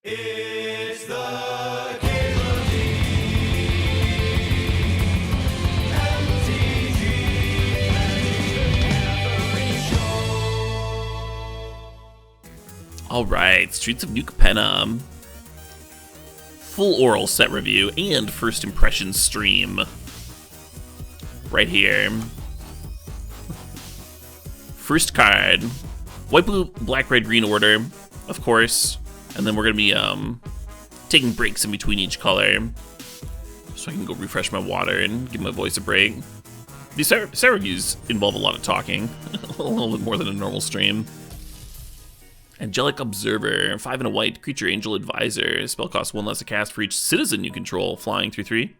It's the CalebDMTG Show. All right, Streets of New Capenna. Full oral set review and first impression stream. Right here. First card. White, blue, black, red, green order, of course. And then we're going to be taking breaks in between each color. So I can go refresh my water and give my voice a break. These set reviews involve a lot of talking. A little bit more than a normal stream. Angelic Observer, 5 and a white, creature angel advisor. Spell costs 1 less to cast for each citizen you control, flying 3/3.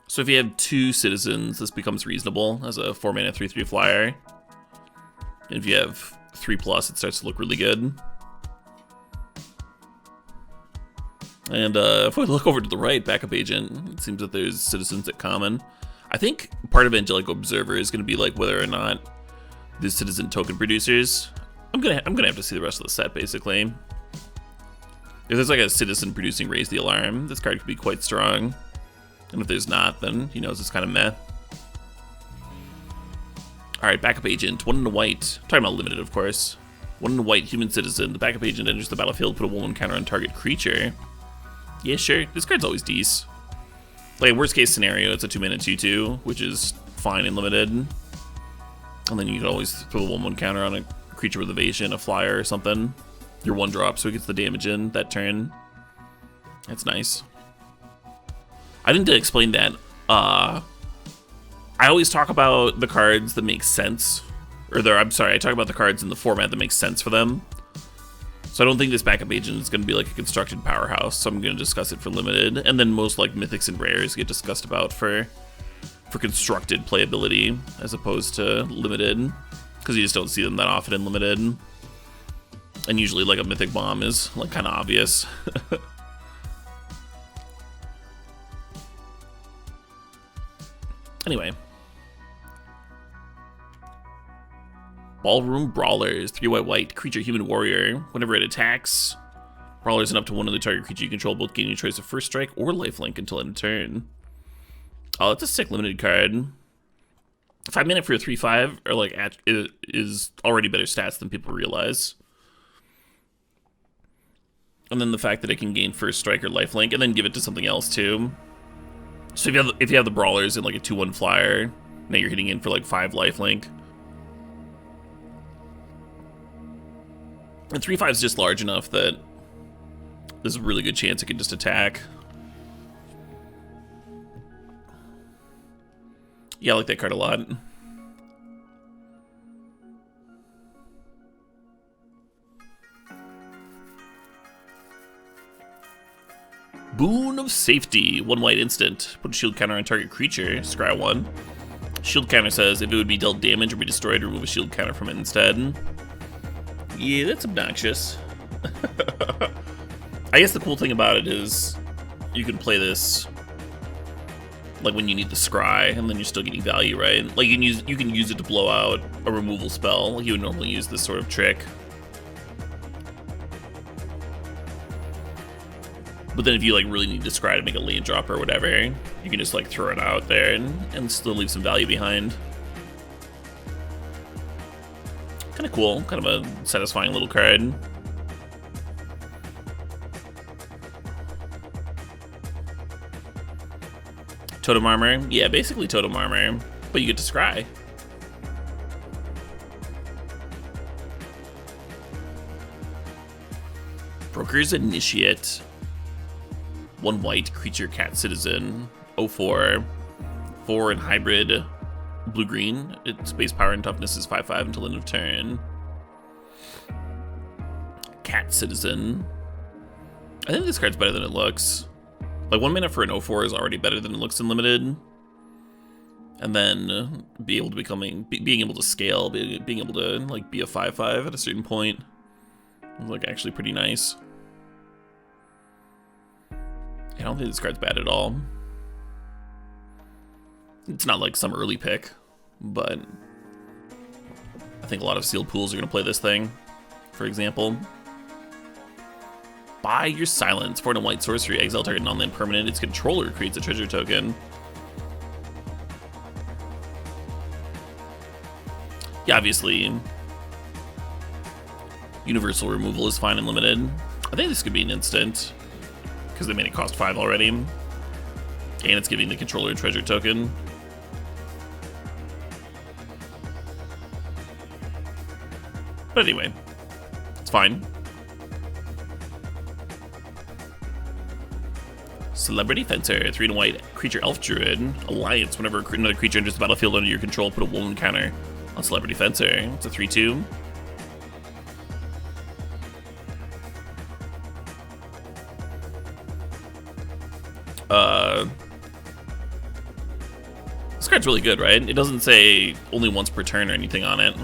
So if you have 2 citizens, this becomes reasonable as a 4-mana 3/3 flyer. And if you have 3+, it starts to look really good. And if we look over to the right, backup agent, it seems that there's citizens at common. I think part of Angelic Observer is going to be like whether or not there's citizen token producers. I'm gonna have to see the rest of the set basically. If there's like a citizen producing Raise the Alarm, this card could be quite strong. And if there's not, then he knows it's kind of meh. Alright, backup agent, 1 and a white. I'm talking about limited, of course. 1 and a white, human citizen. The backup agent enters the battlefield, put a 1/1 counter on target creature. Yeah, sure. This card's always decent. Like, worst case scenario, it's a 2-mana 2/2, which is fine and limited. And then you can always throw a 1/1 counter on a creature with evasion, a flyer or something. Your 1-drop, so it gets the damage in that turn. That's nice. I didn't explain that. I always talk about the cards that make sense. I'm sorry, I talk about the cards in the format that makes sense for them. So I don't think this backup agent is going to be like a constructed powerhouse, so I'm going to discuss it for limited. And then most like mythics and rares get discussed about for constructed playability as opposed to limited. Because you just don't see them that often in limited. And usually like a mythic bomb is like kind of obvious. Anyway. Ballroom Brawlers, 3 white white, creature human warrior. Whenever it attacks, Brawlers and up to 1 of the target creature you control both gain your choice of first strike or lifelink until end of turn. Oh, that's a sick limited card. 5 mana for a 3/5 or like is already better stats than people realize. And then the fact that it can gain first strike or lifelink and then give it to something else too. So if you have the Brawlers in like a 2/1 flyer, now you're hitting in for like 5 lifelink. And 3/5 is just large enough that there's a really good chance it can just attack. Yeah, I like that card a lot. Boon of Safety, 1 white instant. Put a shield counter on target creature, scry 1. Shield counter says if it would be dealt damage or be destroyed, remove a shield counter from it instead. Yeah, that's obnoxious. I guess the cool thing about it is you can play this like when you need the scry, and then you're still getting value, right? Like you can use it to blow out a removal spell. Like you would normally use this sort of trick. But then if you like really need to scry to make a land drop or whatever, you can just like throw it out there and still leave some value behind. Kind of cool, kind of a satisfying little card. Totem Armor, yeah, basically Totem Armor, but you get to scry. Broker's Initiate. 1 white, creature, cat, citizen, 04, 4 and hybrid, blue-green. Its base power and toughness is 5/5 until end of turn. Cat, citizen. I think this card's better than it looks. Like 1 mana for an 04 is already better than it looks in limited. And then being able to scale, being able to like be a 5/5 at a certain point is like actually pretty nice. I don't think this card's bad at all. It's not like some early pick, but I think a lot of sealed pools are going to play this thing. for example. Buy your silence. 4 and a white sorcery. Exile target non-land permanent. Its controller creates a treasure token. Yeah, obviously, universal removal is fine and limited. I think this could be an instant, because they made it cost 5 already. And it's giving the controller a treasure token. But anyway, it's fine. Celebrity Fencer, 3 and a white creature elf druid. Alliance, whenever another creature enters the battlefield under your control, put a wound counter on Celebrity Fencer. It's a 3/2. This card's really good, right? It doesn't say only once per turn or anything on it.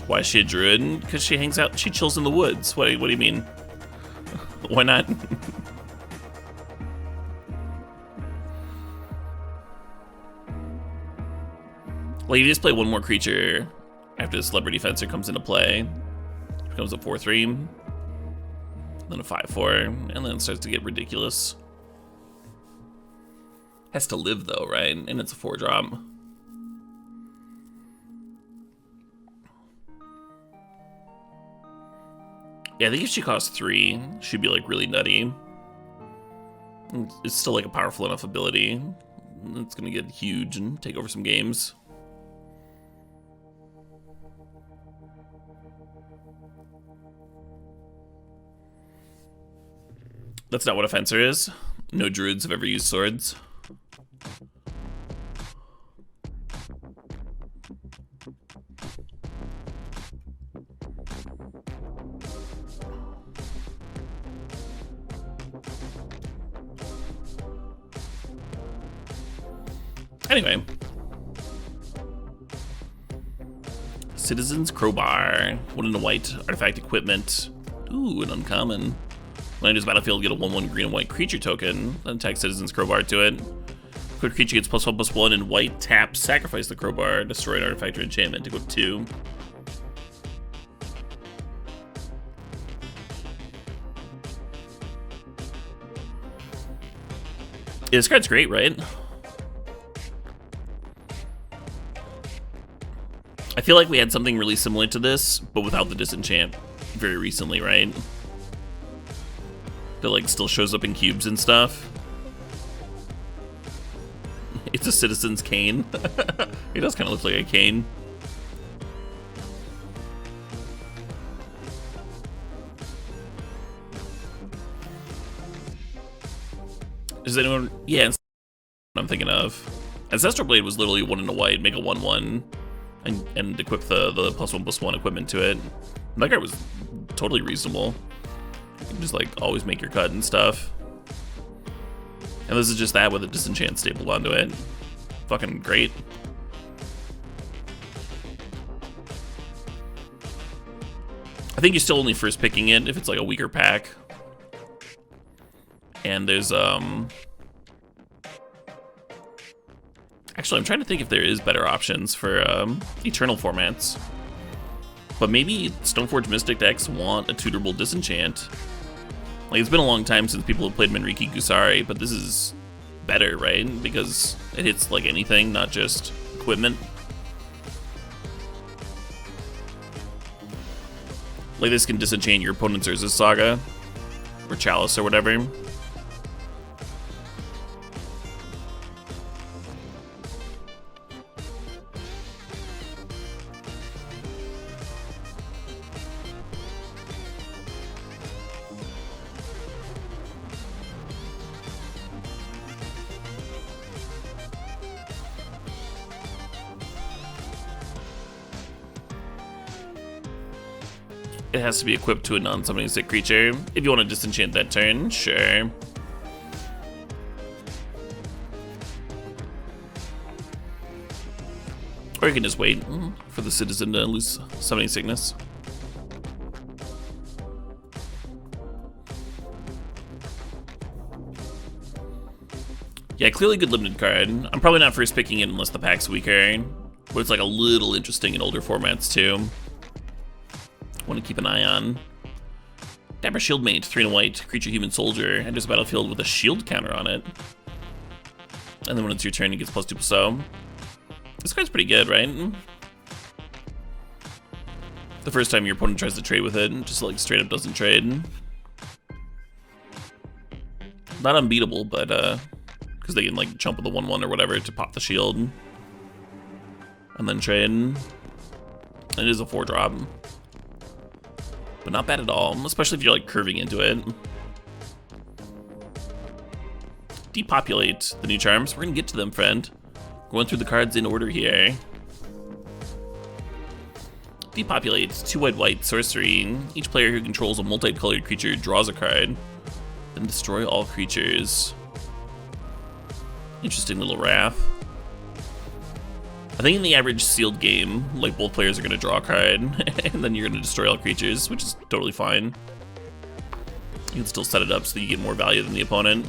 Why is she a druid? Because she hangs out, she chills in the woods. What do you mean? Why not? Like, you just play one more creature after the Celebrity Fencer comes into play. It becomes a 4/3, then a 5/4, and then it starts to get ridiculous. Has to live though, right? And it's a 4-drop. Yeah, I think if she costs 3, she'd be like really nutty. It's still like a powerful enough ability. It's gonna get huge and take over some games. That's not what a fencer is. No druids have ever used swords. Anyway. Citizen's Crowbar. 1 and a white artifact equipment. Ooh, an uncommon. When it enters the battlefield, get a 1/1 green and white creature token. Then attack Citizen's Crowbar to it. Quick creature gets +1/+1 and white, tap, sacrifice the crowbar, destroy an artifact or enchantment to go 2. Yeah, this card's great, right? I feel like we had something really similar to this, but without the disenchant very recently, right? That like still shows up in cubes and stuff. It's a Citizen's Cane. It does kind of look like a cane. Does anyone? Yeah, I'm thinking of. Ancestral Blade was literally 1 and a white, make a 1/1, and equip the +1/+1 equipment to it. That card was totally reasonable. You can just like always make your cut and stuff. And this is just that with a disenchant stapled onto it. Fucking great. I think you're still only first picking it if it's like a weaker pack. And there's actually I'm trying to think if there is better options for Eternal formats. But maybe Stoneforge Mystic decks want a tutorable disenchant. Like, it's been a long time since people have played Menriki Gusari, but this is better, right? Because it hits like anything, not just equipment. Like, this can disenchant your opponent's Urza's Saga, or Chalice, or whatever. It has to be equipped to a non-summoning sick creature. If you want to disenchant that turn, sure. Or you can just wait for the citizen to lose summoning sickness. Yeah, clearly good limited card. I'm probably not first picking it unless the pack's weaker, but it's like a little interesting in older formats too. Want to keep an eye on. Dapper Shieldmate, 3 and a white, creature human soldier, enters the battlefield with a shield counter on it. And then when it's your turn, it gets +2 so. This card's pretty good, right? The first time your opponent tries to trade with it, just like straight up doesn't trade. Not unbeatable, but because they can like jump with the 1/1 or whatever to pop the shield. And then trade. It is a 4-drop. But not bad at all, especially if you're like curving into it. Depopulate the new charms. We're gonna get to them, friend. Going through the cards in order here. Depopulate, 2 white sorcery. Each player who controls a multicolored creature draws a card. Then destroy all creatures. Interesting little wrath. I think in the average sealed game, like both players are gonna draw a card, and then you're gonna destroy all creatures, which is totally fine. You can still set it up so that you get more value than the opponent.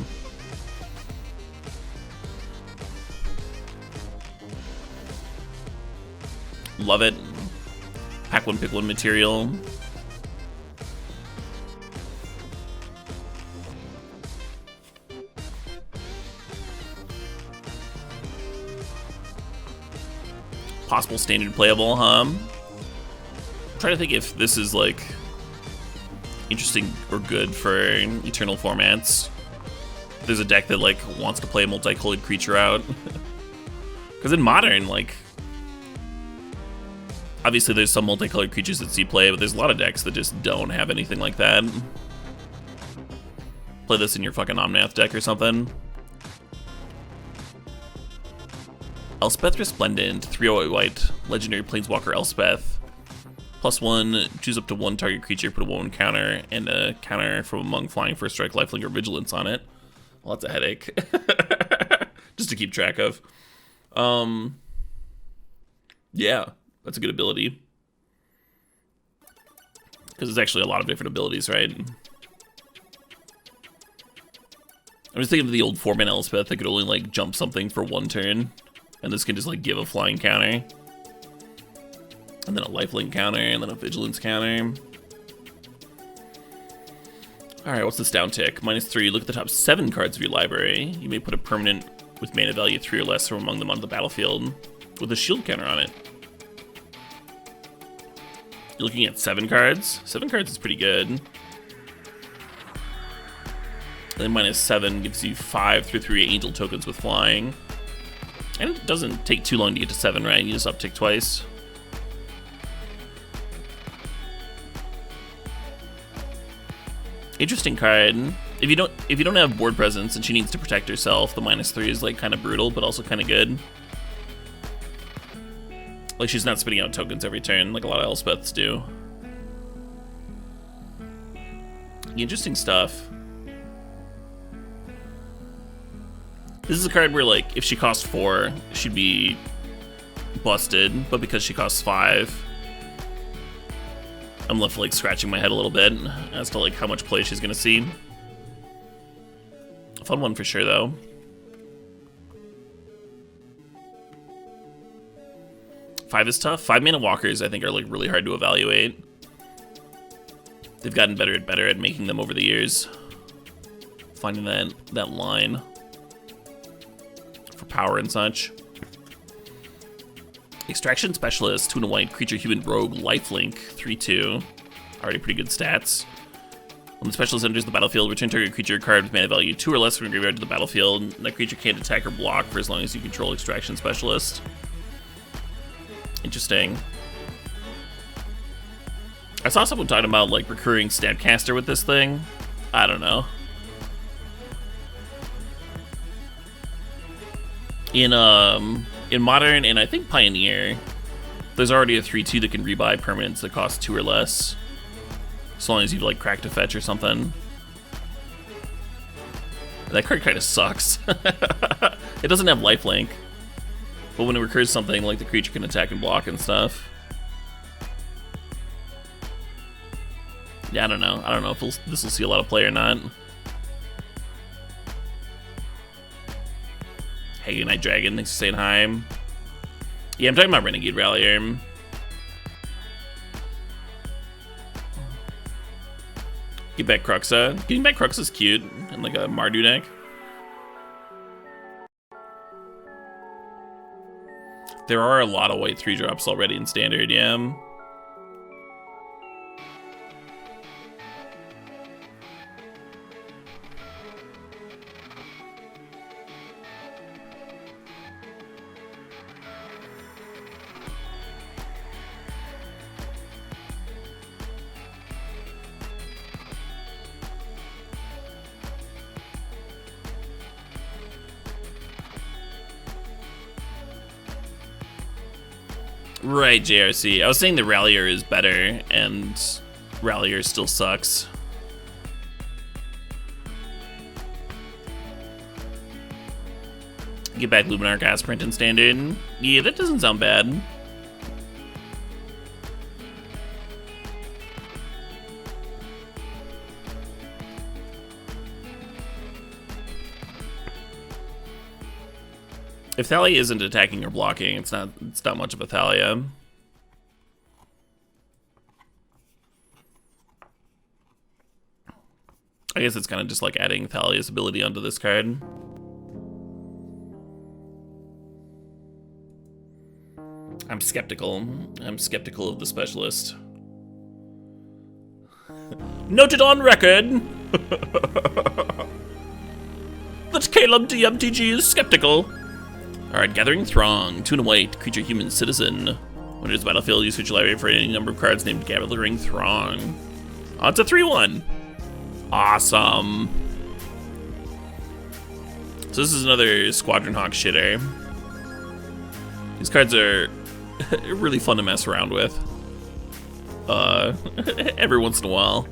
Love it. Pack 1, pick 1 material. Possible standard playable, huh? I'm trying to think if this is like interesting or good for eternal formats. There's a deck that like wants to play a multicolored creature out. Because in modern, like, obviously there's some multicolored creatures that see play, but there's a lot of decks that just don't have anything like that. Play this in your fucking Omnath deck or something. Elspeth Resplendent, 3 white, legendary planeswalker Elspeth. +1, choose up to 1 target creature, put a 1/1 counter, and a counter from among flying, first strike, lifelink, or vigilance on it. Well, that's a headache. Just to keep track of. Yeah, that's a good ability. Because there's actually a lot of different abilities, right? I'm just thinking of the old 4-man Elspeth that could only like jump something for 1 turn. And this can just like give a flying counter. And then a lifelink counter, and then a vigilance counter. Alright, what's this down tick? -3, look at the top 7 cards of your library. You may put a permanent with mana value 3 or less from among them onto the battlefield with a shield counter on it. You're looking at 7 cards? 7 cards is pretty good. And then -7 gives you 5 through 3 angel tokens with flying. And it doesn't take too long to get to 7, right? You just uptick twice. Interesting card. If you don't have board presence and she needs to protect herself, the -3 is like kind of brutal, but also kind of good. Like she's not spitting out tokens every turn, like a lot of Elspeths do. Interesting stuff. This is a card where, like, if she costs 4, she'd be busted, but because she costs 5, I'm left, like, scratching my head a little bit as to, like, how much play she's gonna see. A fun one for sure, though. Five is tough. 5-mana walkers, I think, are, like, really hard to evaluate. They've gotten better at making them over the years. Finding that line. Power and such. Extraction Specialist, 2 and a white, creature human rogue, lifelink, 3/2. Already pretty good stats. When the specialist enters the battlefield, return target creature card with mana value 2 or less from your graveyard to the battlefield. And that creature can't attack or block for as long as you control Extraction Specialist. Interesting. I saw someone talking about like recurring Snapcaster with this thing. I don't know. In Modern and I think Pioneer, there's already a 3/2 that can rebuy permanents that cost 2 or less. As long as you've like cracked a fetch or something. That card kind of sucks. It doesn't have lifelink, but when it recurs something, like the creature can attack and block and stuff. Yeah, I don't know. I don't know if this will see a lot of play or not. Agonite Dragon, thanks for saying hi. Yeah, I'm talking about Renegade Rallier. Get back Cruxa. Getting back Cruxa is cute, and like a Mardu deck. There are a lot of white 3-drops already in Standard, yeah. Right, JRC. I was saying the Rallier is better, and Rallier still sucks. Get back Luminar Gasprint in Standard. Yeah, that doesn't sound bad. If Thalia isn't attacking or blocking, it's not much of a Thalia. I guess it's kind of just like adding Thalia's ability onto this card. I'm skeptical. I'm skeptical of the specialist. Noted on record that CalebDMTG is skeptical. Alright, Gathering Throng, 2 and a white, creature human citizen. When it is battlefield, you switch your library for any number of cards named Gathering Throng. Oh, it's a 3/1. Awesome. So this is another Squadron Hawk shitter. These cards are really fun to mess around with. Every once in a while,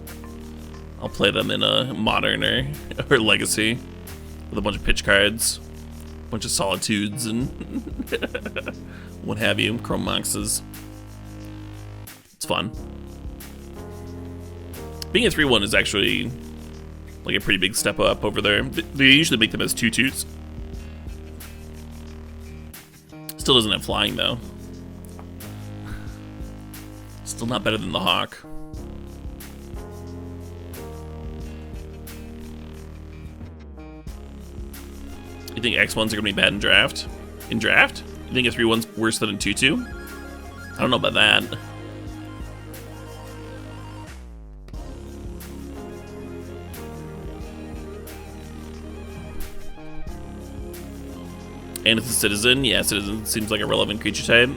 I'll play them in a Modern or Legacy with a bunch of pitch cards. Bunch of Solitudes and what have you, Chrome Moxes. It's fun. Being a 3/1 is actually like a pretty big step up over there. They usually make them as 2/2s. Still doesn't have flying though. Still not better than the Hawk. You think X1s are gonna be bad in draft? In draft? You think a 3/1's worse than a 2/2? I don't know about that. And it's a citizen. Yeah, citizen seems like a relevant creature type.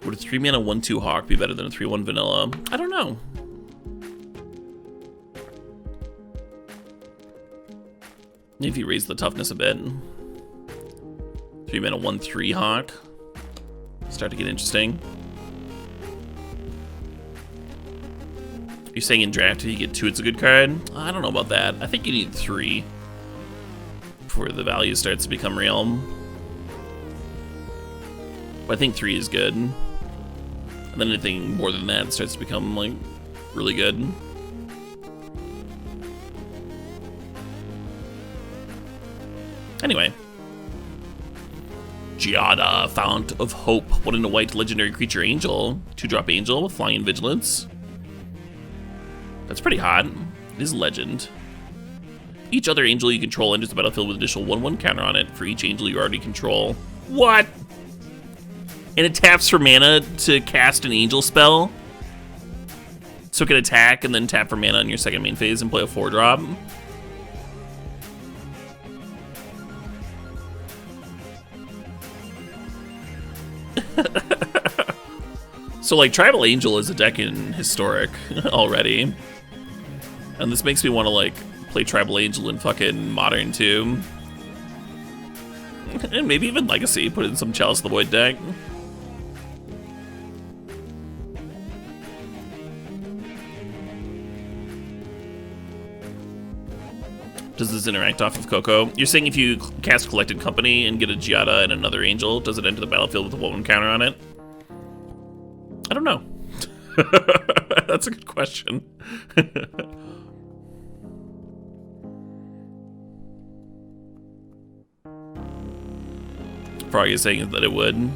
Would a 3-mana 1/2 Hawk be better than a 3/1 vanilla? I don't know. Maybe if you raise the toughness a bit. 3-mana 1/3 Hawk. Start to get interesting. You're saying in draft if you get 2 it's a good card? I don't know about that. I think you need 3 before the value starts to become real. But I think 3 is good. And then anything more than that starts to become, like, really good. Anyway. Giada, Fount of Hope. 1 and a white legendary creature angel. 2-drop angel with flying and vigilance. That's pretty hot. It is legend. Each other angel you control enters the battlefield with additional 1/1 counter on it for each angel you already control. What? And it taps for mana to cast an angel spell. So it can attack and then tap for mana on your second main phase and play a 4-drop. So like Tribal Angel is a deck in Historic already. And this makes me want to like play Tribal Angel in fucking Modern too. And maybe even Legacy, put in some Chalice of the Void deck. Does this interact off of Coco? You're saying if you cast Collected Company and get a Giada and another Angel, does it enter the battlefield with a 1/1 counter on it? I don't know. That's a good question. Frog is saying that it would.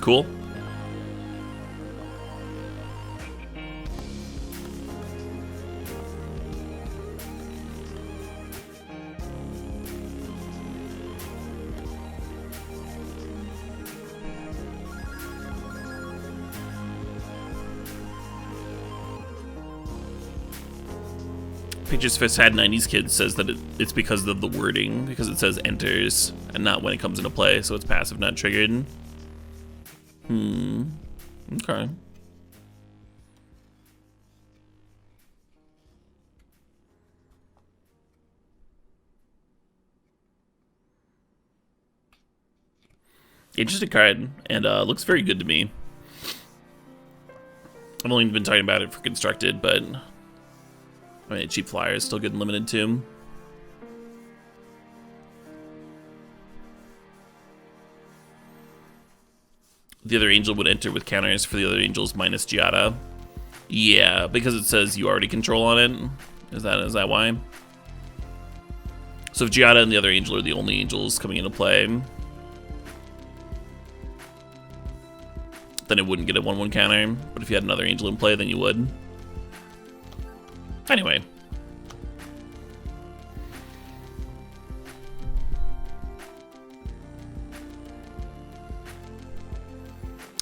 Cool. Pictures for Sad 90s Kids says that it's because of the wording, because it says enters and not when it comes into play, so it's passive, not triggered. Okay. Interesting card, and looks very good to me. I've only been talking about it for constructed, but I mean, cheap flyer is still good and limited too. The other angel would enter with counters for the other angels minus Giada. Yeah, because it says you already control on it. Is that why? So if Giada and the other angel are the only angels coming into play, then it wouldn't get a 1/1 counter. But if you had another angel in play, then you would. Anyway.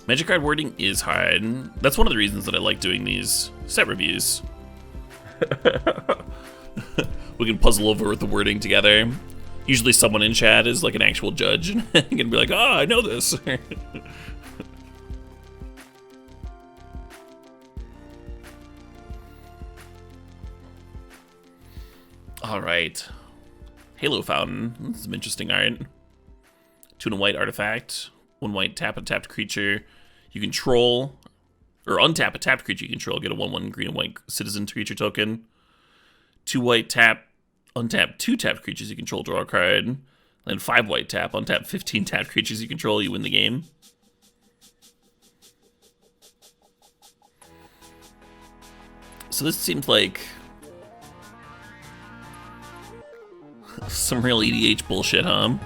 Magic card wording is hard. That's one of the reasons that I like doing these set reviews. We can puzzle over with the wording together. Usually someone in chat is like an actual judge and can be like, oh, I know this. Alright. Halo Fountain. This is some interesting art. 2 and a white artifact. 1 white tap a tapped creature you control. Or untap a tapped creature you control. Get a 1/1 green and white citizen creature token. 2 white tap. Untap 2 tapped creatures you control. Draw a card. Then 5 white tap. Untap 15 tapped creatures you control. You win the game. So this seems like some real EDH bullshit, huh?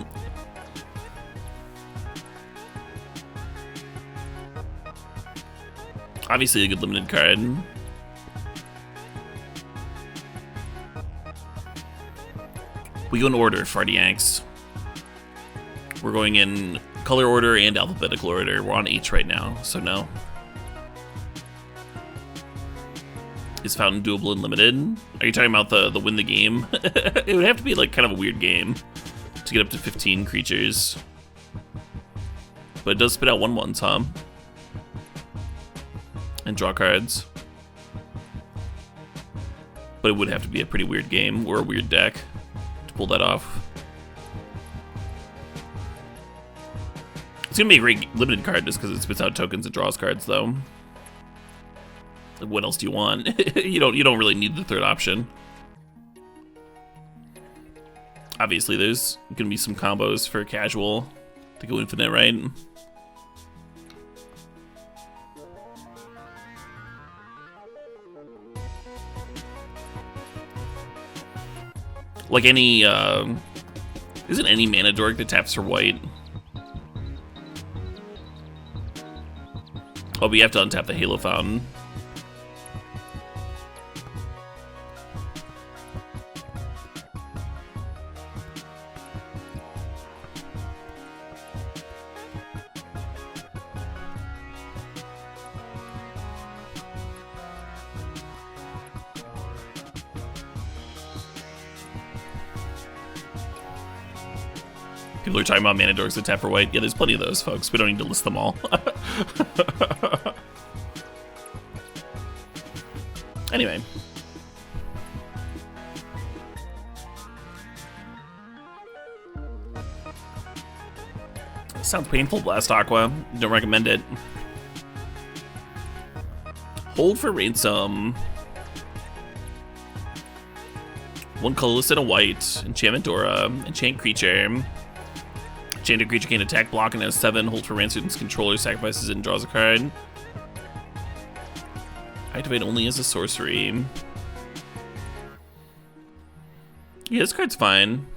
Obviously a good limited card. We go in order, Fardiacs. We're going in color order and alphabetical order. We're on H right now, so no. Is Fountain doable and limited? Are you talking about the win the game? It would have to be like kind of a weird game to get up to 15 creatures. But it does spit out 1/1s, huh? And draw cards. But it would have to be a pretty weird game or a weird deck to pull that off. It's gonna be a great limited card just because it spits out tokens and draws cards, though. Like, what else do you want? you don't really need the third option. Obviously, there's gonna be some combos for casual to go infinite, right? Like any, isn't any mana dork that taps for white? Oh, but you have to untap the Halo Fountain. People are talking about mana dorks that tap for white. Yeah, there's plenty of those, folks. We don't need to list them all. Anyway. Sounds painful, Blast Aqua. Don't recommend it. Hold for Ransom. 1 colorless and a white. Enchantment Dora. Enchant creature. Enchanted creature can't attack, block, and has 7. Hold for ransoms controller, sacrifices it, and draws a card. Activate only as a sorcery. Yeah, this card's fine.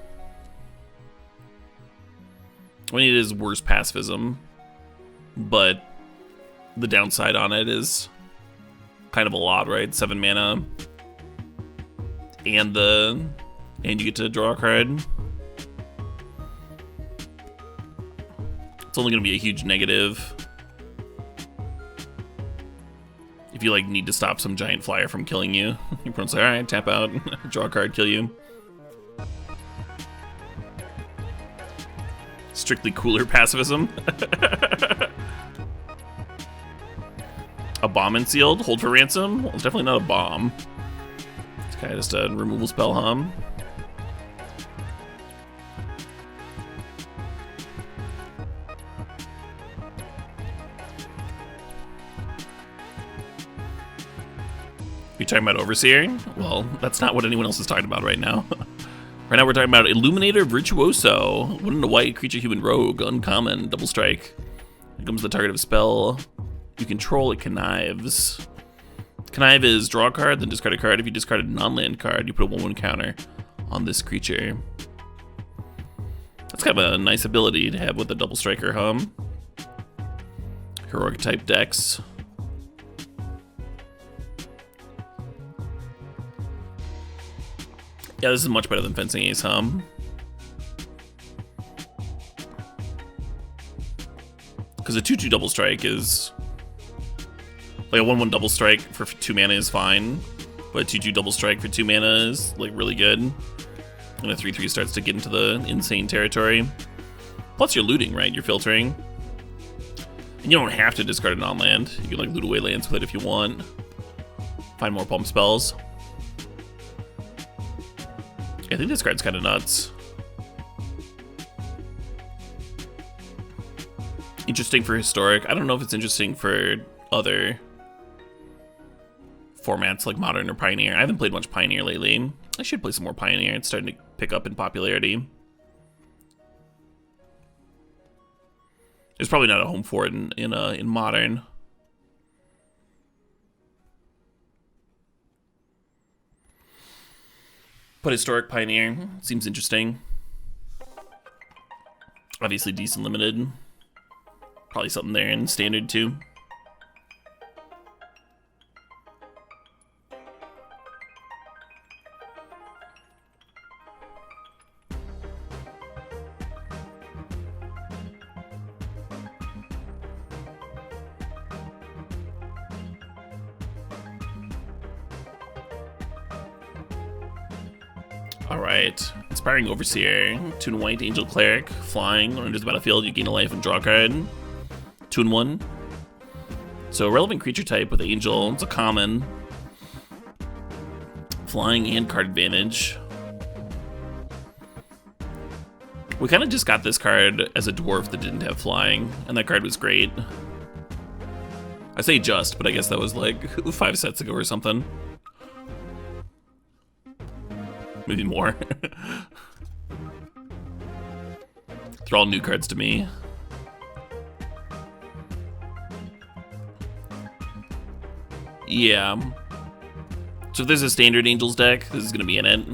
I mean, it is worse pacifism, but the downside on it is kind of a lot, right? 7 mana, and you get to draw a card. It's only going to be a huge negative if you like need to stop some giant flyer from killing you. Your opponent's like, all right, tap out, draw a card, kill you. Strictly cooler pacifism. A bomb and sealed, hold for ransom. Well, it's definitely not a bomb. It's kind of just a removal spell, huh? You talking about Overseer? Well, that's not what anyone else is talking about right now. Right now we're talking about Illuminator Virtuoso. 1 and a white, creature human rogue, uncommon, double strike. It comes the target of a spell you control, it connives. Connive is draw a card, then discard a card. If you discard a non-land card, you put a 1/1 counter on this creature. That's kind of a nice ability to have with a double striker, huh? Heroic type decks. Yeah, this is much better than Fencing Ace, huh? Because a 2/2 double strike is... like a 1/1 double strike for 2 mana is fine, but a 2/2 double strike for 2 mana is like really good. And a 3/3 starts to get into the insane territory. Plus you're looting, right? You're filtering. And you don't have to discard a non-land. You can like loot away lands with it if you want. Find more pump spells. I think this card's kind of nuts. Interesting for Historic. I don't know if it's interesting for other formats like Modern or Pioneer. I haven't played much Pioneer lately. I should play some more Pioneer. It's starting to pick up in popularity. There's probably not a home for it in Modern. But Historic Pioneer seems interesting. Obviously decent limited. Probably something there in Standard too. Alright, Inspiring Overseer, 2 and white, Angel Cleric, flying. When it enters the battlefield, you gain a life and draw a card. 2 and 1. So, relevant creature type with Angel, it's a common. Flying and card advantage. We kind of just got this card as a dwarf that didn't have flying, and that card was great. I say just, but I guess that was like 5 sets ago or something. Maybe more. They're all new cards to me. Yeah. So if there's a standard Angels deck, this is going to be in it.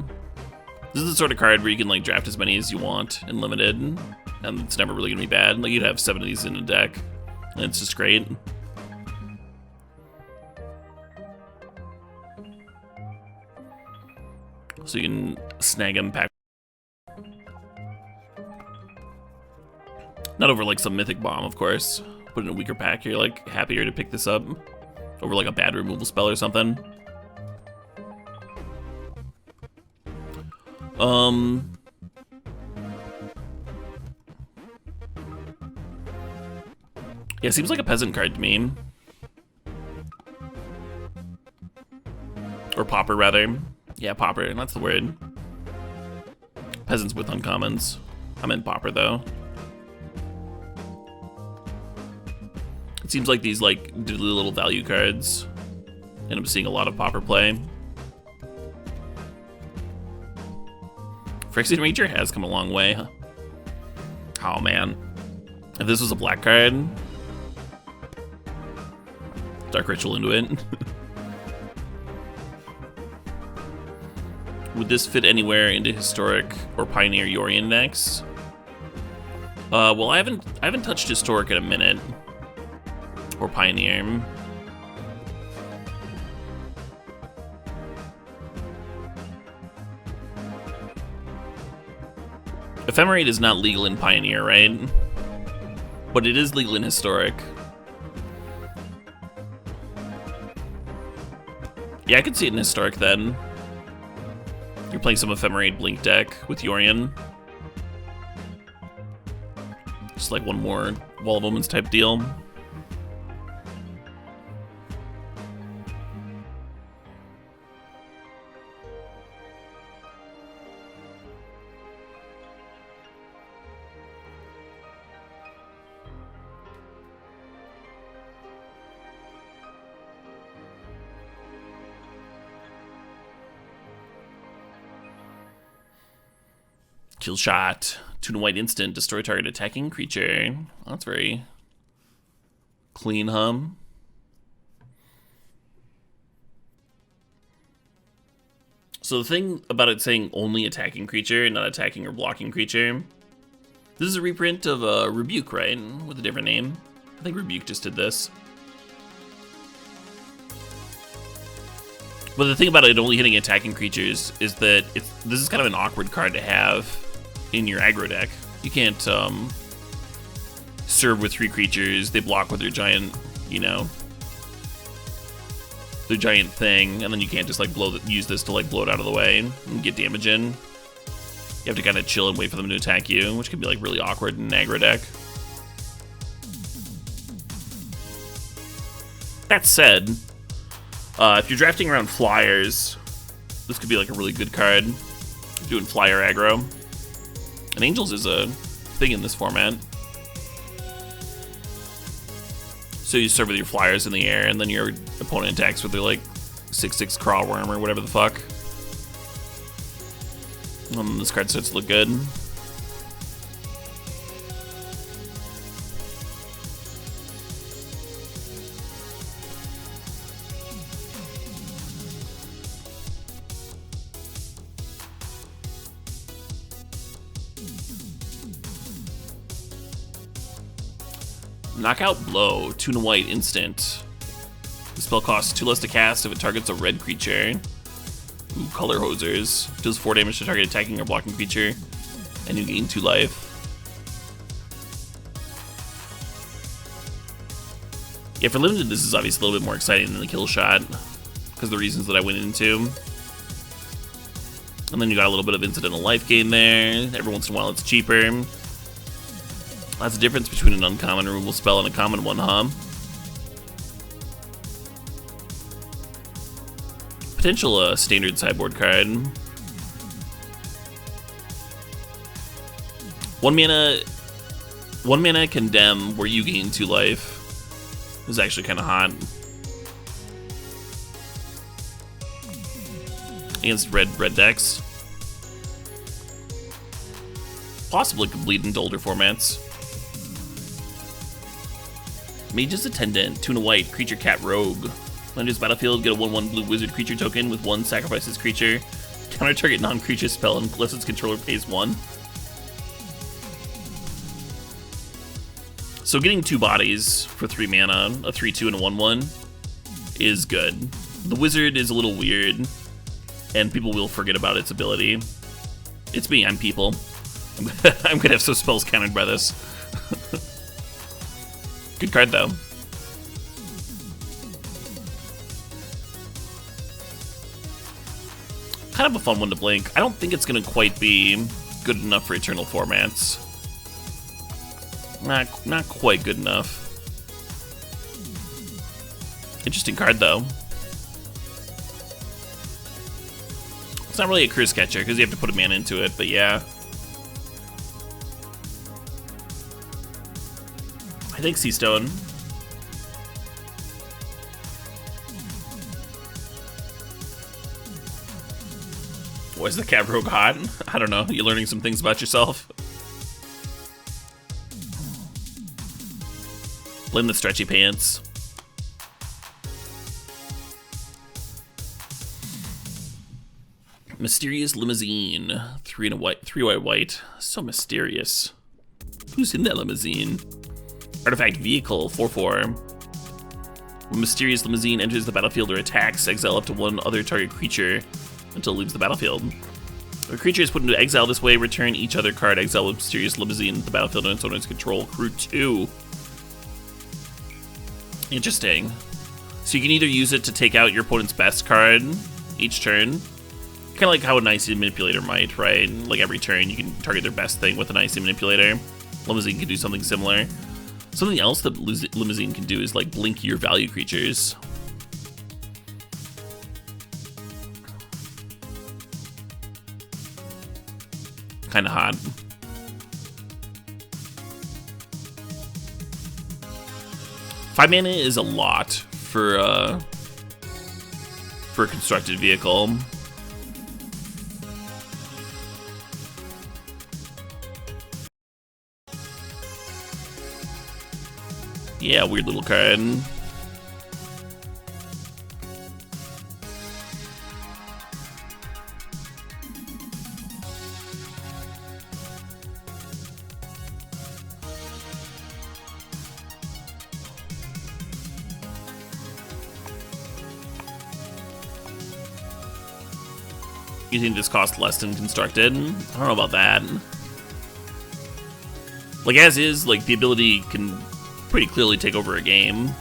This is the sort of card where you can like draft as many as you want in limited, and it's never really going to be bad. Like you'd have 7 of these in a deck, and it's just great. So you can snag them back. Not over like some mythic bomb, of course. Put in a weaker pack, you're like happier to pick this up. Over like a bad removal spell or something. Yeah, seems like a peasant card to me. Or pauper, rather. Yeah, pauper, that's the word. Peasants with uncommons. I meant pauper, though. It seems like these, like, diddly little value cards end up seeing a lot of pauper play. Phyrexian Ranger has come a long way. Huh? Oh man. If this was a black card, Dark Ritual into it. Would this fit anywhere into Historic or Pioneer Yorion decks? Well, I haven't touched Historic in a minute. Or Pioneer. Ephemerate is not legal in Pioneer, right? But it is legal in Historic. Yeah, I could see it in Historic then. You're playing some Ephemerate Blink deck with Yorion. Just like one more Wall of Omens type deal. Kill shot. 2 white instant. Destroy target attacking creature. That's very clean hum. So the thing about it saying only attacking creature and not attacking or blocking creature. This is a reprint of Rebuke, right? With a different name. I think Rebuke just did this. But the thing about it only hitting attacking creatures is that this is kind of an awkward card to have in your aggro deck. You can't serve with 3 creatures, they block with their giant, you know, their giant thing, and then you can't just like use this to like blow it out of the way and get damage in. You have to kind of chill and wait for them to attack you, which can be like really awkward in an aggro deck. That said, if you're drafting around flyers, this could be like a really good card. You're doing flyer aggro. And Angels is a thing in this format. So you serve with your flyers in the air, and then your opponent attacks with their like 6/6 crawl worm or whatever the fuck. And this card starts to look good. Knockout Blow, 2 white instant. The spell costs 2 less to cast if it targets a red creature. Ooh, Color Hosers. Deals 4 damage to target attacking or blocking creature, and you gain 2 life. Yeah, for limited, this is obviously a little bit more exciting than the kill shot, because of the reasons that I went into. And then you got a little bit of incidental life gain there. Every once in a while it's cheaper. That's the difference between an uncommon removal spell and a common one, huh? Potential standard sideboard card. 1 mana Condemn, where you gain 2 life. This is actually kind of hot. Against red decks. Possibly could bleed into older formats. Mage's Attendant, 2 white, creature cat rogue. Enters battlefield, get a 1/1 blue wizard creature token with 1 sacrifices creature. Counter target non-creature spell unless its controller pays 1. So getting 2 bodies for 3 mana, a 3/2 and a 1/1, is good. The wizard is a little weird, and people will forget about its ability. It's me, I'm people. I'm gonna have some spells countered by this. Good card, though. Kind of a fun one to blink. I don't think it's going to quite be good enough for Eternal formats. Not quite good enough. Interesting card, though. It's not really a Curse Catcher, because you have to put a mana into it, but yeah. I think Seastone. Was the cat rogue hot? I don't know. You're learning some things about yourself. Blame the stretchy pants. Mysterious limousine. 3 and a white, 3 white, white. So mysterious. Who's in that limousine? Artifact vehicle 4/4. When mysterious limousine enters the battlefield or attacks, exile up to 1 other target creature until it leaves the battlefield. If a creature is put into exile this way, return each other card exile with mysterious limousine to the battlefield and its owner's control. Crew 2. Interesting. So you can either use it to take out your opponent's best card each turn. Kind of like how an Icy Manipulator might, right? Like every turn you can target their best thing with an Icy Manipulator. Limousine can do something similar. Something else that Limousine can do is like blink your value creatures. Kind of hot. Five mana is a lot for a constructed vehicle. Yeah, weird little card. You think this costs less than constructed? I don't know about that. Like, as is, like, the ability can pretty clearly take over a game.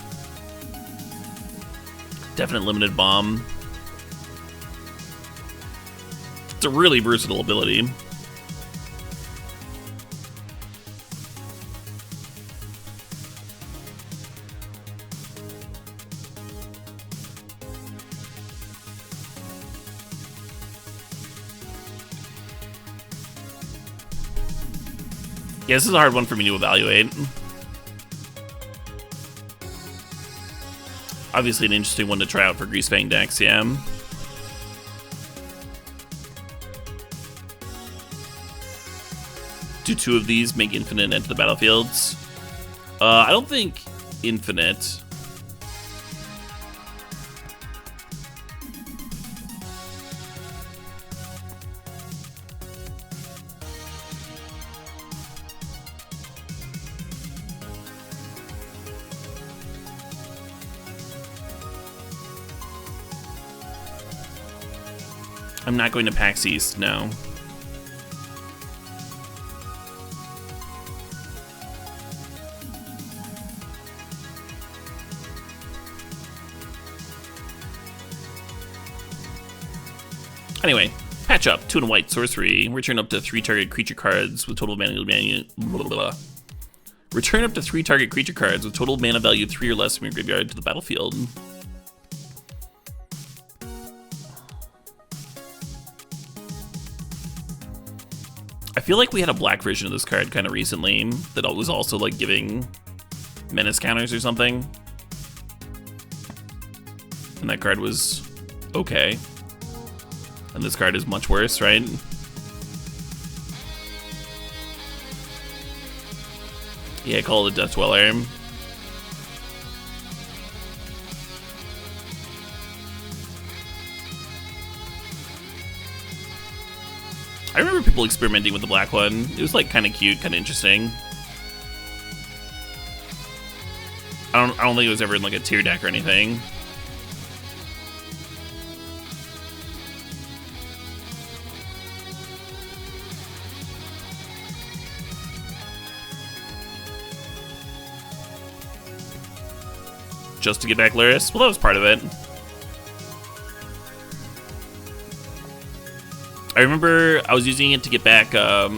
Definite limited bomb. It's a really versatile ability. Yeah, this is a hard one for me to evaluate. Obviously an interesting one to try out for Greasefang decks, yeah. Do 2 of these make infinite enter the battlefields? I don't think infinite. I'm not going to PAX East, no. Anyway, patch up, 2 and a white, sorcery. Return up to 3 target creature cards with total mana value. Return up to 3 target creature cards with total mana value 3 or less from your graveyard to the battlefield. I feel like we had a black version of this card kind of recently that was also like giving menace counters or something. And that card was okay. And this card is much worse, right? Yeah, call it a Death Dweller. I remember people experimenting with the black one. It was like kind of cute, kind of interesting. I don't think it was ever in like a tier deck or anything. Just to get back Luris? Well, that was part of it. I remember I was using it to get back that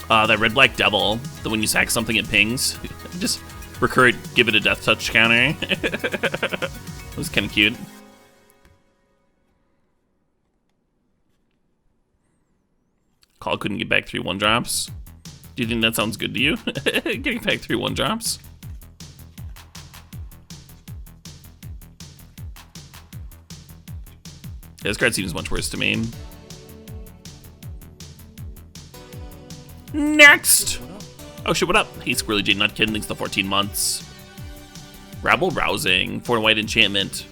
red-black devil, that when you sack something it pings. Just recur it, give it a death touch counter. It was kind of cute. Call couldn't get back 3 1-drops. Do you think that sounds good to you? Getting back 3 1-drops? Yeah, this card seems much worse to me. Next! Oh shit, what up? Hey, Squirrely J Nutkin, thanks for the 14 months. Rabble Rousing, 4 and white enchantment.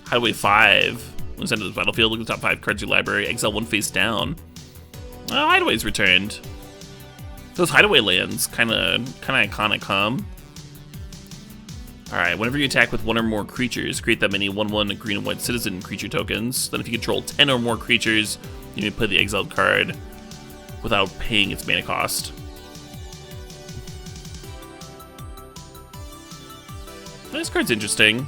Hideaway 5. When sent to the battlefield, look at the top 5 cards in your library. Exile 1 face down. Oh, Hideaway's returned. Those Hideaway lands, kinda iconic, huh? Alright, whenever you attack with 1 or more creatures, create that many 1/1 green and white citizen creature tokens. Then if you control 10 or more creatures, you may play the exiled card without paying its mana cost. This card's interesting.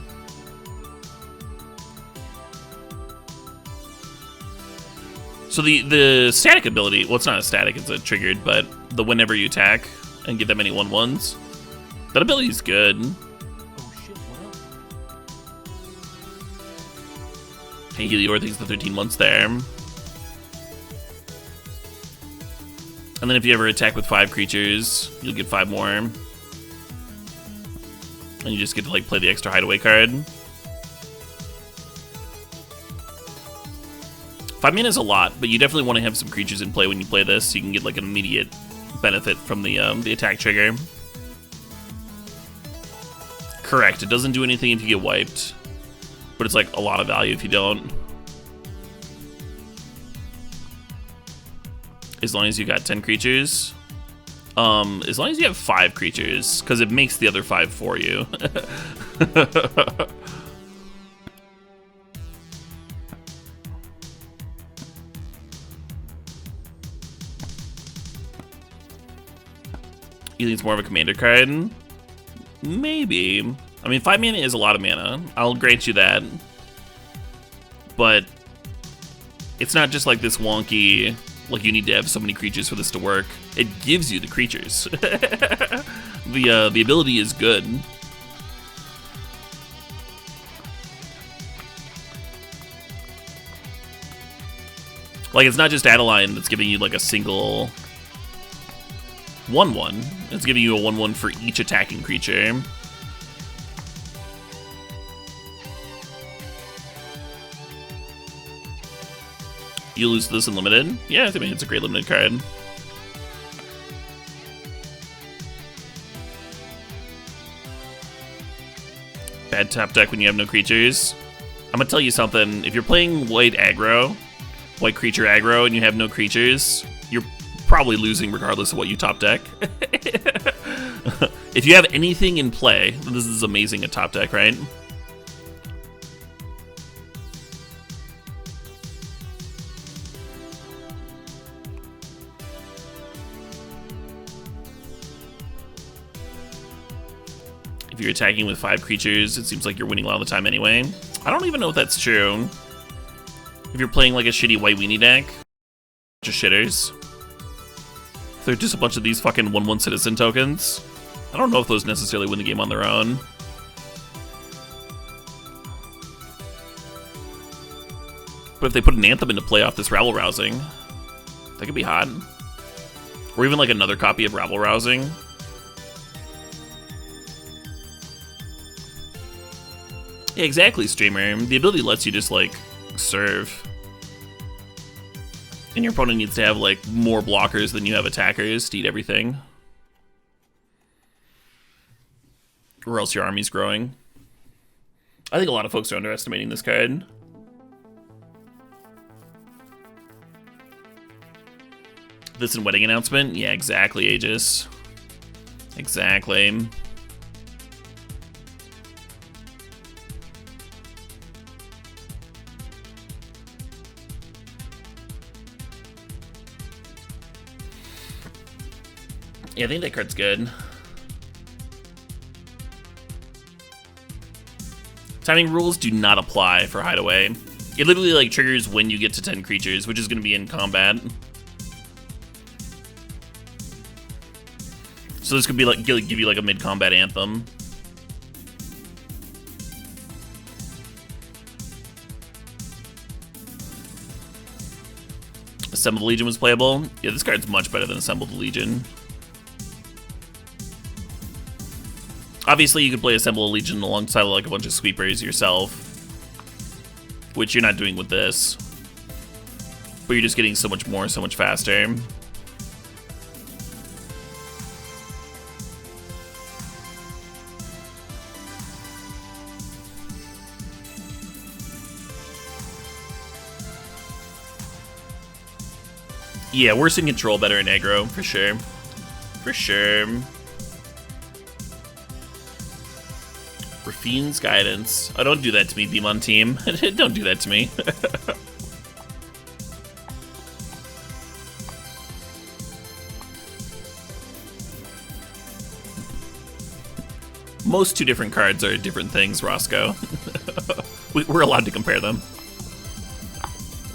So the static ability, well, it's not a static, it's a triggered, but the whenever you attack and get that many 1/1s, that ability's good. Oh shit, what up? Hey, Helior, thanks for the 13 months there. And then if you ever attack with 5 creatures, you'll get 5 more. And you just get to like play the extra hideaway card. 5 mana is a lot, but you definitely want to have some creatures in play when you play this, so you can get like an immediate benefit from the attack trigger. Correct, it doesn't do anything if you get wiped, but it's like a lot of value if you don't. As long as you got 10 creatures. As long as you have 5 creatures, because it makes the other 5 for you. You think it's more of a commander card? Maybe. I mean, 5 mana is a lot of mana. I'll grant you that. But it's not just like this wonky, like you need to have so many creatures for this to work. It gives you the creatures. The ability is good. Like, it's not just Adeline that's giving you like a single 1/1. It's giving you a 1/1 for each attacking creature. You lose this in limited? Yeah, I think it's a great limited card. Bad top deck when you have no creatures. I'm gonna tell you something. If you're playing white aggro, white creature aggro, and you have no creatures, you're probably losing regardless of what you top deck. If you have anything in play, this is amazing at top deck, right? If you're attacking with 5 creatures, it seems like you're winning a lot of the time anyway. I don't even know if that's true. If you're playing like a shitty white weenie deck, just shitters. If they're just a bunch of these fucking 1/1 citizen tokens, I don't know if those necessarily win the game on their own. But if they put an Anthem into play off this Rabble Rousing, that could be hot. Or even like another copy of Rabble Rousing. Yeah, exactly, streamer. The ability lets you just like serve. And your opponent needs to have like more blockers than you have attackers to eat everything. Or else your army's growing. I think a lot of folks are underestimating this card. This and wedding announcement? Yeah, exactly, Aegis. Exactly. Yeah, I think that card's good. Timing rules do not apply for Hideaway. It literally like triggers when you get to 10 creatures, which is going to be in combat. So this could be like give you like a mid-combat Anthem. Assemble the Legion was playable. Yeah, this card's much better than Assemble the Legion. Obviously, you could play Assemble a Legion alongside like a bunch of sweepers yourself, which you're not doing with this. But you're just getting so much more, so much faster. Yeah, worse in control, better in aggro, for sure. For sure. Rafine's Guidance. Oh, don't do that to me, Beamon team. Don't do that to me. Most two different cards are different things, Roscoe. We're allowed to compare them.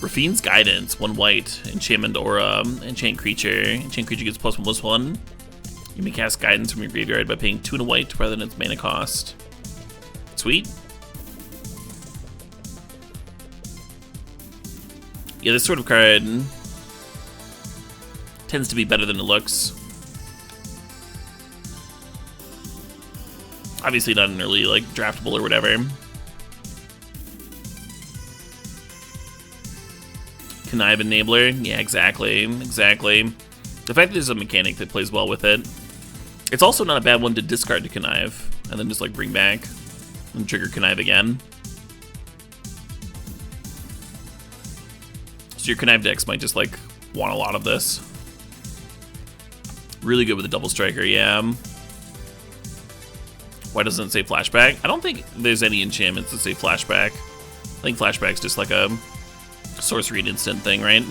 Rafine's Guidance, 1 white, enchantment aura, enchant creature. Enchant creature gets +1/+1. You may cast Guidance from your graveyard by paying 2 and a white rather than its mana cost. Sweet. Yeah, this sort of card tends to be better than it looks. Obviously not an early, like, draftable or whatever. Connive Enabler. Yeah, exactly. Exactly. The fact that there's a mechanic that plays well with it. It's also not a bad one to discard to Connive and then just, like, bring back and trigger Connive again. So your Connive decks might just, like, want a lot of this. Really good with the double striker, yeah. Why doesn't it say flashback? I don't think there's any enchantments that say flashback. I think flashback's just like a sorcery and instant thing, right?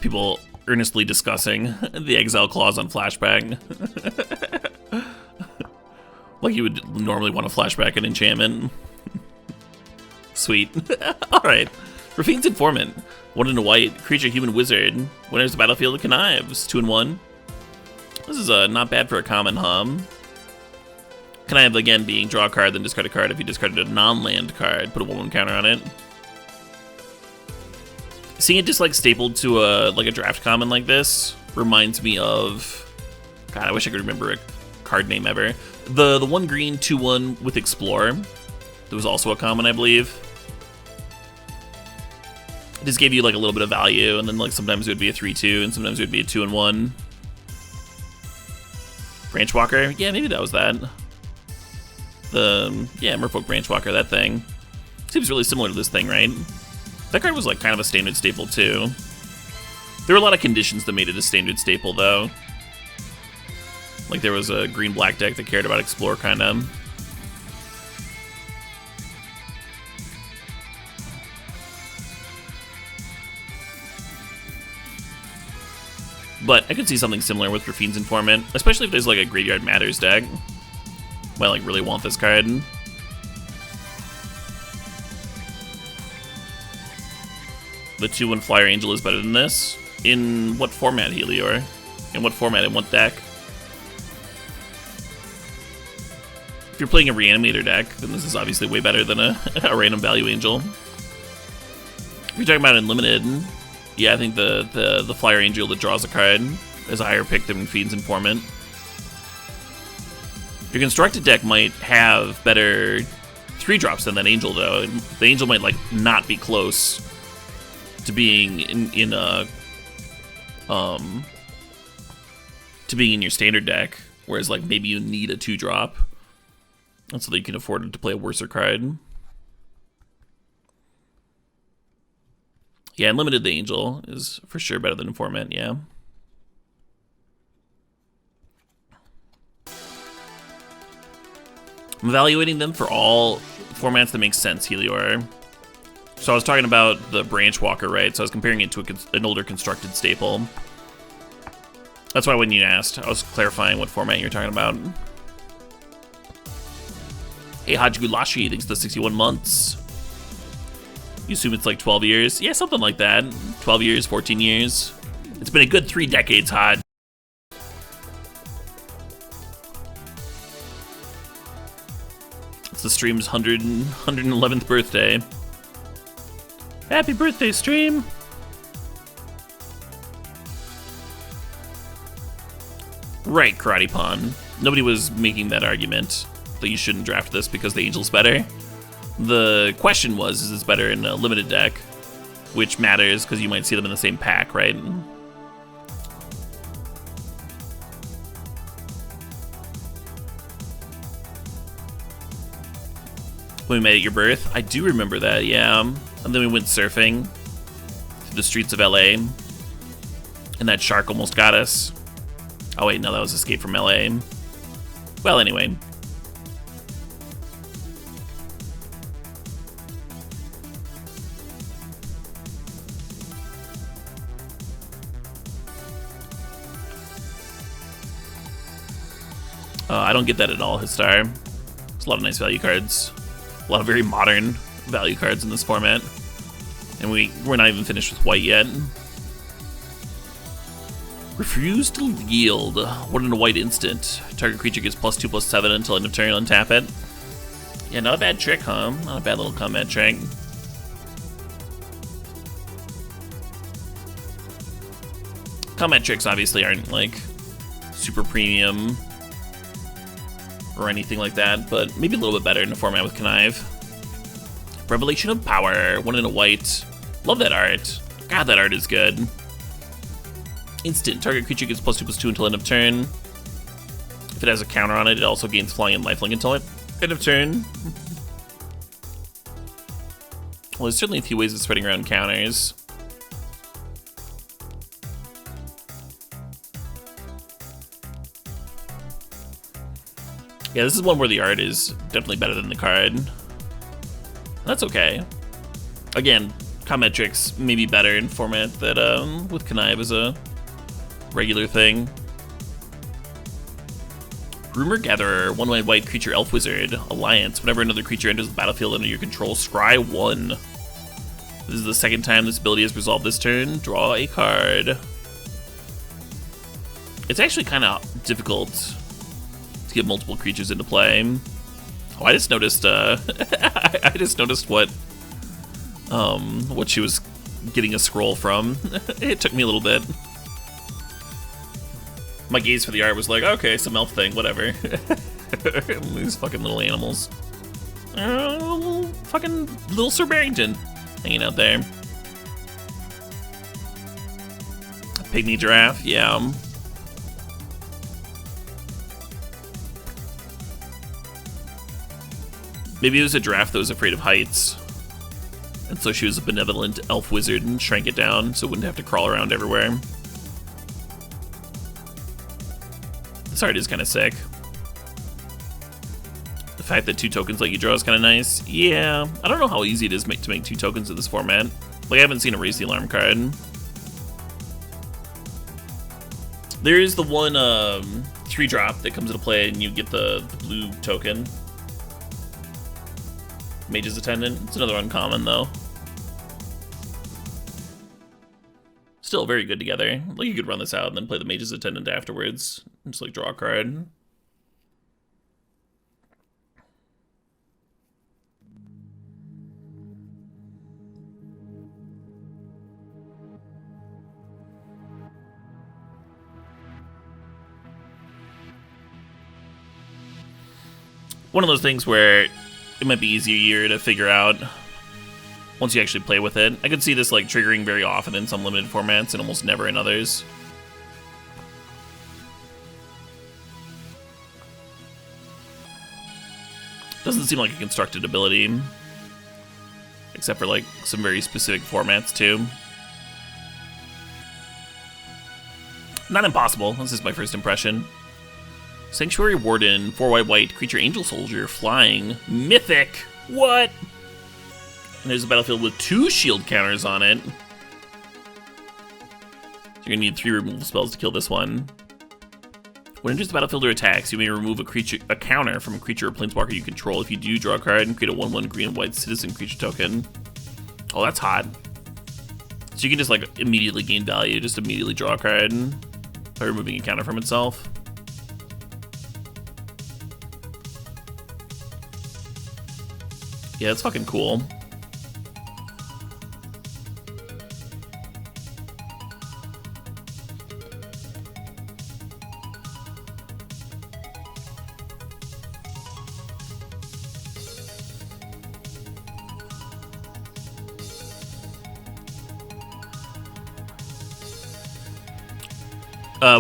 People earnestly discussing the exile clause on flashback. Like you would normally want to flashback an enchantment. Sweet. Alright. Rafine's Informant. 1 and a white. Creature, human, wizard. When enters the battlefield, it connives. 2 and 1. This is not bad for a common, Connive, again, being draw a card, then discard a card. If you discarded a non-land card, put a 1/1 counter on it. Seeing it just like stapled to a draft common like this reminds me of, God, I wish I could remember a card name ever. The 1 green 2/1 with Explore. There was also a common, I believe. It just gave you like a little bit of value, and then like sometimes it would be a 3/2, and sometimes it would be a 2 and 1. Branchwalker, yeah, maybe that was that. Merfolk Branchwalker, that thing. Seems really similar to this thing, right? That card was like kind of a standard staple too. There were a lot of conditions that made it a standard staple though. Like there was a green-black deck that cared about Explore kind of. But I could see something similar with Rafine's Informant, especially if there's like a Graveyard Matters deck. Might like really want this card. The 2/1 Flyer Angel is better than this. In what format, Helior? In what format, in what deck? If you're playing a Reanimator deck, then this is obviously way better than a random value Angel. If you're talking about Unlimited, yeah, I think the Flyer Angel that draws a card is a higher pick than Fiend's Informant. Your constructed deck might have better 3-drops than that Angel, though. The Angel might like not be close to being in your standard deck, whereas like maybe you need a 2-drop, and so that you can afford to play a worser card. Yeah, Unlimited the Angel is for sure better than Informant, yeah. I'm evaluating them for all formats that make sense, Helior. So I was talking about the Branchwalker, right? So I was comparing it to an older constructed staple. That's why when you asked, I was clarifying what format you're talking about. Hey, Hajigulashi, thanks for the 61 months. You assume it's like 12 years? Yeah, something like that. 12 years, 14 years. It's been a good 3 decades, Haj. It's the stream's 111th birthday. Happy birthday, stream! Right, Karate Pon. Nobody was making that argument that you shouldn't draft this because the Angel's better. The question was, is this better in a limited deck? Which matters because you might see them in the same pack, right? When we met at your birth? I do remember that, yeah. And then we went surfing through the streets of LA. And that shark almost got us. Oh wait, no, that was Escape from LA. Well, anyway. I don't get that at all, Histar. There's a lot of nice value cards. A lot of very modern value cards in this format. And we're not even finished with white yet. Refuse to yield. 1 and a white instant. Target creature gets +2/+7 until end of turn, untap it. Yeah, not a bad trick, huh? Not a bad little combat trick. Combat tricks obviously aren't like super premium or anything like that, but maybe a little bit better in a format with Connive. Revelation of Power, 1 and a white. Love that art. God, that art is good. Instant, target creature gets +2/+2 until end of turn. If it has a counter on it, it also gains flying and lifelink until end of turn. Well, there's certainly a few ways of spreading around counters. Yeah, this is one where the art is definitely better than the card. That's okay. Again, combat tricks may be better in format that with Connive is a regular thing. Rumor Gatherer, 1 white creature elf wizard. Alliance, whenever another creature enters the battlefield under your control, scry 1. This is the second time this ability has resolved this turn. Draw a card. It's actually kind of difficult to get multiple creatures into play. Oh, I just noticed I just noticed what she was getting a scroll from. It took me a little bit. My gaze for the art was like, okay, some elf thing, whatever. These fucking little animals. Fucking little Sir Barrington hanging out there. Pygmy giraffe, yeah. Maybe it was a giraffe that was afraid of heights. And so she was a benevolent elf wizard and shrank it down so it wouldn't have to crawl around everywhere. This art is kind of sick. The fact that 2 tokens let you draw is kind of nice. Yeah, I don't know how easy it is to make 2 tokens in this format. Like, I haven't seen a Raise the Alarm card. There is the one 3-drop that comes into play and you get the blue token. Mage's Attendant. It's another uncommon, though. Still very good together. Like, you could run this out and then play the Mage's Attendant afterwards. Just, like, draw a card. One of those things where it might be easier to figure out once you actually play with it. I could see this like triggering very often in some limited formats and almost never in others. Doesn't seem like a constructed ability, except for like some very specific formats too. Not impossible. This is my first impression. Sanctuary Warden, 4 white, creature angel soldier, flying, mythic. What? And there's a battlefield with 2 shield counters on it. So you're gonna need 3 removal spells to kill this one. When it enters the battlefield or attacks, you may remove a counter from a creature or planeswalker you control. If you do, draw a card and create a 1/1 green and white citizen creature token. Oh, that's hot. So you can just like immediately gain value, just immediately draw a card by removing a counter from itself. Yeah, it's fucking cool.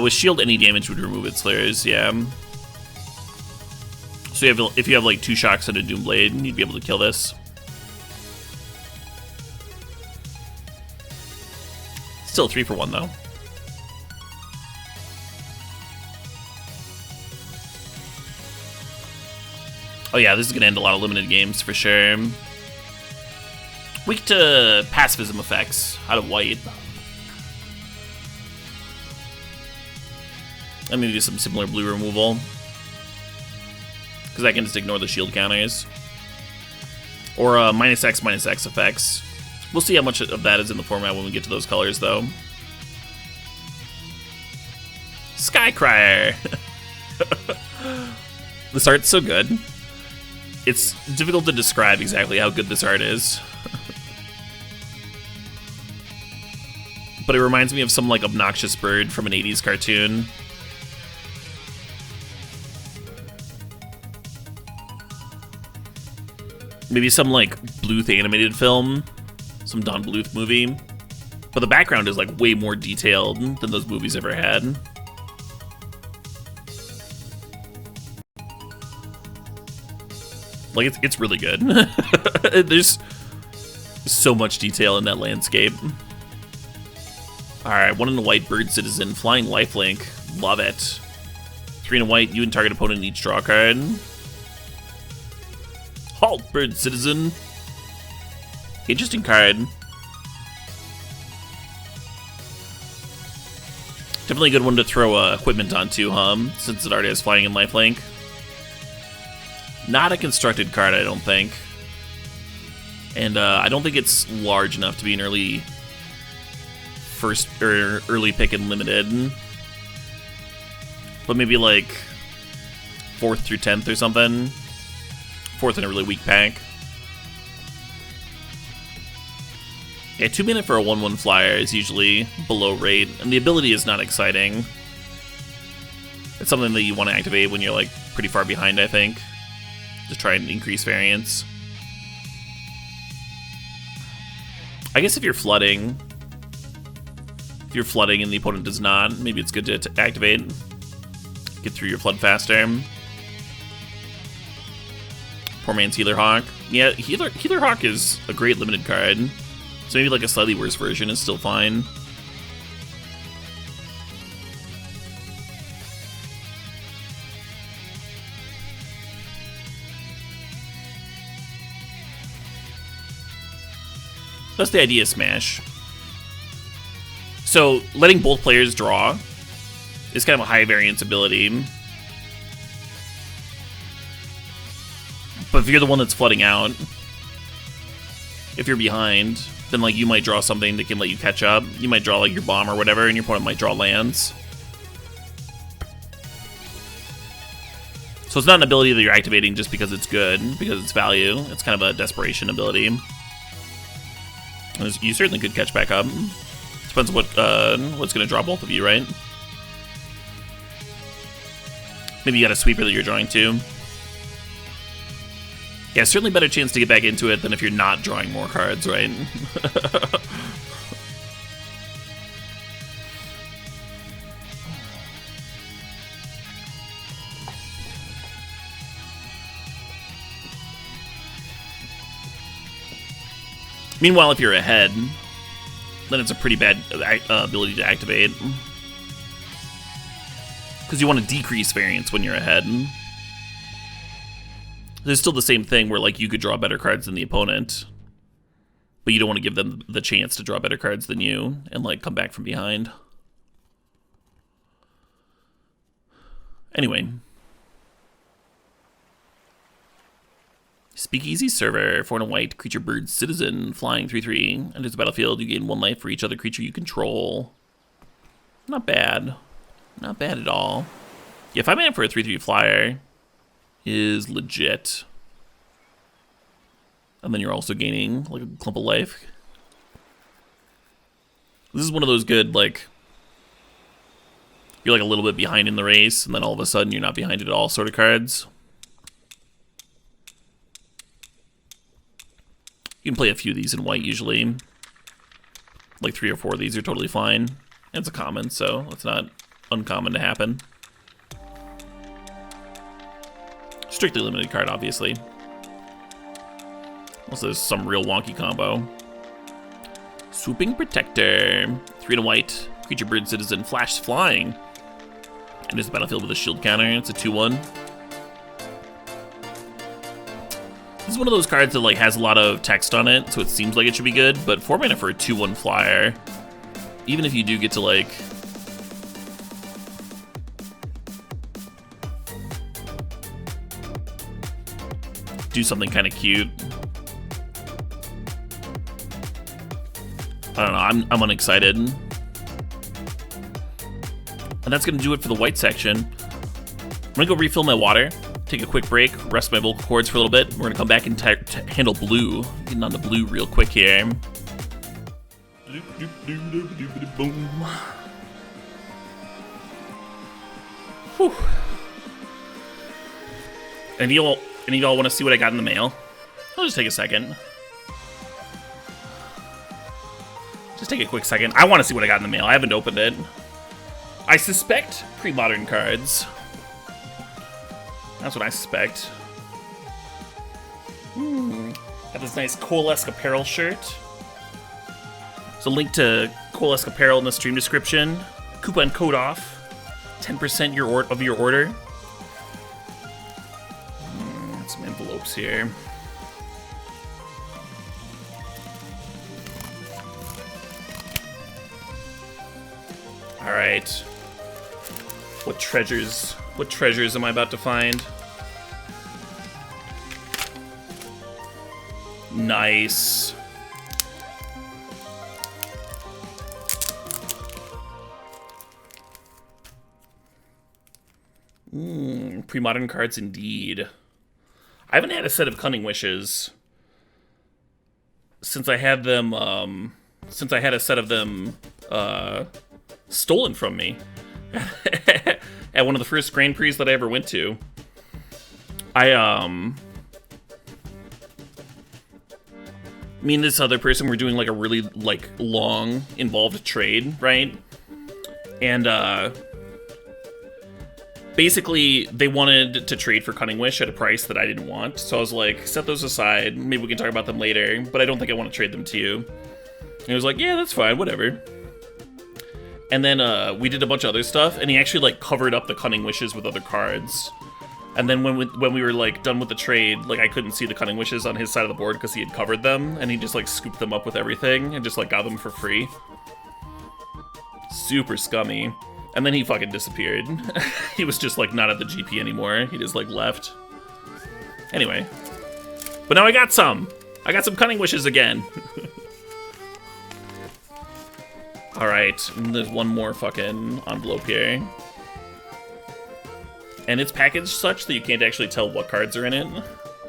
With shield, any damage would remove its slayers, yeah. So if you have like 2 shocks and a Doom Blade, you'd be able to kill this. Still 3 for 1 though. Oh yeah, this is gonna end a lot of limited games for sure. Weak to pacifism effects out of white. And maybe some similar blue removal. Because I can just ignore the shield counters. Or -X effects. We'll see how much of that is in the format when we get to those colors, though. Skycrier! This art's so good. It's difficult to describe exactly how good this art is. But it reminds me of some, like, obnoxious bird from an 80s cartoon. Maybe some, like, Bluth animated film. Some Don Bluth movie. But the background is, like, way more detailed than those movies ever had. Like, it's really good. There's so much detail in that landscape. Alright, 1 in a white, Bird Citizen, Flying Lifelink. Love it. 3 in a white, you and target opponent each draw a card. Halt, Bird Citizen. Interesting card. Definitely a good one to throw equipment onto, since it already has flying and lifelink. Not a constructed card, I don't think. And I don't think it's large enough to be an early early pick in limited. But maybe like 4th through 10th or something. 4th in a really weak pack. Yeah, 2 mana for a 1/1 flyer is usually below rate, and the ability is not exciting. It's something that you want to activate when you're like pretty far behind, I think. To try and increase variance. I guess if you're flooding and the opponent does not, maybe it's good to activate. Get through your flood faster. Poor man's Healer Hawk. Yeah, Healer Hawk is a great limited card. So maybe like a slightly worse version is still fine. That's the idea, Smash. So letting both players draw is kind of a high variance ability. But if you're the one that's flooding out, if you're behind, then like you might draw something that can let you catch up. You might draw like your bomb or whatever, and your opponent might draw lands. So it's not an ability that you're activating just because it's good, because it's value. It's kind of a desperation ability. You certainly could catch back up. Depends on what's going to draw both of you, right? Maybe you got a sweeper that you're drawing to. Yeah, certainly better chance to get back into it than if you're not drawing more cards, right? Meanwhile, if you're ahead, then it's a pretty bad ability to activate. Because you want to decrease variance when you're ahead. There's still the same thing where like you could draw better cards than the opponent, but you don't want to give them the chance to draw better cards than you and like come back from behind. Anyway. Speakeasy server, 4 and a white, creature bird citizen, flying 3/3. Enters the battlefield, you gain 1 life for each other creature you control. Not bad. Not bad at all. Yeah, 5 mana for a 3/3 flyer is legit. And then you're also gaining like a clump of life. This is one of those good, like, you're like a little bit behind in the race, and then all of a sudden you're not behind at all sort of cards. You can play a few of these in white usually. Like 3 or 4 of these are totally fine. And it's a common, so it's not uncommon to happen. Strictly limited card, obviously. Unless there's some real wonky combo. Swooping Protector. 3 and a white. Creature, bird, citizen, flash flying. And it's a battlefield with a shield counter. It's a 2/1. This is one of those cards that like has a lot of text on it, so it seems like it should be good, but 4 mana for a 2/1 flyer, even if you do get to like do something kind of cute, I don't know, I'm unexcited. And that's gonna do it for the white section. I'm gonna go refill my water, take a quick break, rest my vocal cords for a little bit. We're gonna come back and handle blue. Getting on the blue real quick here. Boom. Whew. Any of y'all want to see what I got in the mail? I'll just take a second. Just take a quick second. I want to see what I got in the mail. I haven't opened it. I suspect pre-modern cards. That's what I suspect. Got this nice Coalesce Apparel shirt. There's a link to Coalesce Apparel in the stream description. Coupon code off. 10% of your order. Some envelopes here. All right. What treasures am I about to find? Nice. Pre-modern cards indeed. I haven't had a set of Cunning Wishes since I had them, since I had a set of them, stolen from me. At one of the first Grand Prix that I ever went to. Me and this other person were doing like a really like long involved trade, right? And basically they wanted to trade for Cunning Wish at a price that I didn't want. So I was like, set those aside, maybe we can talk about them later, but I don't think I want to trade them to you. And he was like, yeah, that's fine, whatever. And then we did a bunch of other stuff, and he actually like covered up the Cunning Wishes with other cards. And then when we were like done with the trade, like I couldn't see the Cunning Wishes on his side of the board because he had covered them, and he just like scooped them up with everything and just like got them for free. Super scummy. And then he fucking disappeared. He was just like not at the GP anymore. He just like left. Anyway. But now I got some. I got some Cunning Wishes again. Alright, there's one more fucking envelope here. And it's packaged such that you can't actually tell what cards are in it.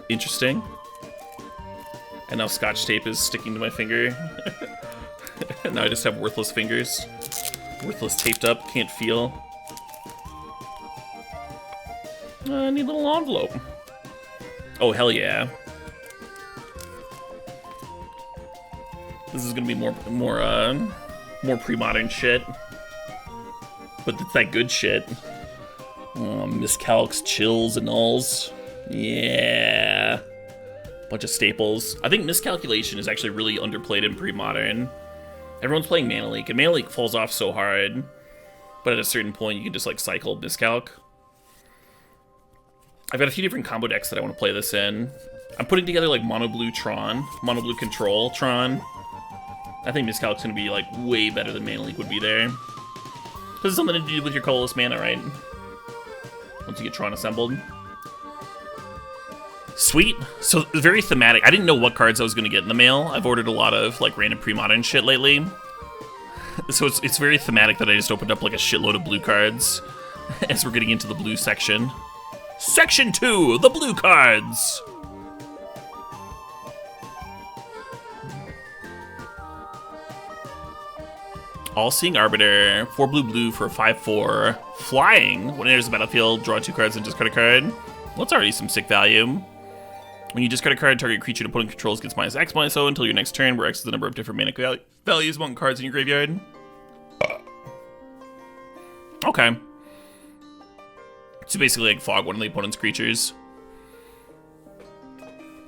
Interesting. And now Scotch tape is sticking to my finger. Now I just have worthless fingers. Worthless taped up, can't feel. I need a little envelope. Oh, hell yeah. This is gonna be more pre-modern shit. But it's that good shit. Miscalcs, chills, and nulls. Yeah. Bunch of staples. I think Miscalculation is actually really underplayed in pre-modern. Everyone's playing Mana Leak, and Mana Leak falls off so hard. But at a certain point, you can just like cycle Miscalc. I've got a few different combo decks that I want to play this in. I'm putting together like Mono Blue Tron, Mono Blue Control Tron. I think Miscalc's gonna be like way better than Mana Leak would be there. This is something to do with your colorless mana, right? Once you get Tron assembled. Sweet. So very thematic. I didn't know what cards I was gonna get in the mail. I've ordered a lot of like random pre-modern shit lately. So it's very thematic that I just opened up like a shitload of blue cards as we're getting into the blue section. Section 2, the blue cards. All-Seeing Arbiter, 4 blue for a 5/4. Flying, when it enters the battlefield, draw 2 cards and discard a card. Well, that's already some sick value. When you discard a card, target creature an opponent controls gets -X/-O until your next turn, where X is the number of different mana values among cards in your graveyard. Okay. So basically like fog one of the opponent's creatures.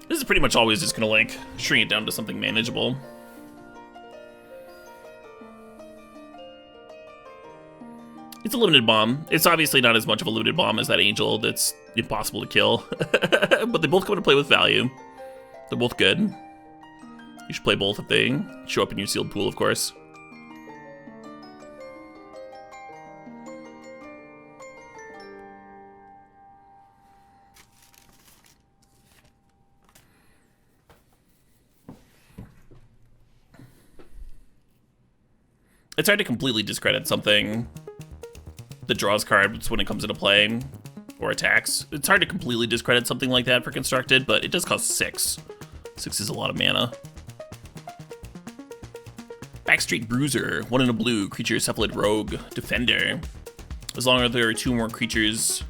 This is pretty much always just gonna like shrink it down to something manageable. It's a limited bomb. It's obviously not as much of a limited bomb as that angel that's impossible to kill. But they both come into play with value. They're both good. You should play both if they show up in your sealed pool, of course. It's hard to completely discredit something that draws cards when it comes into play or attacks. It's hard to completely discredit something like that for constructed, but it does cost 6. 6 is a lot of mana. Backstreet Bruiser, 1 in a blue, creature, cephalid rogue, defender. As long as there are 2 more creatures,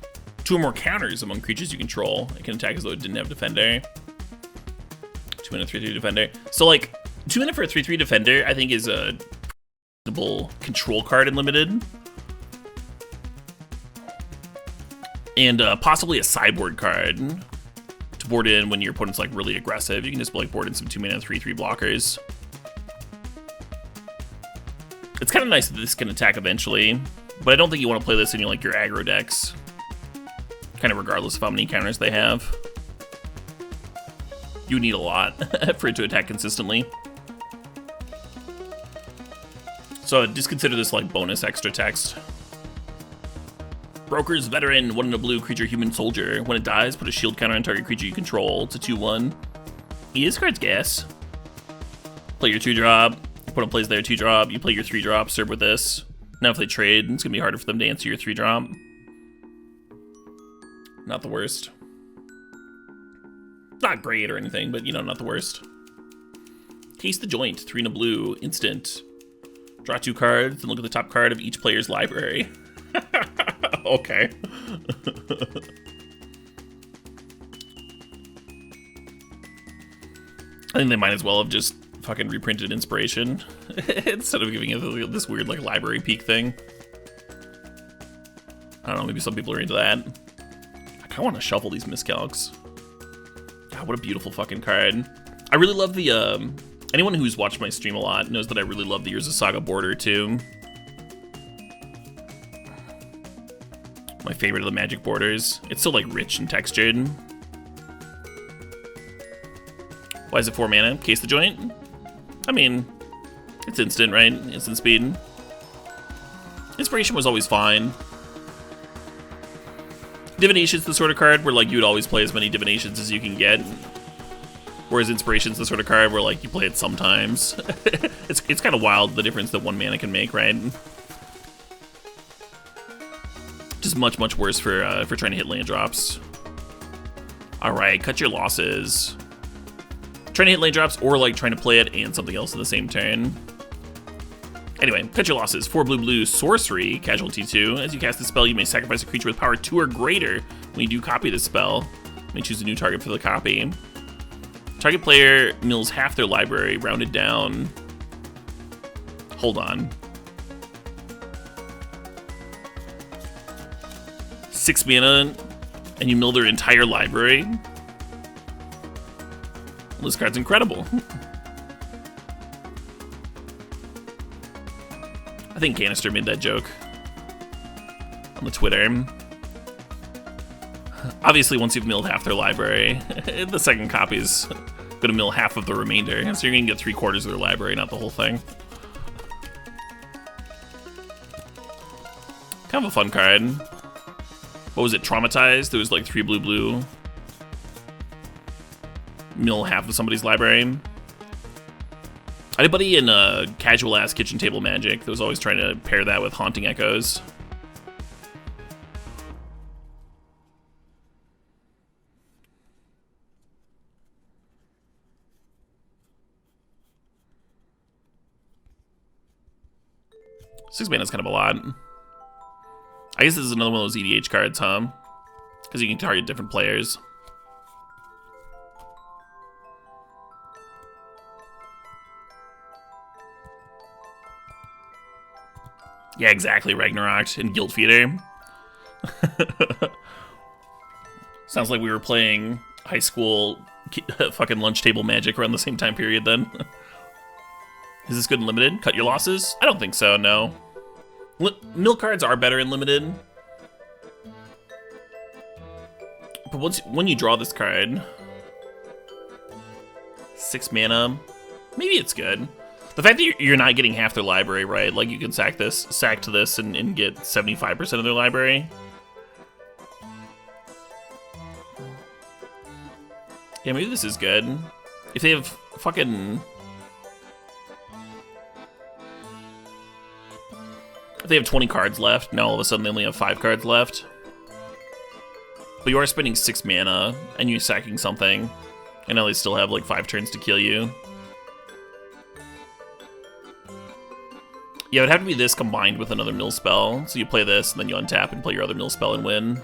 2 or more counters among creatures you control, it can attack as though it didn't have defender. 2 mana 3/3 defender. So like 2 mana for a 3/3 defender, I think is a control card in limited. And possibly a sideboard card to board in when your opponent's like really aggressive. You can just like board in some 2 mana 3/3 blockers. It's kind of nice that this can attack eventually, but I don't think you want to play this in your like your aggro decks. Kind of regardless of how many counters they have. You need a lot for it to attack consistently. So just consider this like bonus extra text. Broker's Veteran, 1 in a blue, creature, human soldier. When it dies, put a shield counter on target creature you control. It's a 2/1. This card's gas. Play your 2-drop. Opponent plays their 2-drop. You play your 3-drop, serve with this. Now if they trade, it's gonna be harder for them to answer your 3-drop. Not the worst. Not great or anything, but you know, not the worst. Case the Joint, 3 in a blue, instant. Draw 2 cards and look at the top card of each player's library. Okay. I think they might as well have just fucking reprinted Inspiration instead of giving it this weird like library peak thing. I don't know, maybe some people are into that. I kinda wanna shuffle these miscalcs. God, what a beautiful fucking card. I really love the anyone who's watched my stream a lot knows that I really love the Years of Saga border too. My favorite of the Magic borders. It's so like rich and textured. Why is it 4 mana? Case the Joint? I mean, it's instant, right? Instant speed. Inspiration was always fine. Divination's the sort of card where like you would always play as many divinations as you can get. Whereas Inspiration's the sort of card where like you play it sometimes. It's kind of wild the difference that 1 mana can make, right? Just much worse for trying to hit land drops. All right, cut your losses. Trying to hit land drops or like trying to play it and something else in the same turn. Anyway, cut your losses. 4 blue, sorcery, casualty 2. As you cast the spell, you may sacrifice a creature with power 2 or greater. When you do copy this spell, you may choose a new target for the copy. Target player mills half their library, rounded down. Hold on. 6 mana, and you mill their entire library? Well, this card's incredible. I think Canister made that joke on the Twitter. Obviously, once you've milled half their library, the second copy's gonna mill half of the remainder, so you're gonna get 3/4 of their library, not the whole thing. Kind of a fun card. What was it, Traumatized? There was like 3 blue. Mill half of somebody's library. I had a buddy in casual-ass kitchen table Magic that was always trying to pair that with Haunting Echoes. 6 mana is kind of a lot. I guess this is another one of those EDH cards, huh? Because you can target different players. Yeah, exactly, Ragnarok and Guild Feeder. Sounds like we were playing high school fucking lunch table Magic around the same time period then. Is this good in Limited? Cut your losses? I don't think so, no. Mill cards are better in Limited. But when you draw this card... 6 mana, maybe it's good. The fact that you're not getting half their library, right? Like, you can sack to this and get 75% of their library. Yeah, maybe this is good. If they have fucking... If they have 20 cards left, now all of a sudden they only have 5 cards left. But you are spending 6 mana, and you're sacking something. And now they still have, like, 5 turns to kill you. Yeah, it would have to be this combined with another mill spell. So you play this, and then you untap and play your other mill spell and win.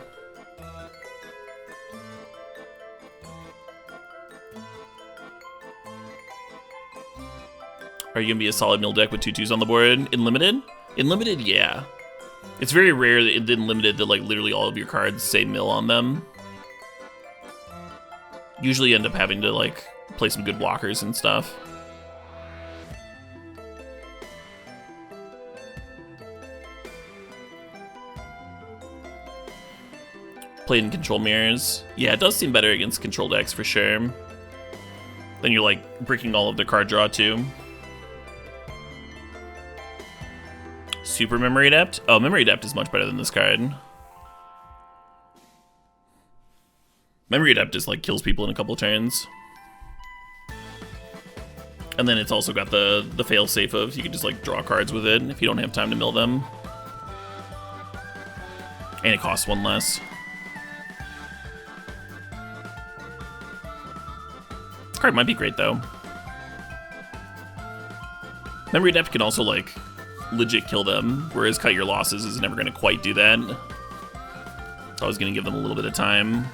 Are you going to be a solid mill deck with 2/2s on the board? In Limited? In Limited, yeah. It's very rare that in Limited that, like, literally all of your cards say mill on them. Usually you end up having to, like, play some good blockers and stuff. Played in control mirrors. Yeah, it does seem better against control decks for sure. Then you're, like, breaking all of their card draw too. Super Memory Adept? Oh, Memory Adept is much better than this card. Memory Adept just, like, kills people in a couple turns. And then it's also got the fail-safe of you can just, like, draw cards with it if you don't have time to mill them. And it costs 1 less. This card might be great, though. Memory Adept can also, like, legit kill them, whereas Cut Your Losses is never going to quite do that. So I was going to give them a little bit of time.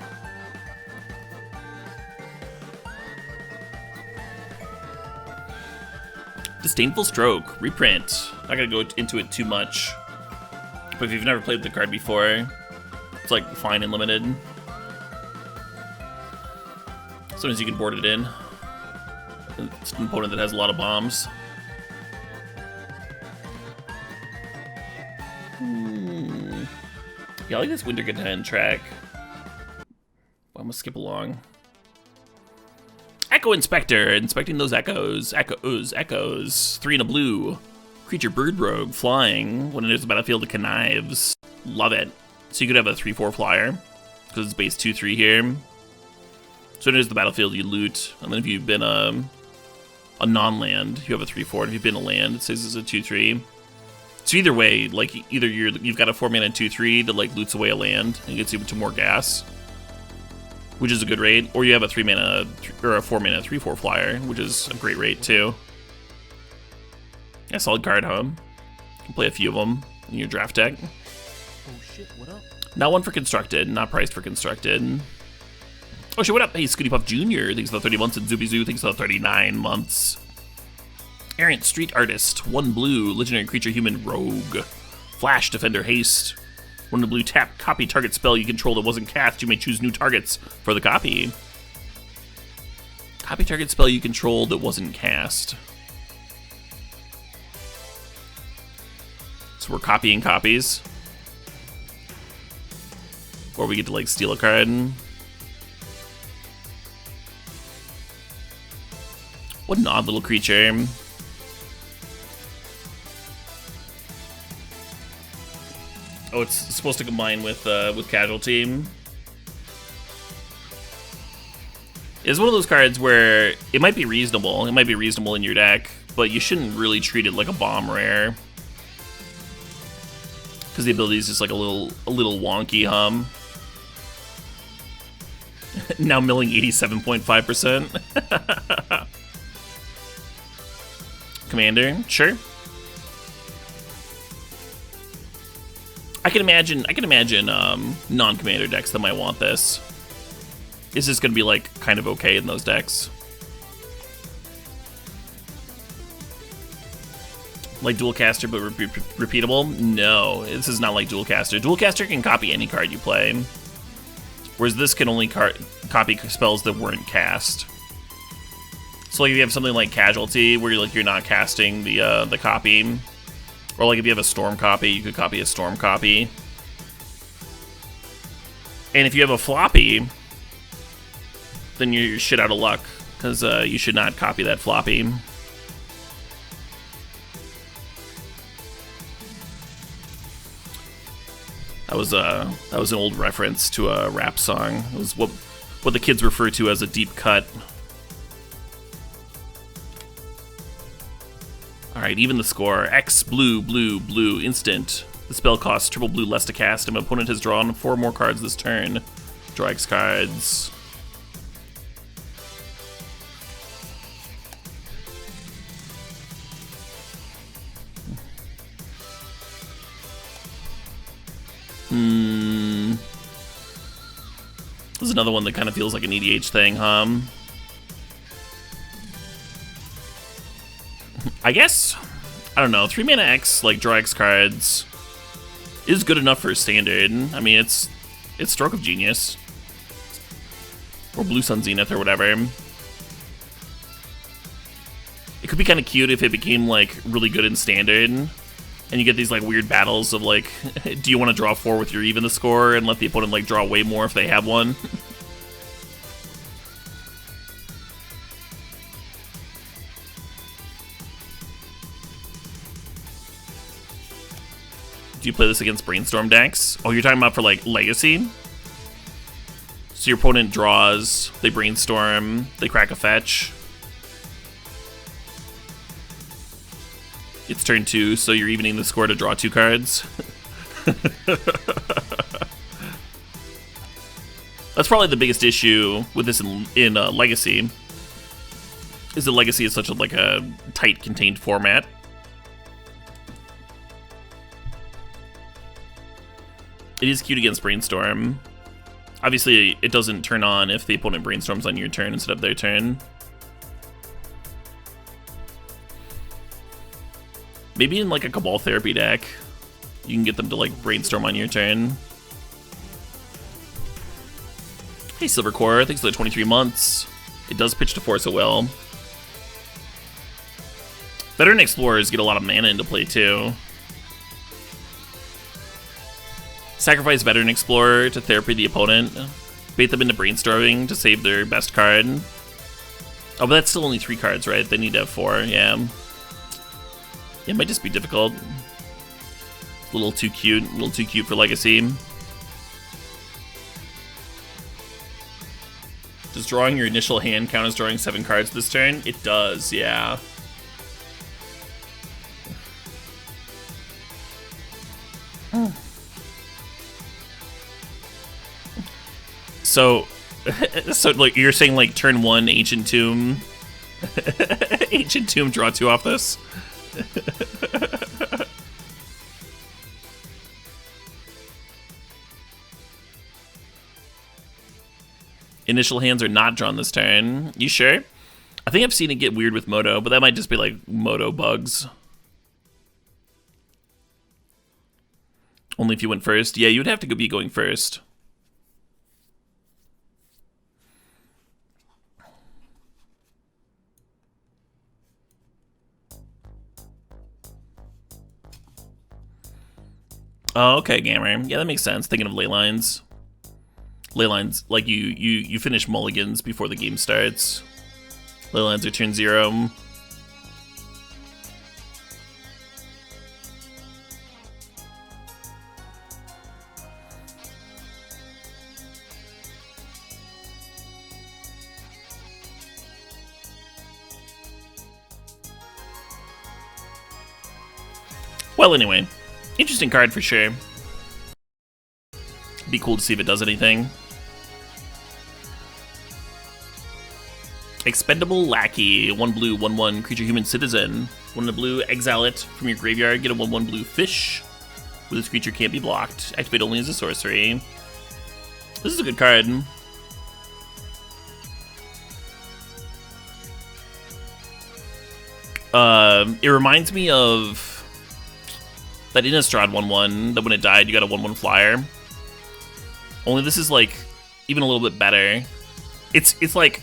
Disdainful Stroke, reprint. Not going to go into it too much. But if you've never played the card before, it's, like, fine and limited. Sometimes you can board it in. It's an opponent that has a lot of bombs. Yeah, I like this Winter Contend track. I'm gonna skip along. Echo Inspector, inspecting those echoes. Echoes. 3 and a blue. Creature Bird Rogue, flying. When it enters the battlefield, it connives. Love it. So you could have a 3/4 flyer, because it's base 2/3 here. So when it enters the battlefield, you loot, and then if you've been a non-land, you have a 3/4. If you've been a land, it says it's a 2/3. So either way, like, either you've got a 4 mana 2/3 that, like, loots away a land and gets you to more gas, which is a good rate, or you have a 3 mana or a 4 mana 3/4 flyer, which is a great rate too. Yeah, solid card, huh? You can play a few of them in your draft deck. Oh shit, what up? Not one for constructed, not priced for constructed. Oh shit, what up? Hey, Scooty Puff Jr. Thanks for the 30 months, and Zuby Zoo thanks for the 39 months. Errant Street Artist, 1 blue, legendary creature, human rogue. Flash, Defender, Haste. 1 blue, tap, copy target spell you control that wasn't cast. You may choose new targets for the copy. Copy target spell you control that wasn't cast. So we're copying copies. Or we get to, like, steal a card. What an odd little creature. Oh, it's supposed to combine with Casualty. It's one of those cards where it might be reasonable. It might be reasonable in your deck, but you shouldn't really treat it like a bomb rare. Because the ability is just, like, a little wonky, Now milling 87.5%. Commander, sure. I can imagine non-commander decks that might want this. Is this gonna be like kind of okay in those decks? Like dual caster but repeatable? No, this is not like dual caster. Dual caster can copy any card you play, whereas this can only copy spells that weren't cast. So like if you have something like Casualty, where you're not casting the copy, or like if you have a Storm copy, you could copy a Storm copy. And if you have a floppy, then you're shit out of luck, because you should not copy that floppy. That was an old reference to a rap song. It was what the kids refer to as a deep cut. Alright, even the score. X, blue, blue, blue, instant. The spell costs triple blue less to cast, and my opponent has drawn 4 more cards this turn. Draw X cards. This is another one that kind of feels like an EDH thing, huh? I guess, I don't know, 3 mana X, like draw X cards, is good enough for standard. I mean, it's Stroke of Genius. Or Blue Sun Zenith or whatever. It could be kind of cute if it became like really good in standard. And you get these like weird battles of like, do you want to draw 4 with your even the score and let the opponent like draw way more if they have one? Do you play this against Brainstorm decks? Oh, you're talking about for like Legacy? So your opponent draws, they brainstorm, they crack a fetch. It's turn 2, so you're evening the score to draw 2 cards. That's probably the biggest issue with this in Legacy. Is that Legacy is such a like a tight, contained format. It is cute against Brainstorm. Obviously, it doesn't turn on if the opponent brainstorms on your turn instead of their turn. Maybe in like a Cabal Therapy deck, you can get them to like brainstorm on your turn. Hey Silvercore, thanks for the 23 months. It does pitch to Force of Will. Veteran Explorers get a lot of mana into play too. Sacrifice Veteran Explorer to therapy the opponent. Bait them into brainstorming to save their best card. Oh, but that's still only 3 cards, right? They need to have 4, yeah. It might just be difficult. A little too cute for Legacy. Does drawing your initial hand count as drawing 7 cards this turn? It does, yeah. So like you're saying like turn 1 Ancient Tomb, Ancient Tomb draw 2 off this. Initial hands are not drawn this turn. You sure? I think I've seen it get weird with Moto, but that might just be like Moto bugs. Only if you went first. Yeah, you would have to be going first. Oh, okay, Gamer. Yeah, that makes sense. Thinking of ley lines. Ley lines, like you finish mulligans before the game starts. Ley lines are turn 0. Well, anyway. Interesting card for sure. Be cool to see if it does anything. Expendable Lackey. 1 blue, 1/1 creature human citizen. 1 in the blue, exile it from your graveyard. Get a 1/1 blue fish where this creature can't be blocked. Activate only as a sorcery. This is a good card. It reminds me of that Innistrad 1/1, that when it died, you got a 1/1 flyer. Only this is, like, even a little bit better. It's like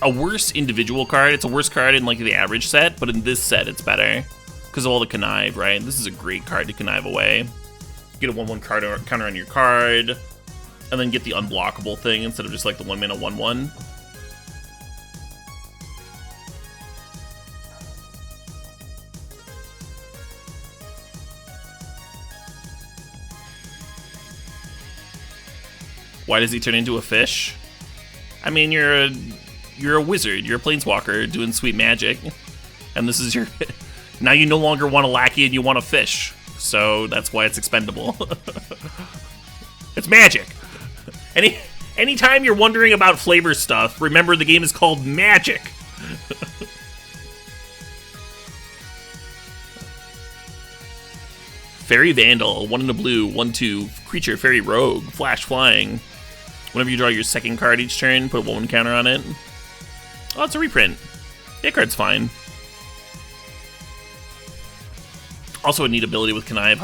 a worse individual card. It's a worse card in, like, the average set, but in this set, it's better. Because of all the connive, right? This is a great card to connive away. Get a 1/1 card counter on your card, and then get the unblockable thing instead of just, like, the 1-mana 1/1. Why does he turn into a fish? I mean, you're a wizard. You're a planeswalker doing sweet magic, and this is your. Now you no longer want a lackey and you want a fish, so that's why it's expendable. It's magic. Anytime you're wondering about flavor stuff, remember the game is called Magic. Fairy Vandal, 1 in a blue, 1/2 creature, fairy rogue, flash flying. Whenever you draw your second card each turn, put a 1/1 counter on it. Oh, it's a reprint. That card's fine. Also a neat ability with Connive,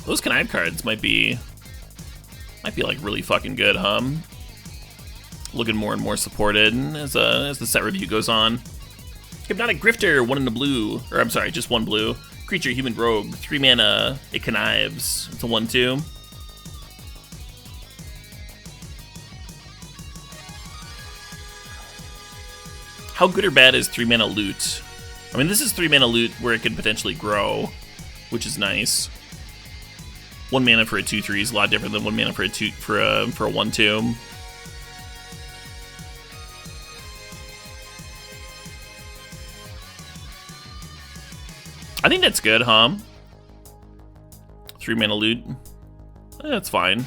Those Connive cards might be like really fucking good, Looking more and more supported as the set review goes on. Hypnotic Grifter, 1 in the blue, or I'm sorry, just 1 blue. Creature, human rogue, 3 mana, it connives. It's a 1/2. How good or bad is 3 mana loot? I mean, this is 3 mana loot where it could potentially grow, which is nice. 1 mana for a 2/3 is a lot different than 1 mana for a 1/2. I think that's good, 3 mana loot. That's fine.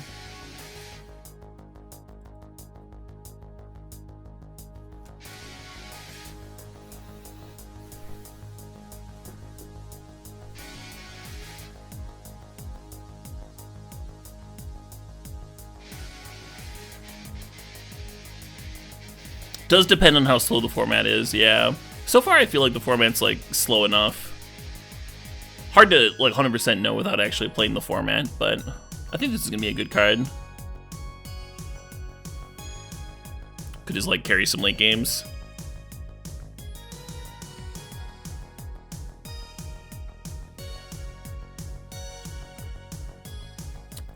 Does depend on how slow the format is, yeah. So far I feel like the format's like slow enough. Hard to like 100% know without actually playing the format, but I think this is gonna be a good card. Could just like carry some late games.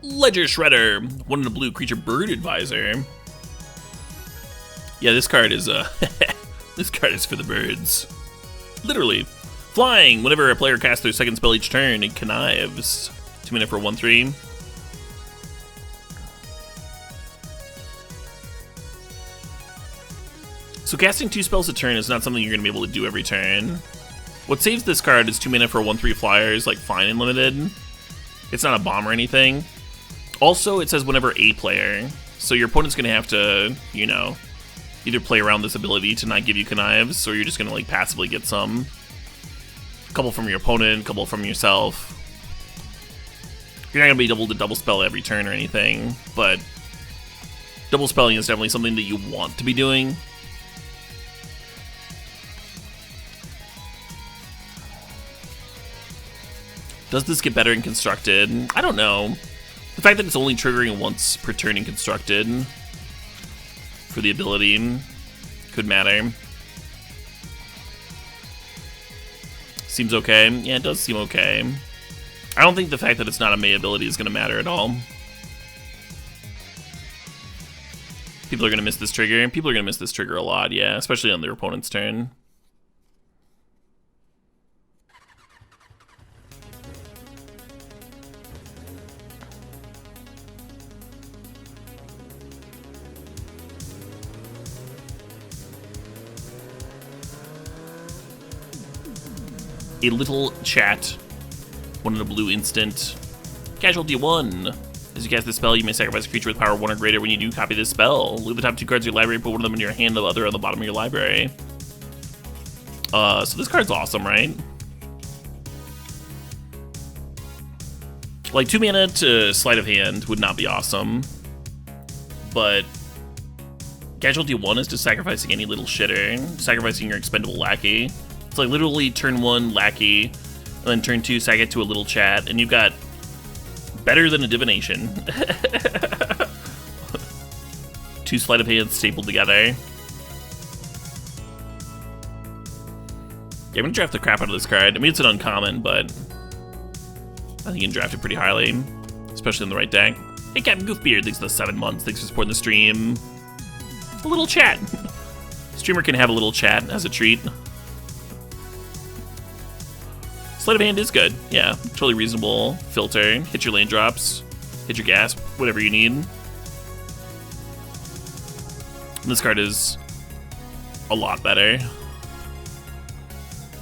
Ledger Shredder, 1 in a blue creature bird advisor. Yeah, this card is this card is for the birds. Literally. Flying, whenever a player casts their second spell each turn, it connives. 2 mana for 1/3. So casting 2 spells a turn is not something you're going to be able to do every turn. What saves this card is 2 mana for 1/3 flyers, like fine and limited. It's not a bomb or anything. Also, it says whenever a player. So your opponent's going to have to, you know, either play around this ability to not give you connives, or you're just going to like passively get some. A couple from your opponent, a couple from yourself. You're not going to be able to double spell every turn or anything, but double spelling is definitely something that you want to be doing. Does this get better in Constructed? I don't know. The fact that it's only triggering once per turn in Constructed for the ability could matter. Seems okay. Yeah, it does seem okay. I don't think the fact that it's not a May ability is going to matter at all. People are going to miss this trigger. People are going to miss this trigger a lot, yeah, especially on their opponent's turn. A little chat. 1 in a blue instant. Casualty 1. As you cast this spell, you may sacrifice a creature with power 1 or greater. When you do, copy this spell. Leave the top 2 cards of your library, put 1 of them in your hand, the other on the bottom of your library. So this card's awesome, right? Like 2 mana to Sleight of Hand would not be awesome, but Casualty 1 is just sacrificing any little shitter, sacrificing your expendable lackey. It's like literally turn 1 lackey, and then turn 2 sack it to a little chat, and you've got better than a divination. 2 Sleight of Hand stapled together. Yeah, I'm gonna draft the crap out of this card. I mean, it's an uncommon, but I think you can draft it pretty highly, especially in the right deck. Hey, Captain Goofbeard, thanks for the 7 months. Thanks for supporting the stream. A little chat. Streamer can have a little chat as a treat. Sleight of Hand is good. Yeah, totally reasonable filter. Hit your land drops, hit your gas, whatever you need. And this card is a lot better.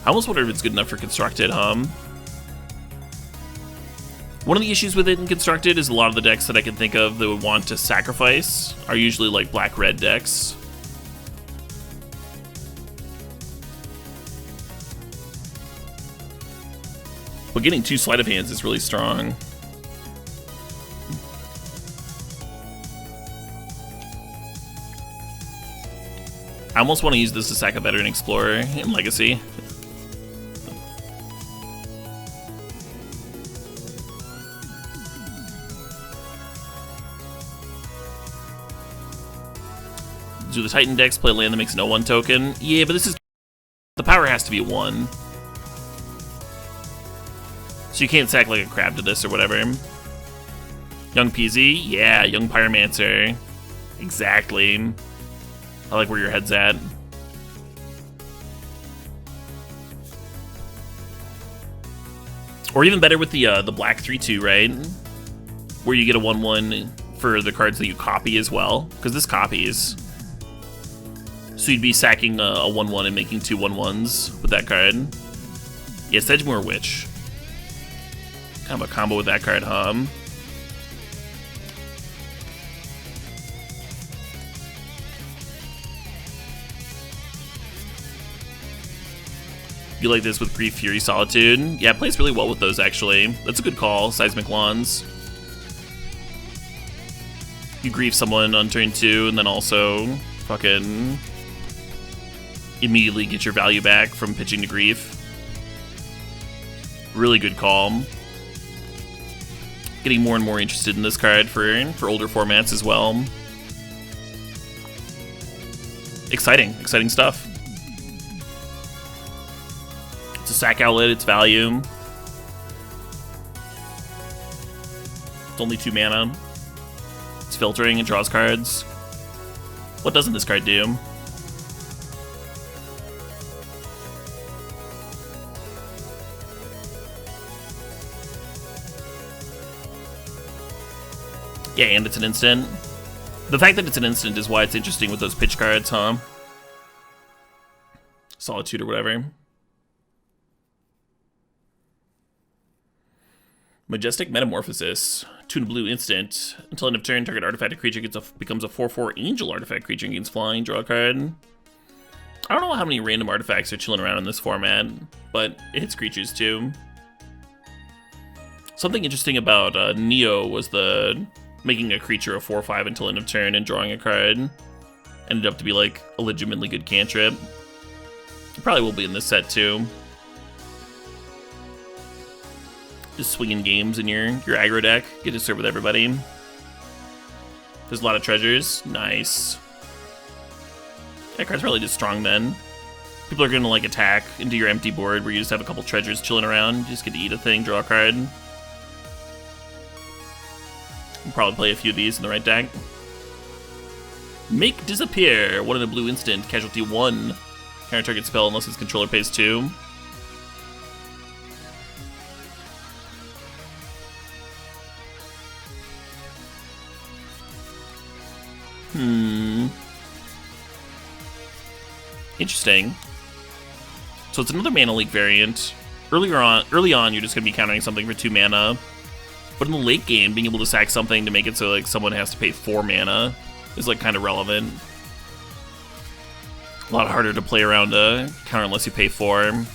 I almost wonder if it's good enough for Constructed, One of the issues with it in Constructed is a lot of the decks that I can think of that would want to sacrifice are usually like black-red decks. But getting 2 Sleight of Hands is really strong. I almost want to use this to sack a Veteran Explorer in Legacy. Do the Titan decks play land that makes no 1 token? Yeah, but this is... the power has to be 1. So you can't sack like a crab to this or whatever. Young PZ? Yeah, Young Pyromancer. Exactly. I like where your head's at. Or even better with the black 3/2, right? Where you get a 1/1 for the cards that you copy as well. Because this copies. So you'd be sacking a 1/1 and making 2 1/1s with that card. Yeah, Sedgemoor Witch. Kind of a combo with that card, You like this with Grief, Fury, Solitude? Yeah, it plays really well with those, actually. That's a good call, Seismic Lawns. You grief someone on turn 2, and then also fucking immediately get your value back from pitching to grief. Really good call. Getting more and more interested in this card for older formats as well. Exciting stuff. It's a sack outlet, it's value. It's only 2 mana. It's filtering, it draws cards. What doesn't this card do? Yeah, and it's an instant. The fact that it's an instant is why it's interesting with those pitch cards, Solitude or whatever. Majestic Metamorphosis. 2 and a blue instant. Until end of turn, target artifact creature becomes a 4/4 angel artifact creature and gains flying. Draw a card. I don't know how many random artifacts are chilling around in this format, but it hits creatures too. Something interesting about Neo was the making a creature a 4/5 until end of turn and drawing a card. Ended up to be like a legitimately good cantrip. It probably will be in this set too. Just swinging games in your aggro deck. Get to serve with everybody. There's a lot of treasures. Nice. That card's really just strong then. People are gonna like attack into your empty board where you just have a couple treasures chilling around. You just get to eat a thing, draw a card. We'll probably play a few of these in the right deck. Make Disappear. 1 in a blue instant. Casualty 1. Counter target spell unless its controller pays 2. Interesting. So it's another mana leak variant. Early on, you're just gonna be countering something for 2 mana. But in the late game, being able to sack something to make it so like someone has to pay 4 mana is like kind of relevant. A lot harder to play around a counter unless you pay 4.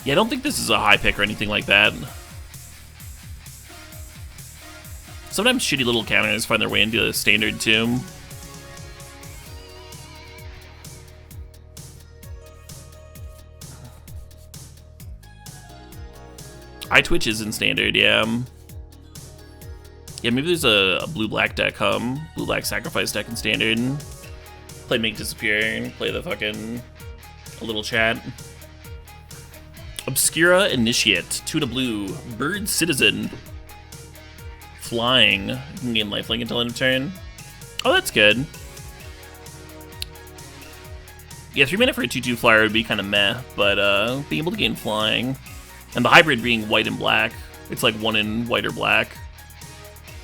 Yeah, I don't think this is a high pick or anything like that. Sometimes shitty little counters find their way into a standard too. iTwitch is in standard, yeah. Yeah, maybe there's a blue-black deck, blue-black sacrifice deck in standard. Play Make Disappear, play the fucking a little chat. Obscura Initiate, 2 and a blue, Bird Citizen. Flying, you can gain lifelink until end of turn. Oh, that's good. Yeah, 3 mana for a 2/2 flyer would be kind of meh, but being able to gain flying. And the hybrid being white and black, it's like 1 in white or black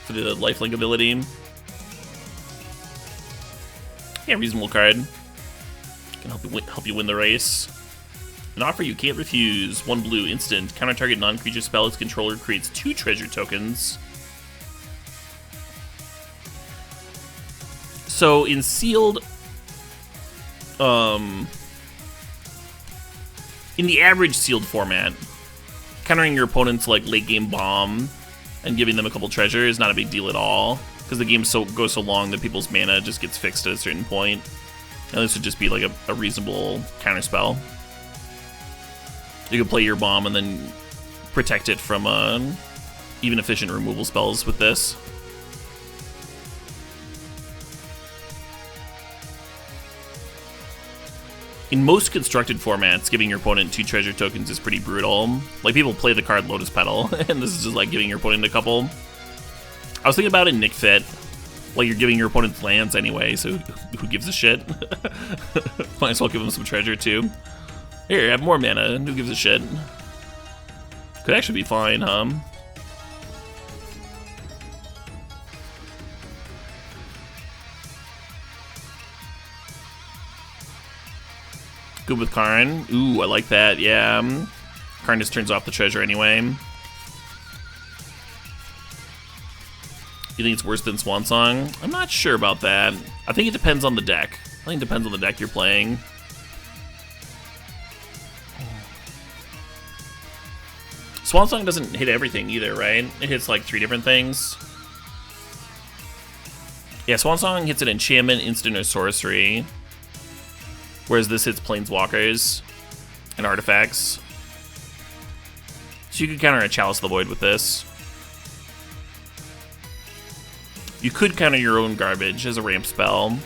for the lifelink ability. Yeah, reasonable card. Can help you win the race. An offer you can't refuse. 1 blue, instant. Counter target non-creature spell its controller creates 2 treasure tokens. So in sealed, in the average sealed format, countering your opponent's like late game bomb and giving them a couple treasure is not a big deal at all, because the game goes so long that people's mana just gets fixed at a certain point. And this would just be like a reasonable counter spell. You could play your bomb and then protect it from even efficient removal spells with this. In most constructed formats, giving your opponent 2 treasure tokens is pretty brutal. Like, people play the card Lotus Petal, and this is just like giving your opponent a couple. I was thinking about it in Nick Fit. Well, you're giving your opponent lands anyway, so who gives a shit? Might as well give them some treasure, too. Here, have more mana, who gives a shit? Could actually be fine, huh? Good with Karn. Ooh, I like that, yeah. Karn just turns off the treasure anyway. You think it's worse than Swansong? I'm not sure about that. I think it depends on the deck. I think it depends on the deck you're playing. Swansong doesn't hit everything either, right? It hits like 3 different things. Yeah, Swansong hits an enchantment, instant, or sorcery. Whereas this hits planeswalkers and artifacts. So you could counter a Chalice of the Void with this. You could counter your own garbage as a ramp spell.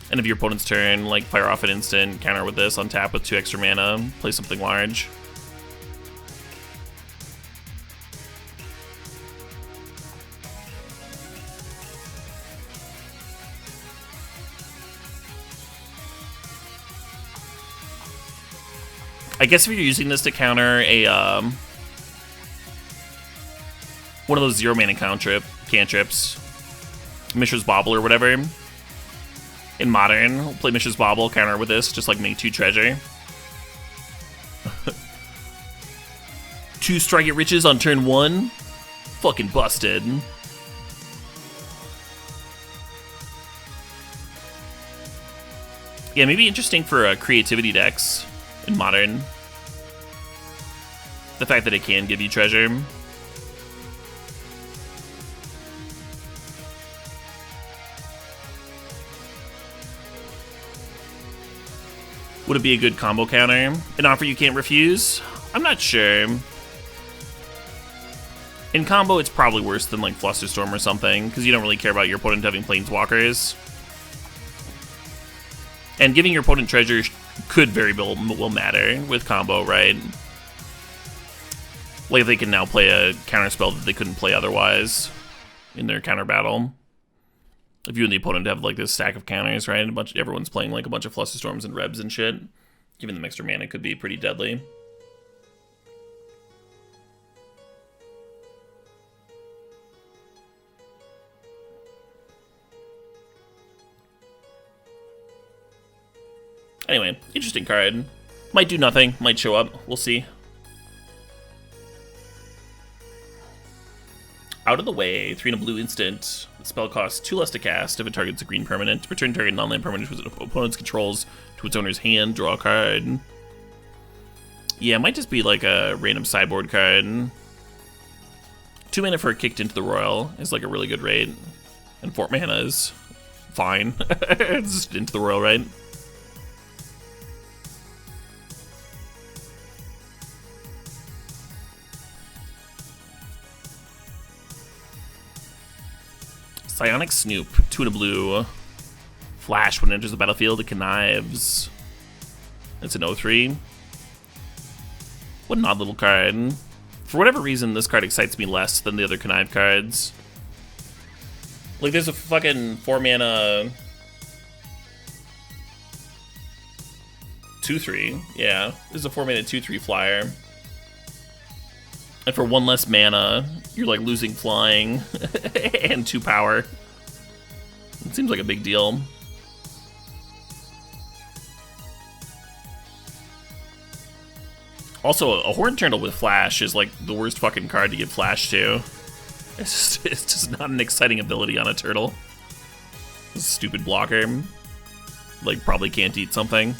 And if your opponent's turn, like fire off an instant, counter with this, untap with 2 extra mana, play something large. I guess if you're using this to counter a one of those 0 mana cantrips, Mishra's Bauble or whatever. In Modern, play Mishra's Bauble, counter with this, just like make 2 treasure. 2 Strike It Riches on turn 1. Fucking busted. Yeah, maybe interesting for creativity decks in Modern. The fact that it can give you treasure. Would it be a good combo counter? An offer you can't refuse? I'm not sure. In combo, it's probably worse than like Flusterstorm or something, because you don't really care about your opponent having planeswalkers. And giving your opponent treasure could very well matter with combo, right? Like they can now play a counter spell that they couldn't play otherwise in their counter battle. If you and the opponent have like this stack of counters, right? Everyone's playing like a bunch of Flusterstorms and Rebs and shit. Giving them extra mana could be pretty deadly. Anyway, interesting card. Might do nothing, might show up, we'll see. Out of the way, 3 and a blue instant. The spell costs 2 less to cast if it targets a green permanent. Return target non-land permanent with opponent's controls to its owner's hand, draw a card. Yeah, it might just be like a random sideboard card. 2 mana for a Kicked into the Royal is like a really good rate. And 4 mana is fine. It's just into the Royal, right? Psionic Snoop, 2 and a blue. Flash when it enters the battlefield, it connives. It's an 0/3. What an odd little card. For whatever reason, this card excites me less than the other connive cards. Like, there's a fucking 4 mana 2/3. Yeah, there's a 4 mana 2/3 flyer. And for 1 less mana, you're like losing flying and 2 power. It seems like a big deal. Also, a Horned Turtle with Flash is like the worst fucking card to give Flash to. It's just not an exciting ability on a turtle. This stupid blocker. Like, probably can't eat something.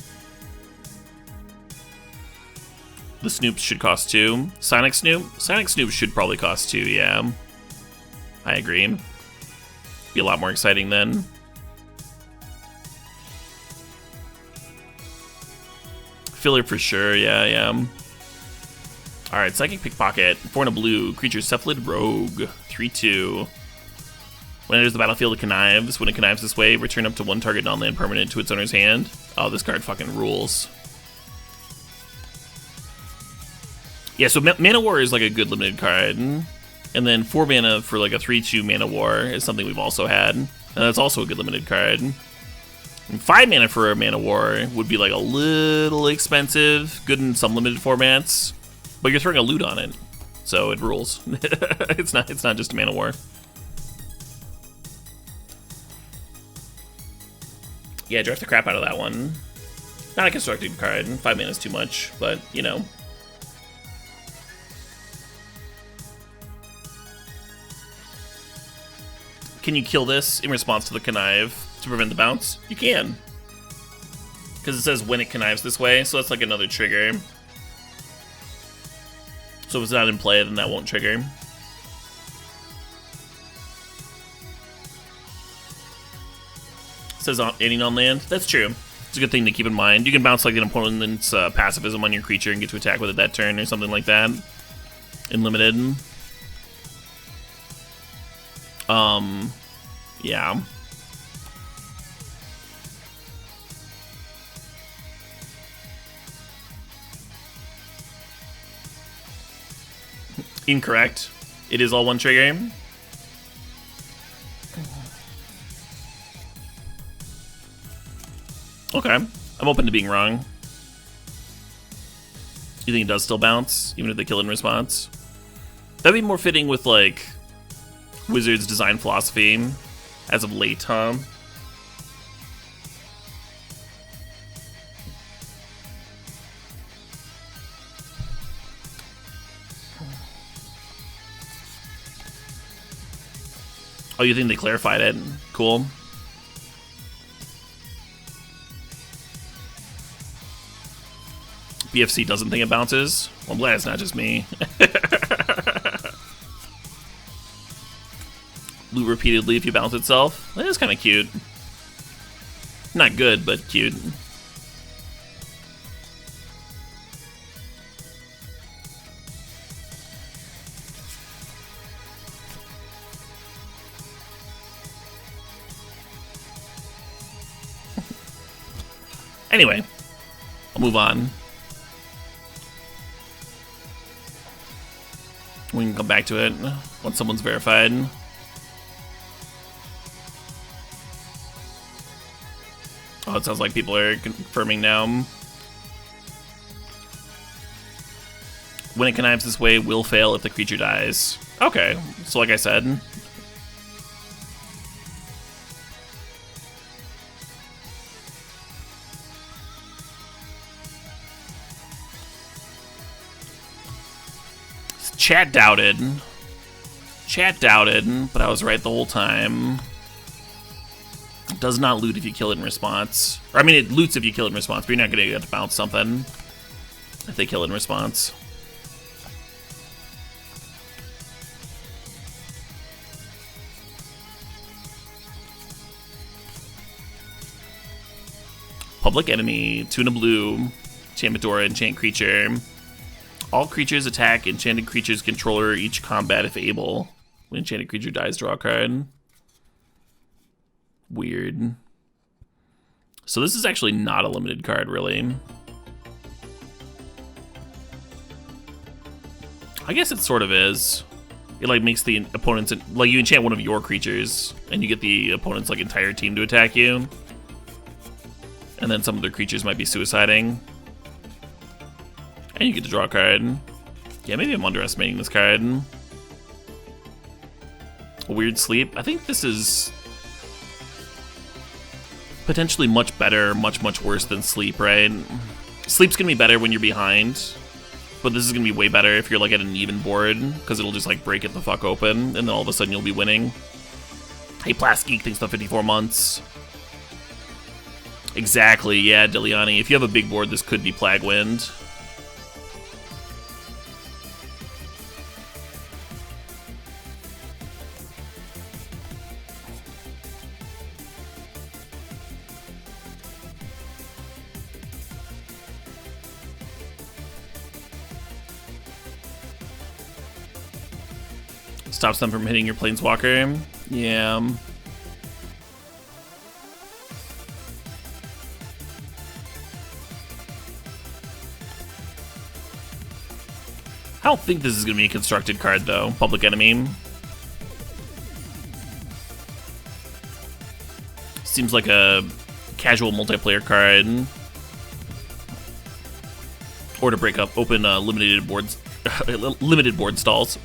The Snoops should cost 2. Sonic Snoop? Sonic Snoop should probably cost 2, yeah. I agree. Be a lot more exciting then. Filler for sure, yeah. Alright, Psychic Pickpocket. 4 and a blue. Creature Cephalid Rogue. 3/2. When it enters the battlefield, it connives. When it connives this way, return up to 1 target non-land permanent to its owner's hand. Oh, this card fucking rules. Yeah, so Mana War is like a good limited card. And then 4 mana for like a 3/2 Mana War is something we've also had. And that's also a good limited card. And 5 mana for a Mana War would be like a little expensive. Good in some limited formats. But you're throwing a loot on it. So it rules. It's not just a Mana War. Yeah, draft the crap out of that one. Not a constructed card. 5 mana is too much, but you know. Can you kill this in response to the connive to prevent the bounce? You can. Because it says when it connives this way, so that's like another trigger. So if it's not in play, then that won't trigger. It says any non-land. That's true. It's a good thing to keep in mind. You can bounce like an opponent's pacifism on your creature and get to attack with it that turn or something like that. In limited. Yeah. Incorrect. It is all 1 trigger. Okay. I'm open to being wrong. You think it does still bounce, even if they kill it in response? That'd be more fitting with, like, Wizards' design philosophy as of late, huh? Oh, you think they clarified it? Cool. BFC doesn't think it bounces? Well, I'm glad it's not just me. Loot repeatedly if you bounce itself. That is kind of cute. Not good, but cute. Anyway, I'll move on. We can come back to it once someone's verified. Oh, it sounds like people are confirming now. When it connives this way, will fail if the creature dies. Okay, so like I said. Chat doubted. Chat doubted, but I was right the whole time. It does not loot if you kill it in response. Or, I mean, it loots if you kill it in response, but you're not going to get to bounce something. if they kill in response. Public Enemy, Tuna Blue, Enchantment Aura, Enchant Creature. All creatures attack enchanted creature's controller each combat if able. When enchanted creature dies, draw a card. Weird. So this is actually not a limited card, really. I guess it sort of is. It like makes the opponents, like you enchant one of your creatures and you get the opponent's like entire team to attack you. And then some of their creatures might be suiciding. And you get to draw a card. Yeah, maybe I'm underestimating this card. A Weird Sleep. I think this is potentially much better, much worse than Sleep, right? Sleep's gonna be better when you're behind, but this is gonna be way better if you're like at an even board, because it'll just like break it the fuck open, and then all of a sudden you'll be winning. Hey, Plasgeek, thanks for 54 months. Exactly, yeah, Diliani. If you have a big board, this could be Plague Wind. Stops them from hitting your Planeswalker. Yeah. I don't think this is going to be a constructed card, though. Public Enemy. Seems like a casual multiplayer card. Or to break up open limited board stalls.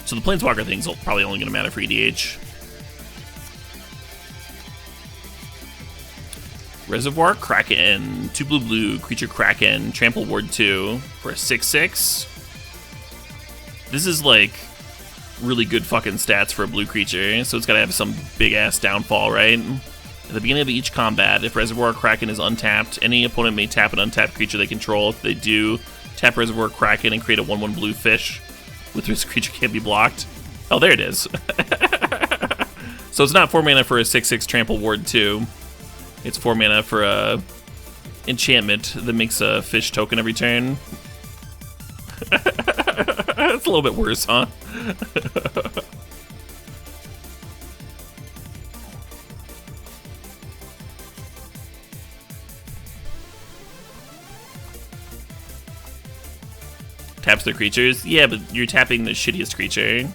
So the Planeswalker thing's probably only going to matter for EDH. Reservoir Kraken, 2 blue, creature Kraken, Trample Ward 2 for a 6/6. This is like really good fucking stats for a blue creature, so it's gotta have some big ass downfall, right? At the beginning of each combat, if Reservoir Kraken is untapped, any opponent may tap an untapped creature they control. If they do, tap Reservoir Kraken and create a 1/1 blue fish with this creature can't be blocked. Oh, there it is. So it's not 4 mana for a 6/6 Trample Ward 2. It's 4 mana for a enchantment that makes a fish token every turn. That's a little bit worse, huh? Taps their creatures? Yeah, but you're tapping the shittiest creature.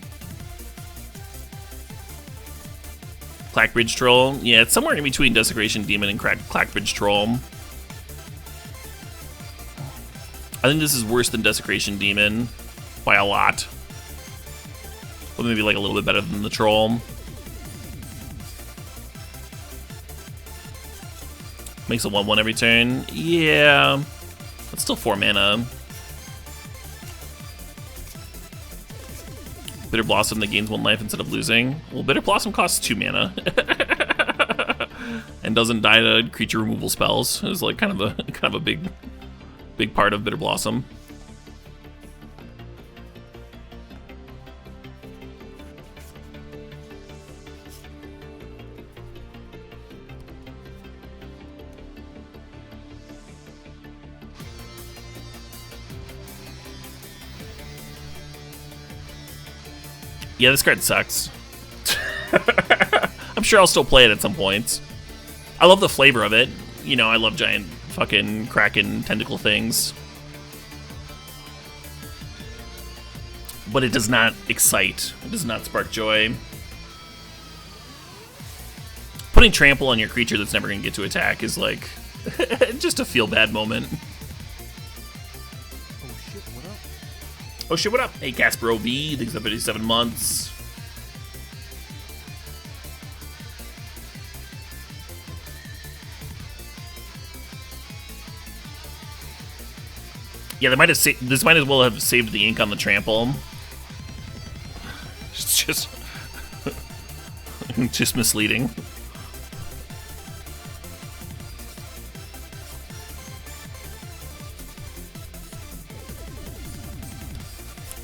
Clackbridge Troll? Yeah, it's somewhere in between Desecration Demon and Clackbridge Troll. I think this is worse than Desecration Demon by a lot. But maybe like a little bit better than the Troll. Makes a 1/1 every turn. Yeah, that's still 4 mana. Bitter Blossom that gains 1 life instead of losing. Well, Bitter Blossom costs 2 mana. And doesn't die to creature removal spells. It's like kind of a big part of Bitter Blossom. Yeah, this card sucks. I'm sure I'll still play it at some points. I love the flavor of it. You know, I love giant fucking kraken tentacle things. But it does not excite. It does not spark joy. Putting trample on your creature that's never going to get to attack is like just a feel-bad moment. Oh shit, what up? Hey, Casper OV, thanks for 57 months. Yeah, they might have this might as well have saved the ink on the trample. It's just misleading.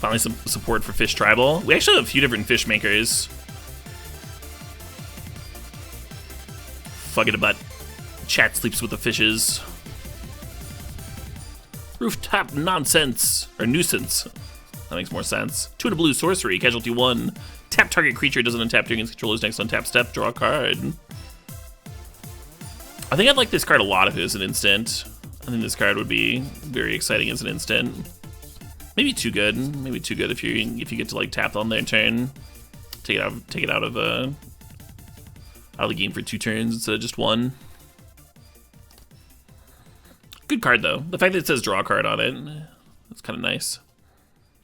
Finally some support for Fish Tribal. We actually have a few different fish makers. Fuck it about chat sleeps with the fishes. Rooftop nonsense. Or nuisance. That makes more sense. 2 and a blue sorcery. Casualty 1. Tap target creature doesn't untap during its controller's next untap step. Draw a card. I think I'd like this card a lot if it was an instant. I think this card would be very exciting as an instant. Maybe too good. Maybe too good if you get to like tap on their turn. Take it out of the game for 2 turns instead of just 1. Good card though. The fact that it says draw a card on it, that's kind of nice.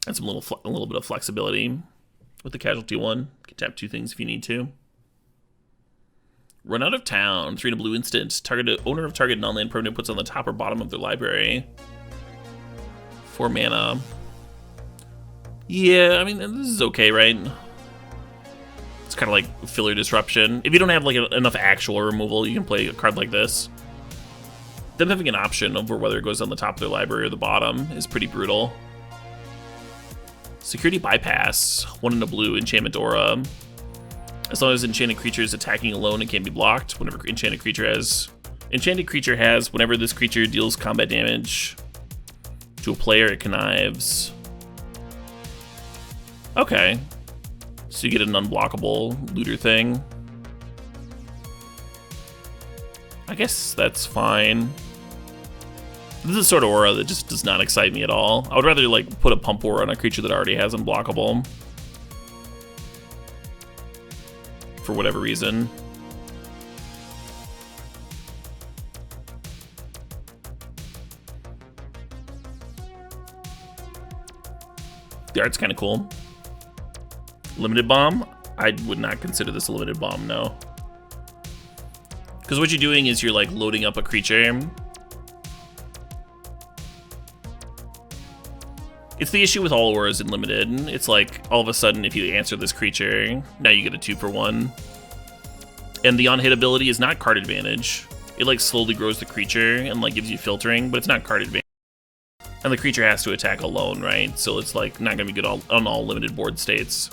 And a little bit of flexibility with the casualty 1. You can tap 2 things if you need to. Run out of town. 3 and a blue instant. Owner of target non-land permanent puts on the top or bottom of their library. 4 mana. Yeah, I mean this is okay, right? It's kind of like filler disruption. If you don't have like enough actual removal, you can play a card like this. Them having an option over whether it goes on the top of their library or the bottom is pretty brutal. Security bypass. 1 and a blue enchantment aura. As long as enchanted creature is attacking alone, it can't be blocked. Whenever enchanted creature has, whenever this creature deals combat damage to a player, it connives. Okay. So you get an unblockable looter thing. I guess that's fine. This is the sort of aura that just does not excite me at all. I would rather like put a pump aura on a creature that already has unblockable. For whatever reason. The art's kind of cool. Limited bomb? I would not consider this a limited bomb, no. Because what you're doing is you're like loading up a creature. It's the issue with all auras in limited. It's like all of a sudden if you answer this creature, now you get a 2-for-1. And the on-hit ability is not card advantage. It like slowly grows the creature and like gives you filtering, but it's not card advantage. And the creature has to attack alone, right? So it's like not gonna be good on all limited board states.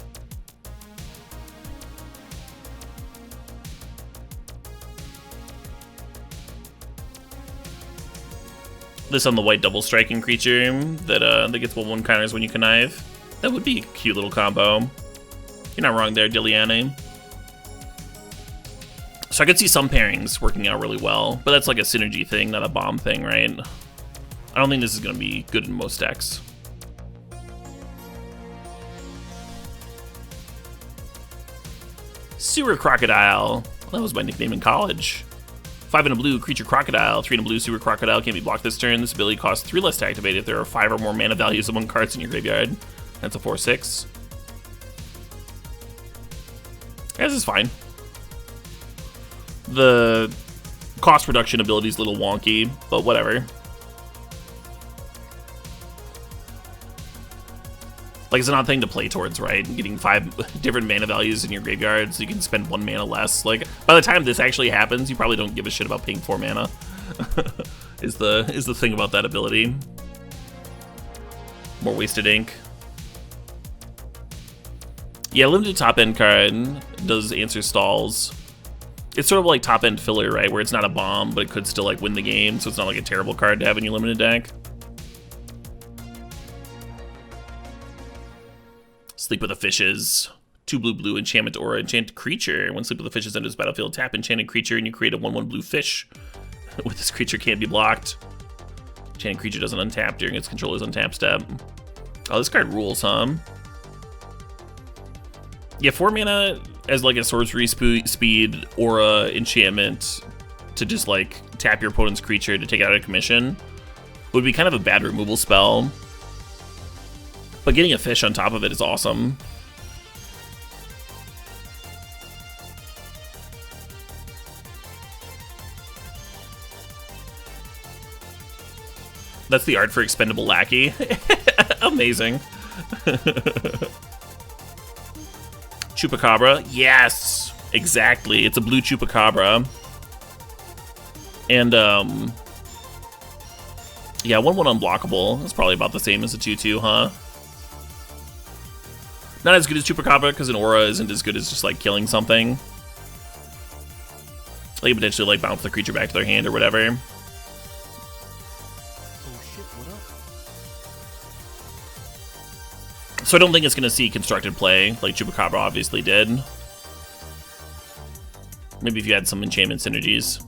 This on the white double striking creature that gets 1/1 counters when you connive. That would be a cute little combo. You're not wrong there, Diliane. So I could see some pairings working out really well, but that's like a synergy thing, not a bomb thing, right? I don't think this is going to be good in most decks. Sewer Crocodile. That was my nickname in college. 5 and a blue, creature crocodile. 3 and a blue, sewer crocodile. Can't be blocked this turn. This ability costs 3 less to activate if there are 5 or more mana values among cards in your graveyard. That's a 4/6. Yeah, this is fine. The cost reduction ability is a little wonky, but whatever. Like, it's an odd thing to play towards, right? Getting 5 different mana values in your graveyard so you can spend 1 mana less. Like, by the time this actually happens, you probably don't give a shit about paying 4 mana. is the thing about that ability. More wasted ink. Yeah, limited top end card does answer stalls. It's sort of like top end filler, right? Where it's not a bomb, but it could still like win the game, so it's not like a terrible card to have in your limited deck. Sleep with the Fishes. 2 blue blue enchantment aura. Enchanted creature. When Sleep with the Fishes enters the battlefield, tap enchanted creature and you create a 1/1 blue fish. With this creature can't be blocked. Enchanted creature doesn't untap during its controller's untap step. Oh, this card rules, huh? Yeah, 4 mana as like a sorcery speed aura enchantment to just like tap your opponent's creature to take it out of commission would be kind of a bad removal spell. But getting a fish on top of it is awesome. That's the art for Expendable Lackey. Amazing. Chupacabra. Yes! Exactly. It's a blue Chupacabra. And, yeah, 1/1 unblockable. That's probably about the same as a 2/2, huh? Not as good as Chupacabra, because an aura isn't as good as just, like, killing something. They can potentially, like, bounce the creature back to their hand or whatever. Oh shit, what up? So I don't think it's going to see constructed play, like Chupacabra obviously did. Maybe if you had some enchantment synergies.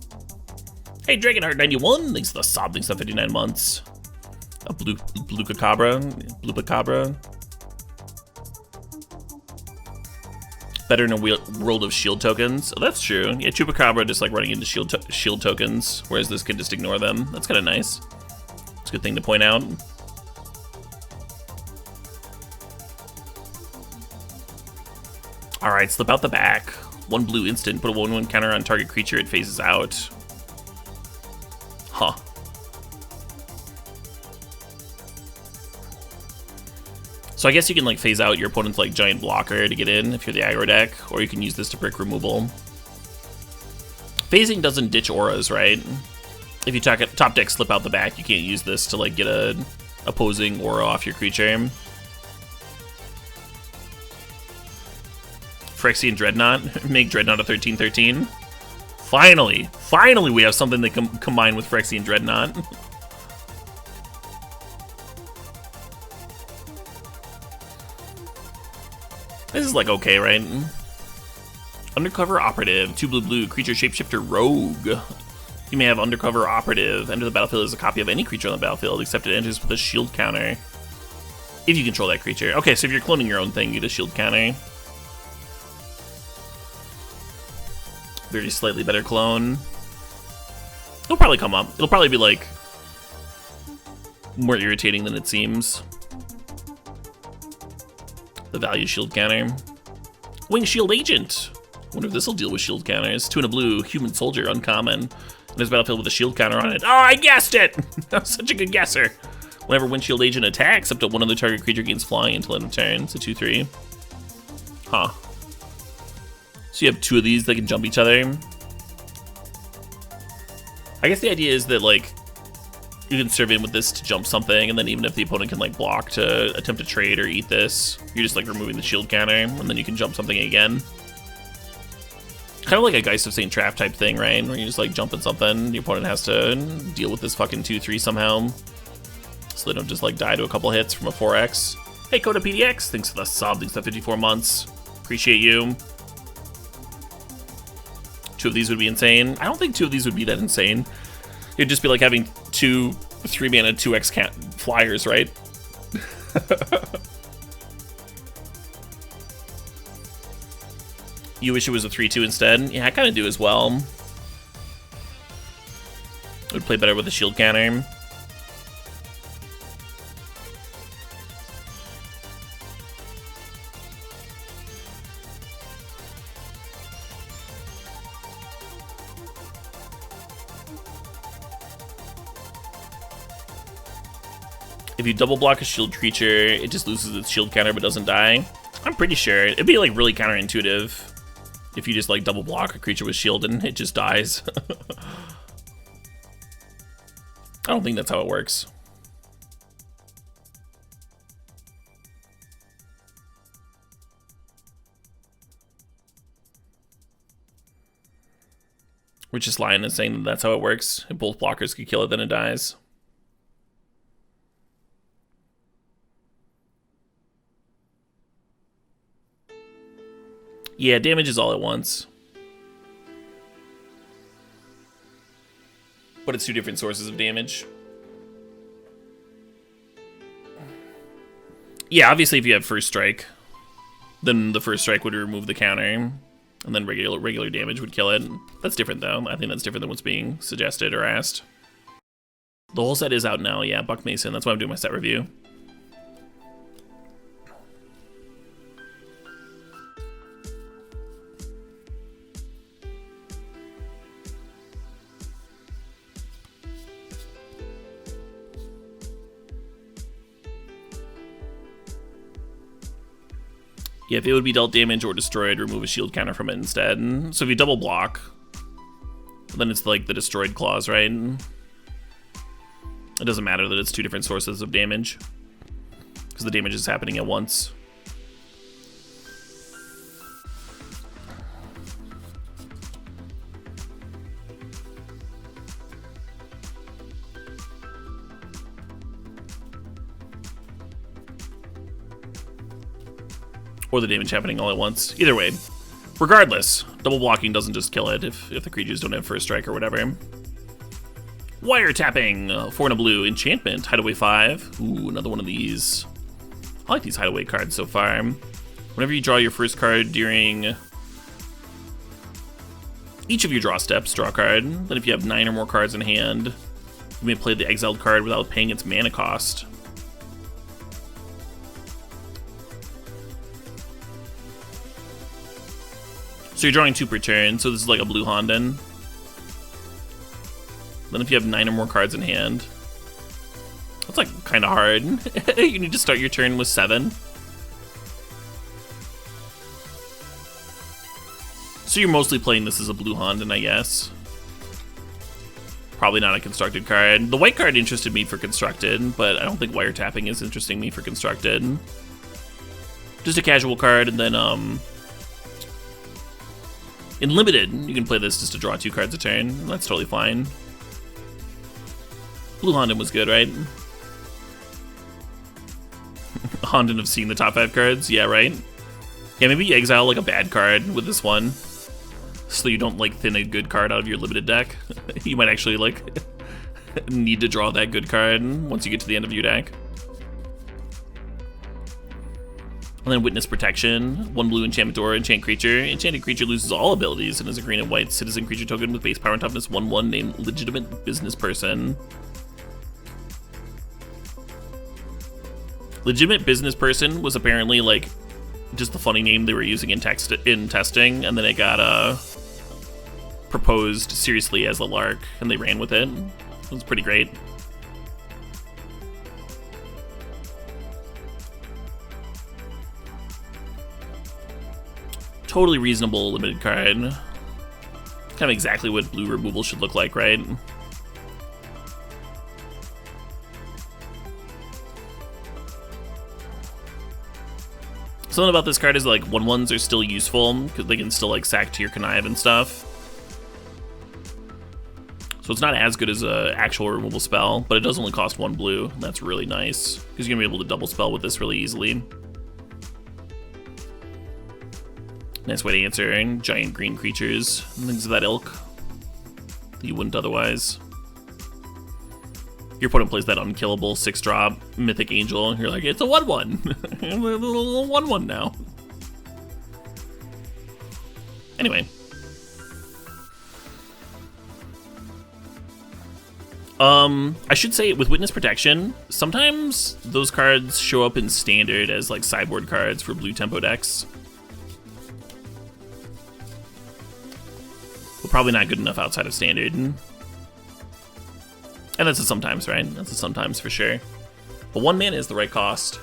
Hey, Dragonheart91, thanks for the sub, thanks for 59 months. A Blupacabra. Better in a world of shield tokens. Oh, that's true. Yeah, Chupacabra just like running into shield tokens, whereas this can just ignore them. That's kind of nice. It's a good thing to point out. Alright, slip out the back. 1 blue instant, put a 1/1 counter on target creature, it phases out. Huh. So I guess you can like phase out your opponent's like giant blocker to get in if you're the aggro deck, or you can use this to brick removal. Phasing doesn't ditch auras, right? If you top deck slip out the back, you can't use this to like get a opposing aura off your creature. Phyrexian Dreadnought, make Dreadnought a 13/13. Finally we have something that can combine with Phyrexian Dreadnought. This is like okay, right? Undercover Operative, 2 blue, creature shapeshifter rogue. You may have Undercover Operative. Enter the battlefield as a copy of any creature on the battlefield, except it enters with a shield counter. If you control that creature. Okay, so if you're cloning your own thing, you get a shield counter. Very slightly better clone. It'll probably come up. It'll probably be like more irritating than it seems. The value shield counter. Wing Shield Agent. Wonder if this will deal with shield counters. 2 and a blue, human soldier, uncommon. And there's a battlefield with a shield counter on it. Oh, I guessed it! That was such a good guesser. Whenever Windshield Agent attacks, up to 1 other target creature gains flying until end of turn. It's a 2/3. Huh. So you have 2 of these that can jump each other. I guess the idea is that like you can serve in with this to jump something, and then even if the opponent can like block to attempt to trade or eat this, you're just like removing the shield counter, and then you can jump something again. Kind of like a Geist of St. Trap type thing, right? Where you just like jumping something, the opponent has to deal with this fucking 2/3 somehow, so they don't just like die to a couple hits from a 4x. Hey, Coda PDX, thanks for the sub, thanks for the 54 months. Appreciate you. 2 of these would be insane. I don't think 2 of these would be that insane. It'd just be like having 2 3-mana 2x flyers, right? You wish it was a 3/2 instead? Yeah, I kind of do as well. It would play better with a shield counter. If you double block a shield creature, it just loses its shield counter but doesn't die. I'm pretty sure. It'd be like really counterintuitive if you just like double block a creature with shield and it just dies. I don't think that's how it works. Richest Lion is saying that that's how it works. If both blockers could kill it, then it dies. Yeah, damage is all at once. But it's 2 different sources of damage. Yeah, obviously if you have first strike, then the first strike would remove the counter, and then regular damage would kill it. That's different though. I think that's different than what's being suggested or asked. The whole set is out now, yeah, Buck Mason. That's why I'm doing my set review. Yeah, if it would be dealt damage or destroyed, remove a shield counter from it instead. So if you double block, then it's like the destroyed clause, right? It doesn't matter that it's 2 different sources of damage, because the damage is happening at once. Or the damage happening all at once. Either way. Regardless, double blocking doesn't just kill it if the creatures don't have first strike or whatever. Wiretapping, 4 and a blue, enchantment, hideaway 5. Ooh, another one of these. I like these hideaway cards so far. Whenever you draw your first card during each of your draw steps, draw a card. Then if you have 9 or more cards in hand, you may play the exiled card without paying its mana cost. So you're drawing 2 per turn, so this is like a blue Honden. Then if you have 9 or more cards in hand, that's like kind of hard. You need to start your turn with 7. So you're mostly playing this as a blue Honden, I guess. Probably not a constructed card. The white card interested me for constructed, but I don't think wiretapping is interesting me for constructed. Just a casual card, and then in limited, you can play this just to draw 2 cards a turn. That's totally fine. Blue Honden was good, right? Honden of seeing the top 5 cards? Yeah, right? Yeah, maybe you exile like a bad card with this one, so you don't like thin a good card out of your limited deck. You might actually like need to draw that good card once you get to the end of your deck. And then Witness Protection, 1 blue enchantment or enchant creature. Enchanted creature loses all abilities and is a green and white citizen creature token with base power and toughness 1/1 named Legitimate Business Person. Legitimate Business Person was apparently like just the funny name they were using in testing, and then it got proposed seriously as a lark, and they ran with it. It was pretty great. Totally reasonable limited card. Kind of exactly what blue removal should look like, right? Something about this card is like 1/1s are still useful because they can still like sack to your connive and stuff. So it's not as good as an actual removal spell, but it does only cost 1 blue. And that's really nice because you're gonna be able to double spell with this really easily. Nice way to answer giant green creatures and things of that ilk that you wouldn't otherwise. Your opponent plays that unkillable 6-drop Mythic Angel, and you're like, it's a 1/1. A little 1/1 now. Anyway. I should say, with Witness Protection, sometimes those cards show up in Standard as like sideboard cards for blue tempo decks. But probably not good enough outside of Standard. And that's a sometimes, right? That's a sometimes for sure. But 1 mana is the right cost.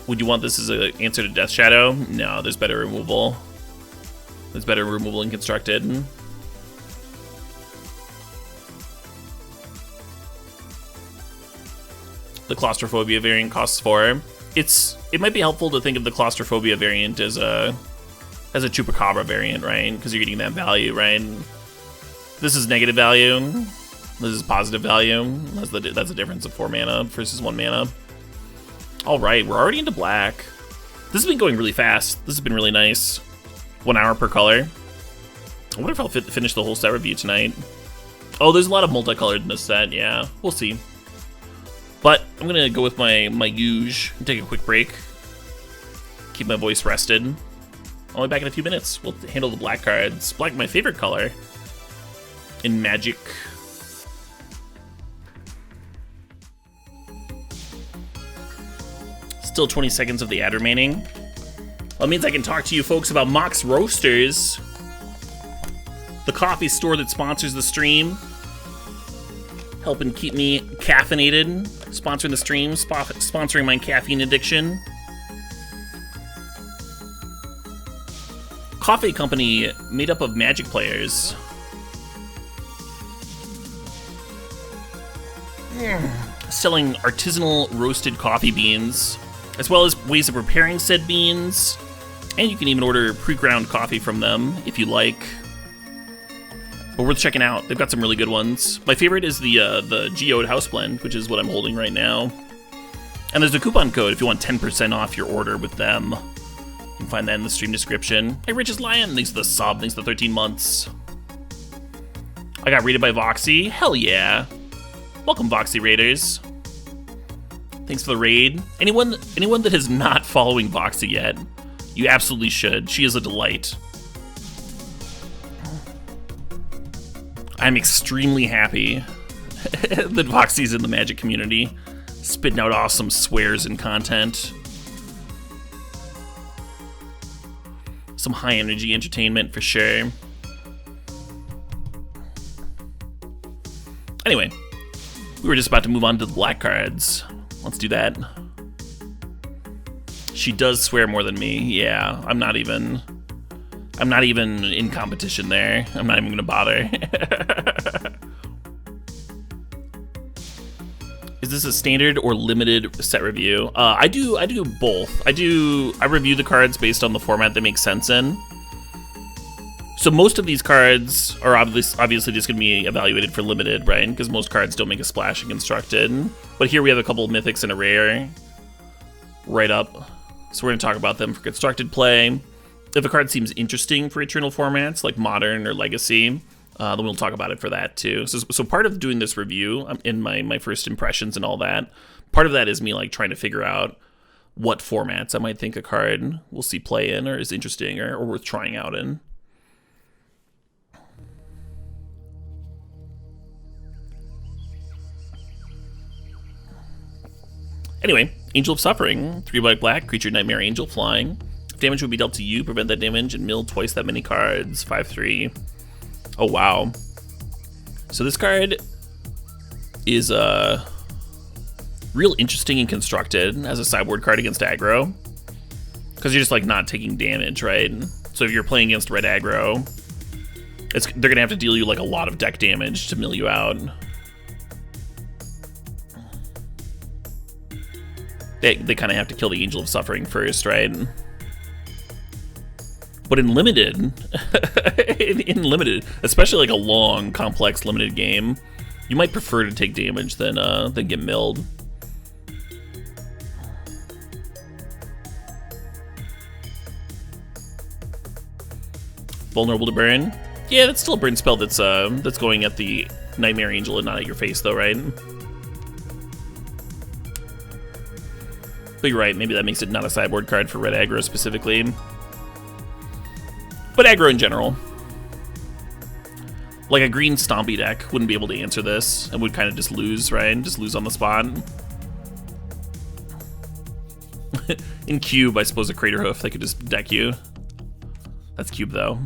Would you want this as an answer to Death Shadow? No, there's better removal. There's better removal in Constructed. The Claustrophobia variant costs 4. It might be helpful to think of the Claustrophobia variant as a Chupacabra variant, right? Because you're getting that value, right? This is negative value. This is positive value. That's a difference of 4 mana versus 1 mana. All right, we're already into black. This has been going really fast. This has been really nice. 1 hour per color. I wonder if I'll finish the whole set review tonight. Oh, there's a lot of multicolored in this set. Yeah, we'll see. But I'm gonna go with my usual and take a quick break. Keep my voice rested. I'll be back in a few minutes. We'll handle the black cards. Black, my favorite color in Magic. Still 20 seconds of the ad remaining. Well, that means I can talk to you folks about Mox Roasters, the coffee store that sponsors the stream, helping keep me caffeinated, sponsoring the stream, sponsoring my caffeine addiction. Coffee company made up of Magic players. Selling artisanal roasted coffee beans, as well as ways of preparing said beans, And you can even order pre-ground coffee from them if you like. But worth checking out. They've got some really good ones. My favorite is the Geode House Blend, which is what I'm holding right now. And there's a coupon code if you want 10% off your order with them. You can find that in the stream description. Hey, Rich's Lion, thanks for the sub, thanks for the 13 months. I got raided by Voxy. Hell yeah. Welcome, Voxy Raiders. Thanks for the raid. Anyone that is not following Voxy yet, you absolutely should. She is a delight. I'm extremely happy that Voxy's in the Magic community, spitting out awesome swears and content. Some high energy entertainment for sure. Anyway, we were just about to move on to the black cards. Let's do that. She does swear more than me. Yeah, I'm not even in competition there. I'm not even gonna bother. Is this a standard or limited set review? I do both. I review the cards based on the format they make sense in. So most of these cards are obviously just going to be evaluated for limited, right? Because most cards don't make a splash in Constructed. But here we have a couple of mythics and a rare right up. So we're going to talk about them for Constructed play. If a card seems interesting for Eternal formats, like Modern or Legacy, then we'll talk about it for that too. So part of doing this review, in my first impressions and all that, part of that is me like trying to figure out what formats I might think a card will see play in or is interesting or worth trying out in. Anyway, Angel of Suffering, 3 black, creature Nightmare Angel flying. If damage would be dealt to you, prevent that damage and mill twice that many cards. 5/3. Oh wow. So this card is real interesting and constructed as a sideboard card against aggro. Because you're just like not taking damage, right? So if you're playing against red aggro, they're gonna have to deal you like a lot of deck damage to mill you out. They kind of have to kill the Angel of Suffering first, right? But in limited, in limited, especially like a long, complex limited game, you might prefer to take damage than get milled. Vulnerable to burn. Yeah, that's still a burn spell that's going at the Nightmare Angel and not at your face, though, right? But you're right, maybe that makes it not a sideboard card for red aggro specifically. But aggro in general. Like a green Stompy deck wouldn't be able to answer this and would kind of just lose, right? Just lose on the spot. In Cube, I suppose a Crater Hoof, they could just deck you. That's Cube, though.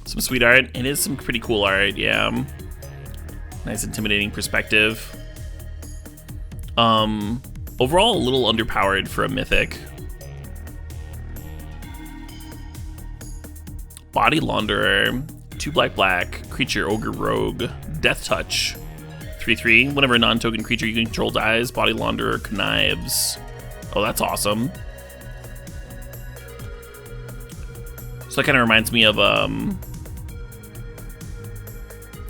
Some sweet art. It is some pretty cool art, yeah. Nice intimidating perspective. Overall, a little underpowered for a mythic. Body Launderer, 2 black, creature Ogre Rogue, Death Touch, 3/3. Whenever a non-token creature you control dies, Body Launderer connives. Oh, that's awesome. So that kind of reminds me of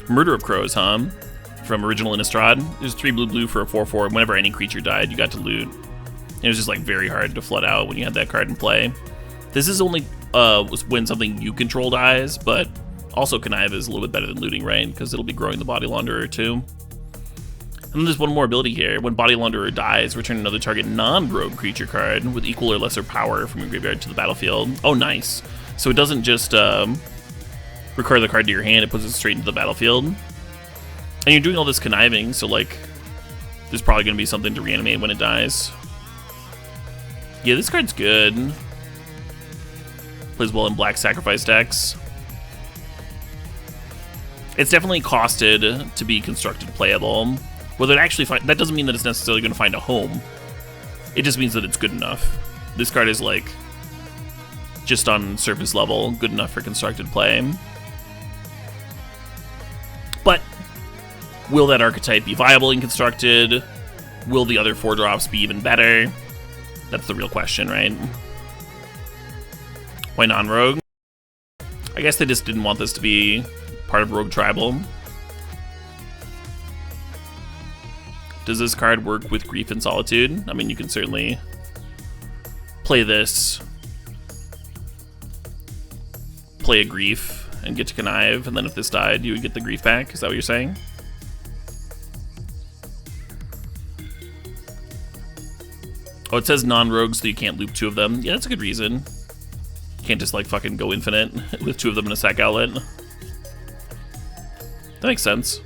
Murder of Crows, huh? From original Innistrad. There's 3 blue for a 4/4. Whenever any creature died, you got to loot. It was just like very hard to flood out when you had that card in play. This is only when something you control dies, but also Connive is a little bit better than looting, right? Because it'll be growing the Body Launderer too. And then there's one more ability here. When Body Launderer dies, return another target non-rogue creature card with equal or lesser power from your graveyard to the battlefield. Oh, nice. So it doesn't just recur the card to your hand, it puts it straight into the battlefield. And you're doing all this conniving, so like, there's probably going to be something to reanimate when it dies. Yeah, this card's good. Plays well in black sacrifice decks. It's definitely costed to be constructed playable. Whether it actually that doesn't mean that it's necessarily going to find a home. It just means that it's good enough. This card is like, just on surface level, good enough for constructed play. But will that archetype be viable in constructed? Will the other 4-drops be even better? That's the real question, right? Why non-rogue? I guess they just didn't want this to be part of Rogue Tribal. Does this card work with Grief and Solitude? I mean, you can certainly play this, play a Grief, and get to Connive, and then if this died, you would get the Grief back. Is that what you're saying? Oh, it says non-rogue, so you can't loop 2 of them. Yeah, that's a good reason. Can't just, like, fucking go infinite with 2 of them in a sack outlet. That makes sense.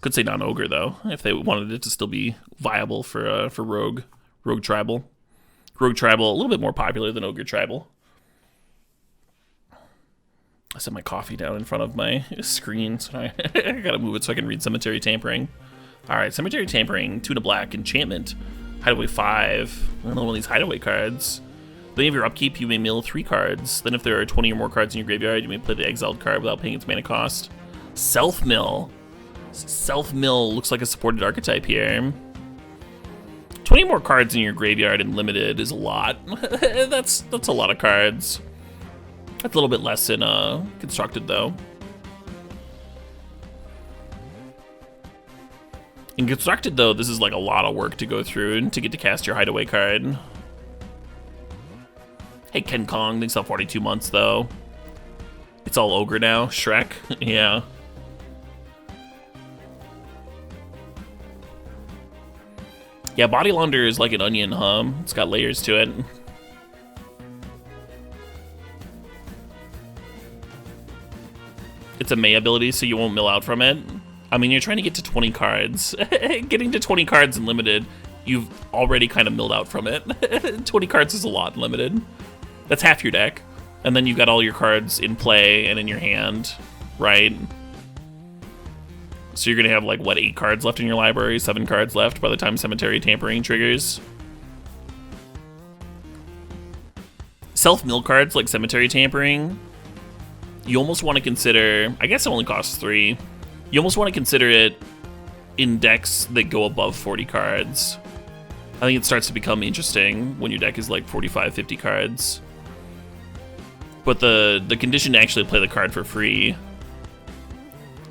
Could say non-ogre, though, if they wanted it to still be viable for rogue tribal. Rogue tribal, a little bit more popular than ogre tribal. I set my coffee down in front of my screen, so I gotta move it so I can read Cemetery Tampering. Alright, Cemetery Tampering, 2 and a black, enchantment, hideaway 5. Another one of these hideaway cards. At the end of your upkeep, you may mill 3 cards. Then if there are 20 or more cards in your graveyard, you may play the exiled card without paying its mana cost. Self-mill. Self-mill looks like a supported archetype here. 20 more cards in your graveyard in limited is a lot. That's a lot of cards. That's a little bit less in constructed, though. In constructed, though, this is like a lot of work to go through and to get to cast your hideaway card. Hey, Ken Kong, thanks for 42 months, though. It's all ogre now. Shrek, yeah. Yeah, Body Launder is like an onion, huh? It's got layers to it. It's a May ability, so you won't mill out from it. I mean, you're trying to get to 20 cards. Getting to 20 cards in limited, you've already kind of milled out from it. 20 cards is a lot in limited. That's half your deck. And then you've got all your cards in play and in your hand, right? So you're gonna have like, what, 8 cards left in your library? 7 cards left by the time Cemetery Tampering triggers. Self-mill cards like Cemetery Tampering, you almost want to consider, I guess it only costs 3. You almost want to consider it in decks that go above 40 cards. I think it starts to become interesting when your deck is like 45, 50 cards. But the condition to actually play the card for free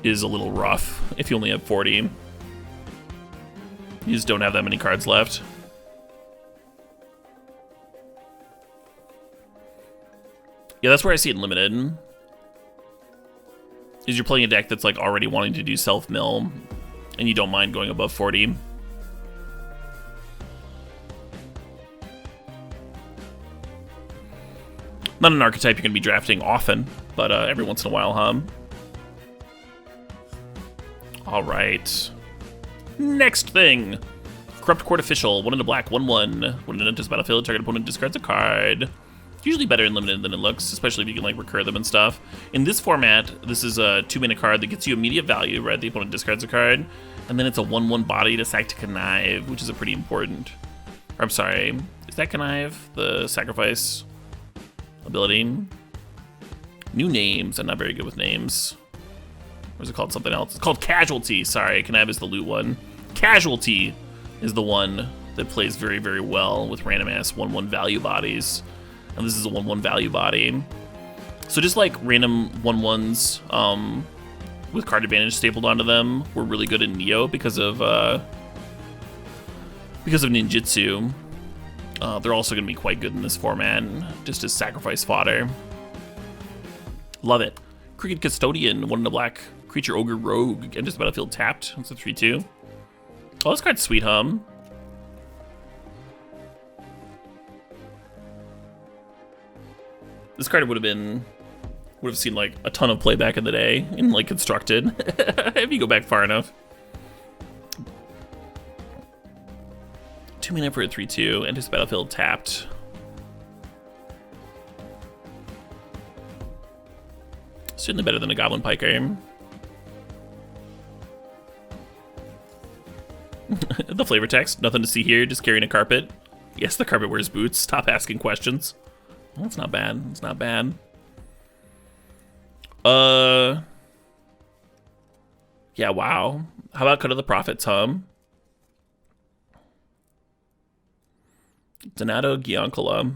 is a little rough if you only have 40. You just don't have that many cards left. Yeah, that's where I see it limited. Is you're playing a deck that's like already wanting to do self-mill, and you don't mind going above 40. Not an archetype you're going to be drafting often, but every once in a while, huh? Alright. Next thing. Corrupt Court Official, 1 in a black, 1/1. When it enters the battlefield, target opponent discards a card. Usually better in limited than it looks, especially if you can like recur them and stuff. In this format, this is a 2-mana card that gets you immediate value, right? The opponent discards a card, and then it's a 1/1 body to sack to Connive, which is a pretty important. Or, I'm sorry, is that Connive? The sacrifice ability? New names. I'm not very good with names. Or is it called something else? It's called Casualty. Sorry, Connive is the loot one. Casualty is the one that plays very, very well with random ass 1/1 value bodies. And this is a 1/1 value body. So just like random 1/1s with card advantage stapled onto them were really good in Neo because of ninjutsu. They're also going to be quite good in this format, just as sacrifice fodder. Love it. Cricket Custodian, 1 in a black, creature ogre rogue, enters the battlefield tapped. That's a 3/2. Oh, this card's sweet, hum. This card would have seen like a ton of play back in the day in like constructed, if you go back far enough. 2 mana for a 3/2, enters the battlefield tapped. Certainly better than a Goblin Piker. The flavor text, nothing to see here, just carrying a carpet. Yes, the carpet wears boots. Stop asking questions. Well, it's not bad. It's not bad. Yeah, wow. How about Cut of the Prophets, hum? Donato Giancola.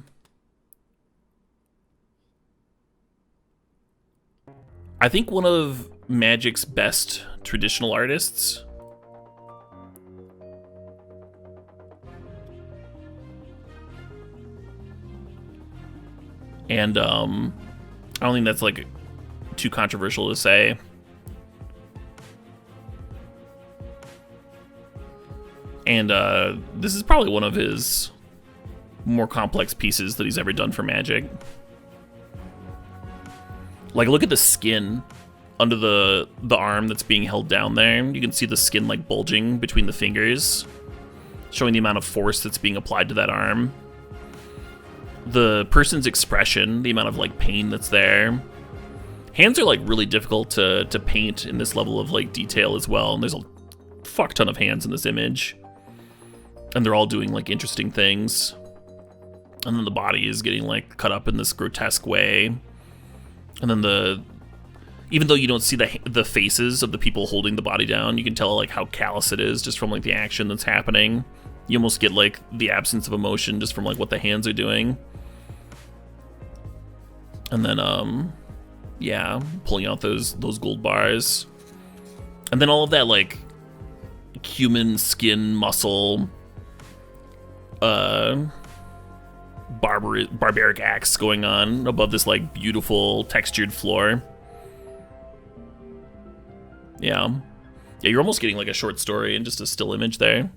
I think one of Magic's best traditional artists. And I don't think that's like too controversial to say. And this is probably one of his more complex pieces that he's ever done for Magic. Like, look at the skin under the arm that's being held down there. You can see the skin like bulging between the fingers, showing the amount of force that's being applied to that arm. The person's expression, the amount of like pain that's there. Hands are like really difficult to paint in this level of like detail as well. And there's a fuck ton of hands in this image. And they're all doing like interesting things. And then the body is getting like cut up in this grotesque way. And then even though you don't see the faces of the people holding the body down, you can tell like how callous it is just from like the action that's happening. You almost get like the absence of emotion just from like what the hands are doing. And then yeah, pulling out those gold bars. And then all of that like human skin, muscle, barbaric acts going on above this like beautiful textured floor. Yeah, you're almost getting like a short story and just a still image there.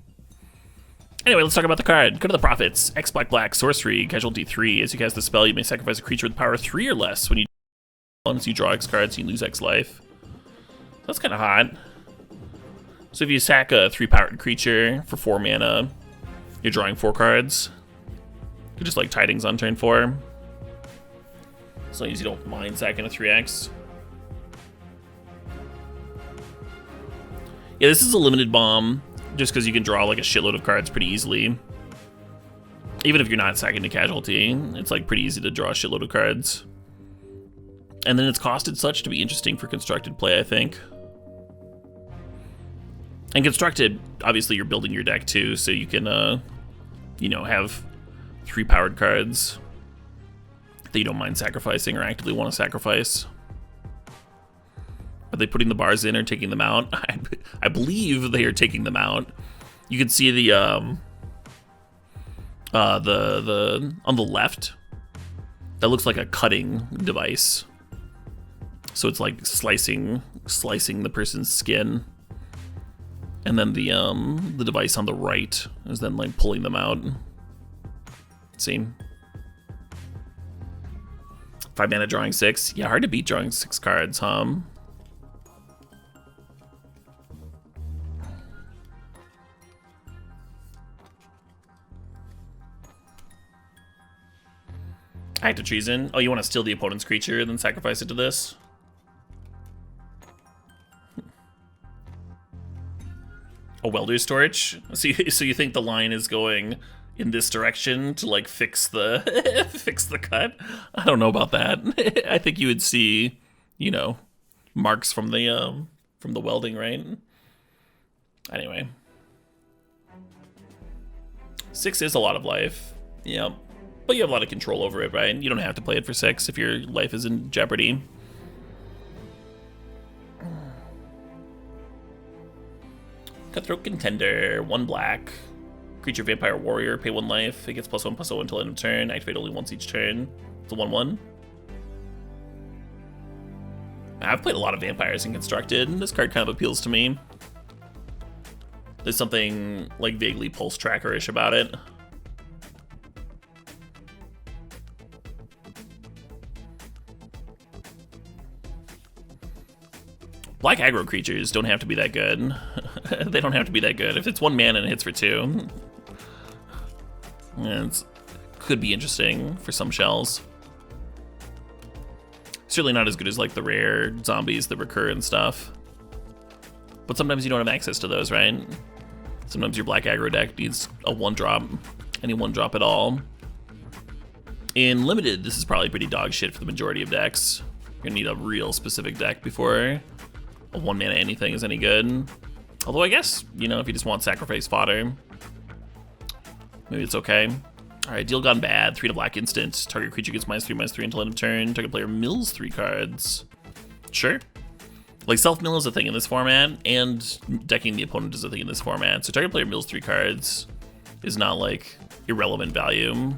Anyway, let's talk about the card. Go to the Prophets. X black sorcery, casualty 3. As you cast the spell, you may sacrifice a creature with power 3 or less. When you draw X cards, you lose X life. That's kind of hot. So if you sack a 3-powered creature for 4 mana, you're drawing 4 cards. You just like Tidings on turn 4. As long as you don't mind sacking a 3X. Yeah, this is a limited bomb, just because you can draw like a shitload of cards pretty easily. Even if you're not sacking a casualty, it's like pretty easy to draw a shitload of cards. And then it's costed such to be interesting for constructed play, I think. And constructed, obviously you're building your deck too, so you can, you know, have 3-powered cards that you don't mind sacrificing or actively want to sacrifice. Are they putting the bars in or taking them out? I believe they are taking them out. You can see the on the left, that looks like a cutting device. So it's like slicing the person's skin. And then the device on the right is then like pulling them out. See? 5 mana drawing 6. Yeah, hard to beat drawing 6 cards, huh? Act of treason. Oh, you want to steal the opponent's creature and then sacrifice it to this? A welder's torch? So you think the line is going in this direction to like fix the fix the cut? I don't know about that. I think you would see, you know, marks from the welding, right? Anyway. 6 is a lot of life. Yep. But you have a lot of control over it, right? You don't have to play it for 6 if your life is in jeopardy. Cutthroat Contender, 1 black. Creature, Vampire, Warrior, pay 1 life. It gets +1/+0 until end of turn. Activate only once each turn. It's a 1/1. I've played a lot of vampires in Constructed, and this card kind of appeals to me. There's something like vaguely pulse tracker-ish about it. Black aggro creatures don't have to be that good. They don't have to be that good. If it's 1 mana and it hits for 2, it could be interesting for some shells. Certainly not as good as like the rare zombies that recur and stuff. But sometimes you don't have access to those, right? Sometimes your black aggro deck needs a 1-drop, any 1-drop at all. In limited, this is probably pretty dog shit for the majority of decks. You're gonna need a real specific deck before a 1 mana anything is any good. Although I guess, you know, if you just want sacrifice fodder, maybe it's okay. Alright, deal gone bad. 3 to black instant. Target creature gets -3/-3 until end of turn. Target player mills 3 cards. Sure. Like, self-mill is a thing in this format, and decking the opponent is a thing in this format. So target player mills 3 cards is not, like, irrelevant value.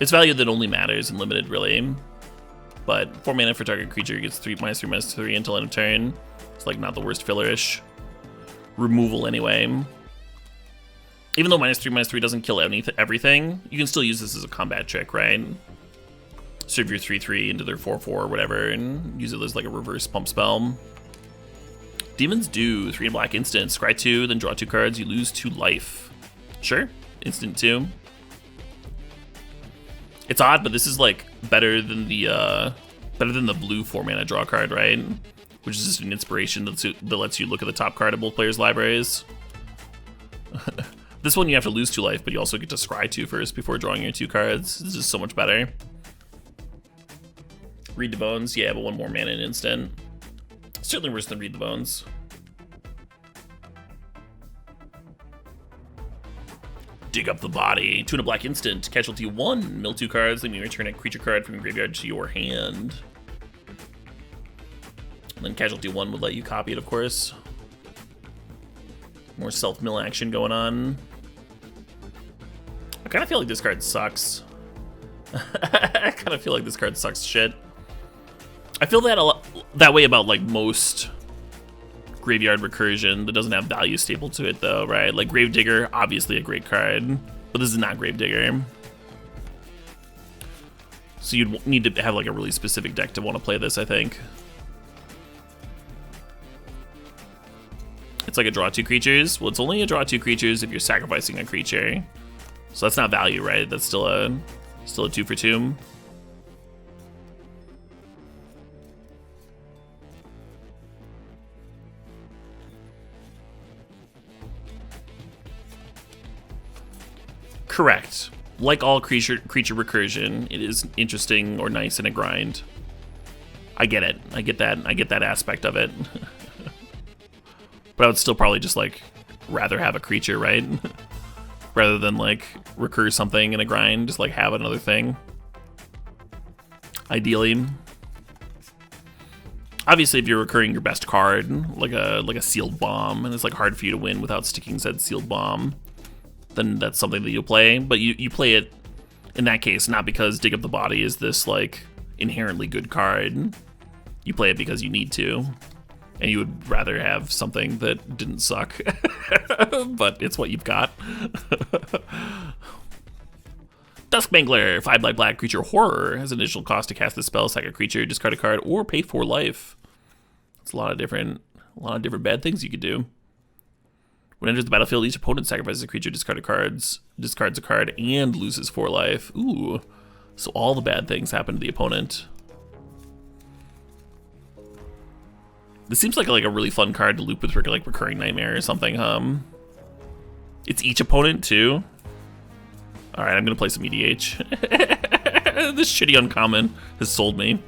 It's value that only matters in limited, really. But 4 mana for target creature gets -3/-3 until end of turn. It's, like, not the worst fillerish removal anyway. Even though -3/-3 doesn't kill everything, you can still use this as a combat trick, right? Serve your 3/3 into their 4/4 or whatever, and use it as like a reverse pump spell. Demons do 3 black instant. Scry 2, then draw 2 cards. You lose 2 life. Sure, instant 2. It's odd, but this is like better than the blue 4 mana draw card, right? Which is just an inspiration that lets you look at the top card of both players' libraries. This one you have to lose 2 life, but you also get to scry 2 first before drawing your 2 cards. This is so much better. Read the Bones, yeah, but 1 more mana in instant. Certainly worse than Read the Bones. Dig up the body. 2 and a black instant. Casualty 1. Mill 2 cards. Let me return a creature card from your graveyard to your hand. And then casualty 1 would let you copy it, of course. More self-mill action going on. I kind of feel like this card sucks. I kind of feel like this card sucks shit. I feel that way about like most graveyard recursion that doesn't have value stapled to it though, right? Like Gravedigger, obviously a great card, but this is not Gravedigger. So you'd need to have like a really specific deck to want to play this, I think. It's like a draw 2 creatures. Well, it's only a draw 2 creatures if you're sacrificing a creature. So that's not value, right? That's still a 2 for 2. Correct. Like all creature recursion, it is interesting or nice in a grind. I get it. I get that aspect of it. But I would still probably just like rather have a creature, right? Rather than like recur something in a grind, just like have another thing. Ideally. Obviously, if you're recurring your best card, like a sealed bomb, and it's like hard for you to win without sticking said sealed bomb, then that's something that you'll play. But you play it in that case not because Dig Up the Body is this like inherently good card. You play it because you need to. And you would rather have something that didn't suck. But it's what you've got. Duskmangler, 5 black creature horror. Has an additional cost to cast the spell, sack a creature, discard a card, or pay 4 life. It's a lot of different bad things you could do. When it enters the battlefield, each opponent sacrifices a creature, discards a card, and loses 4 life. Ooh. So all the bad things happen to the opponent. This seems like a really fun card to loop with like Recurring Nightmare or something, It's each opponent too. Alright, I'm gonna play some EDH. This shitty uncommon has sold me.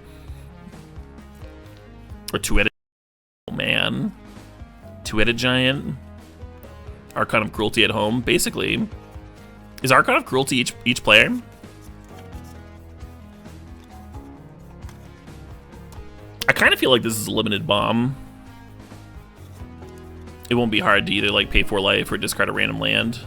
Or two-headed. Oh man. Two-headed giant. Archon of Cruelty at home. Basically. Is Archon of Cruelty each player? I kind of feel like this is a limited bomb. It won't be hard to either like pay 4 life or discard a random land.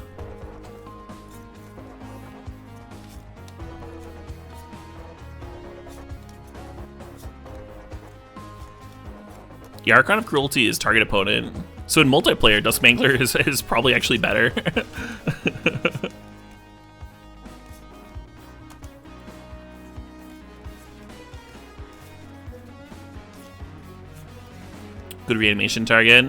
Yeah, Archon of Cruelty is target opponent. So in multiplayer, Duskmangler is probably actually better. Good reanimation target.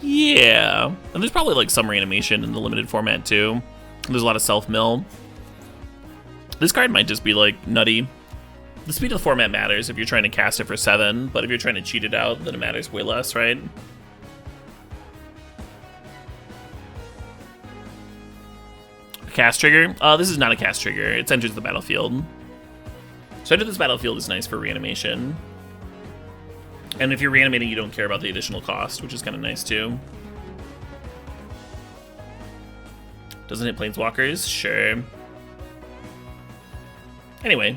Yeah. And there's probably like some reanimation in the limited format too. There's a lot of self-mill. This card might just be like nutty. The speed of the format matters if you're trying to cast it for 7, but if you're trying to cheat it out, then it matters way less, right? A cast trigger? This is not a cast trigger. It enters the battlefield. So enter this battlefield is nice for reanimation. And if you're reanimating, you don't care about the additional cost, which is kind of nice too. Doesn't hit planeswalkers? Sure. Anyway,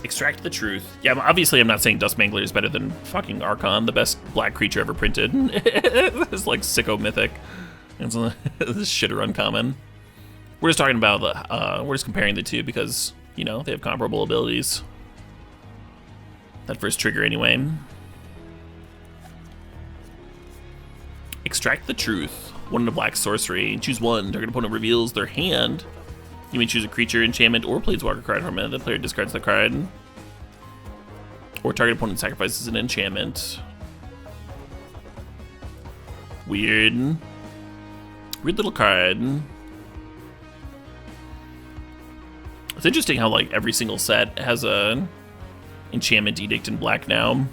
extract the truth. Yeah, obviously I'm not saying Dustmangler is better than fucking Archon, the best black creature ever printed. It's like sicko mythic. It's this shit are uncommon. We're just talking about the, we're just comparing the two because, you know, they have comparable abilities. That first trigger anyway. Extract the truth. 1 in a black sorcery. Choose one. Target opponent reveals their hand. You may choose a creature, enchantment, or planeswalker card from it. The player discards the card. Or target opponent sacrifices an enchantment. Weird. Weird little card. It's interesting how like every single set has a enchantment edict in black now.